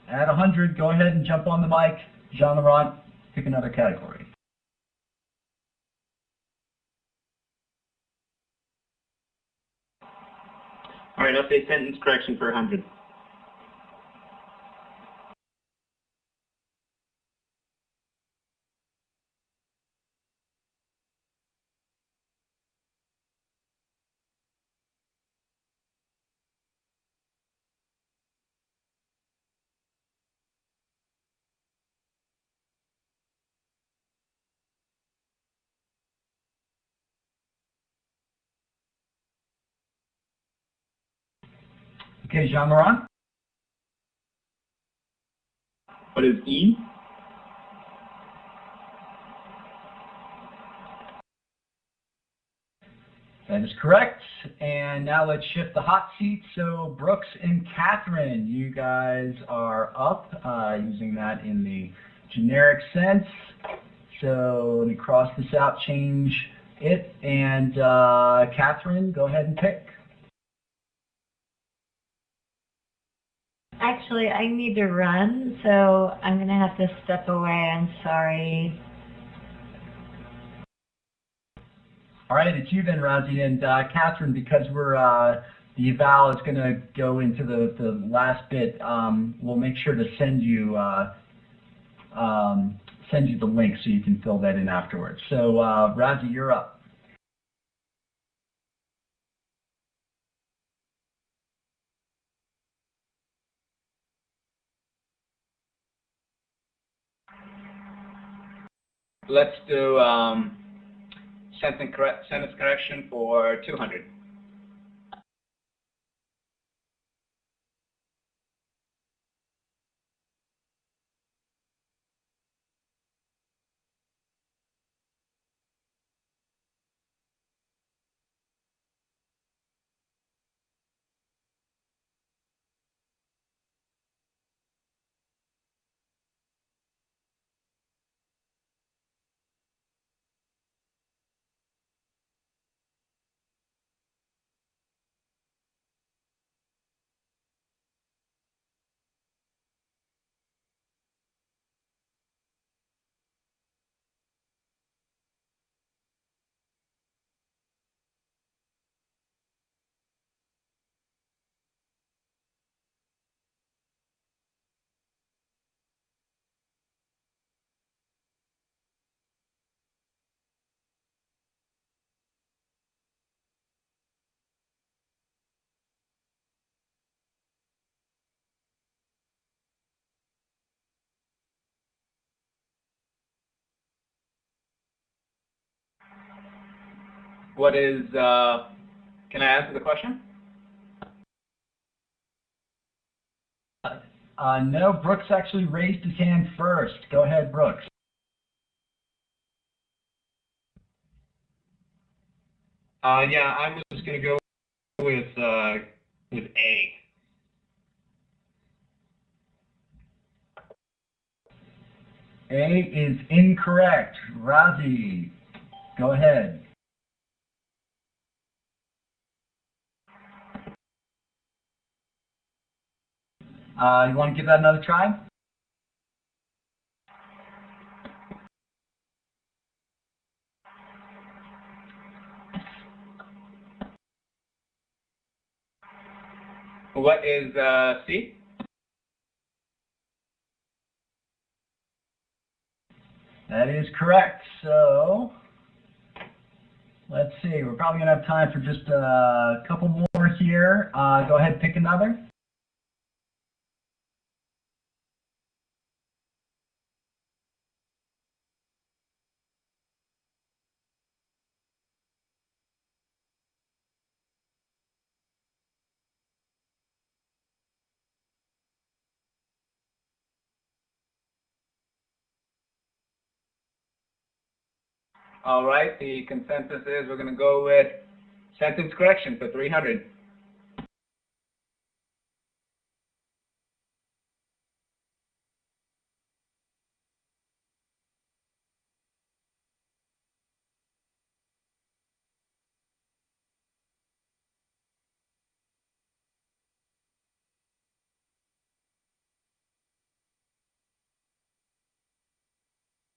at 100, go ahead and jump on the mic. Jean-Laurent, pick another category. All right, I'll say sentence correction for 100. Okay, Jean-Laurent? What is E? That is correct. And now let's shift the hot seat. So Brooks and Catherine, you guys are up using that in the generic sense. So let me cross this out, change it. And Catherine, go ahead and pick. Actually, I need to run, so I'm going to have to step away. I'm sorry. All right, it's you then, Razi. And Catherine, because we're the eval is going to go into the last bit, we'll make sure to send you the link so you can fill that in afterwards. So Razi, you're up. Let's do sentence correction for 200. What is, can I answer the question? No, Brooks actually raised his hand first. Go ahead, Brooks. Yeah, I was going to go with A. A is incorrect. Razi, go ahead. You want to give that another try? What is C? That is correct. So let's see. We're probably going to have time for just a couple more here. Go ahead, pick another. All right, the consensus is we're going to go with sentence correction for 300.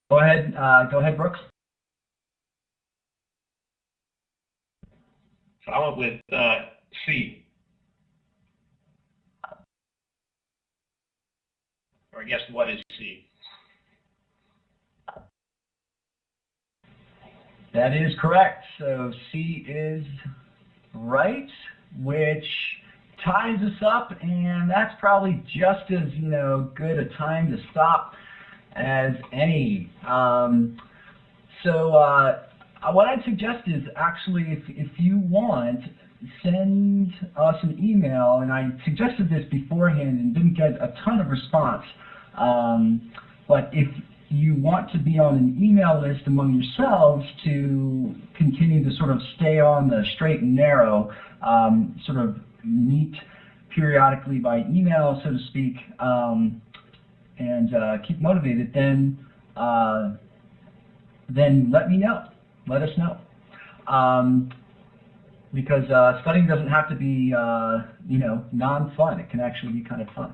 Go ahead, Brooks. So I went with C. Or I guess what is C? That is correct. So C is right, which ties us up, and that's probably just as good a time to stop as any. So what I'd suggest is actually, if you want, send us an email, and I suggested this beforehand and didn't get a ton of response. But if you want to be on an email list among yourselves to continue to sort of stay on the straight and narrow, sort of meet periodically by email, so to speak, and keep motivated, then let me know. Let us know. Because studying doesn't have to be, non-fun. It can actually be kind of fun.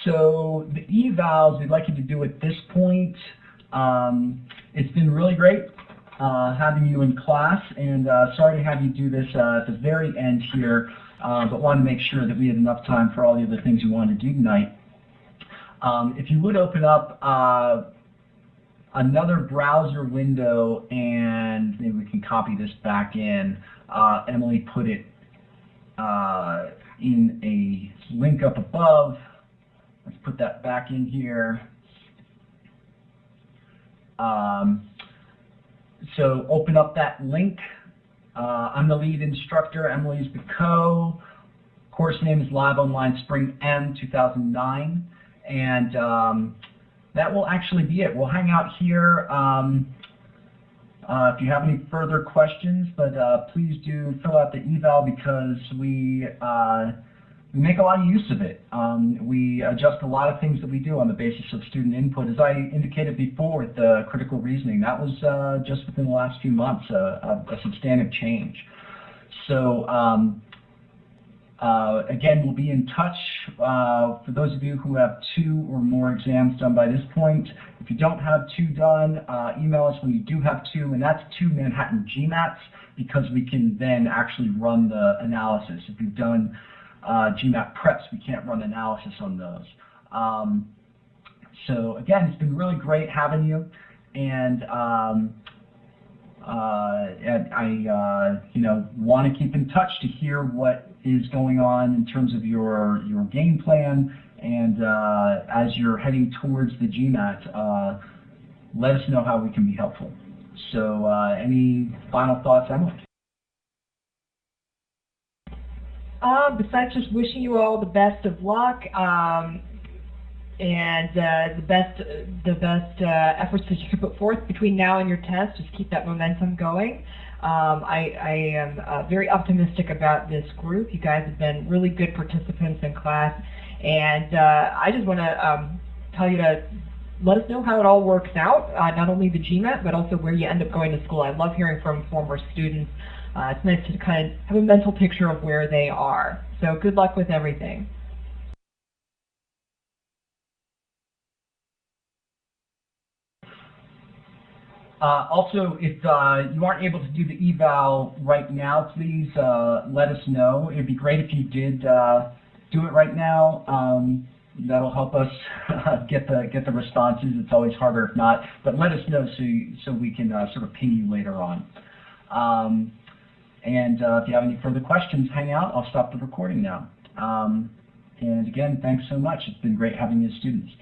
So the evals we'd like you to do at this point. It's been really great having you in class, and sorry to have you do this at the very end here, but wanted to make sure that we had enough time for all the other things you wanted to do tonight. If you would open up another browser window, and maybe we can copy this back in. Emily put it in a link up above. Let's put that back in here. So open up that link. I'm the lead instructor. Emily's the co. Course name is Live Online Spring M 2009. And that will actually be it. We'll hang out here if you have any further questions, but please do fill out the eval because we make a lot of use of it. We adjust a lot of things that we do on the basis of student input. As I indicated before with the critical reasoning, that was just within the last few months a substantive change. So again, we'll be in touch. For those of you who have 2 or more exams done by this point, if you don't have 2 done, email us when you do have 2, and that's 2 Manhattan GMATs, because we can then actually run the analysis. If you've done GMAT preps, we can't run analysis on those. So again, it's been really great having you, and I want to keep in touch to hear what is going on in terms of your game plan, and as you're heading towards the GMAT, let us know how we can be helpful. So any final thoughts, Emily? Besides just wishing you all the best of luck and the best efforts that you can put forth between now and your test, just keep that momentum going. I am very optimistic about this group. You guys have been really good participants in class, and I just want to tell you to let us know how it all works out, not only the GMAT, but also where you end up going to school. I love hearing from former students. It's nice to kind of have a mental picture of where they are. So good luck with everything. Also, if you aren't able to do the eval right now, please let us know. It would be great if you did do it right now. That'll help us get the responses. It's always harder if not, but let us know so we can sort of ping you later on. And if you have any further questions, hang out. I'll stop the recording now. And again, thanks so much. It's been great having you as students.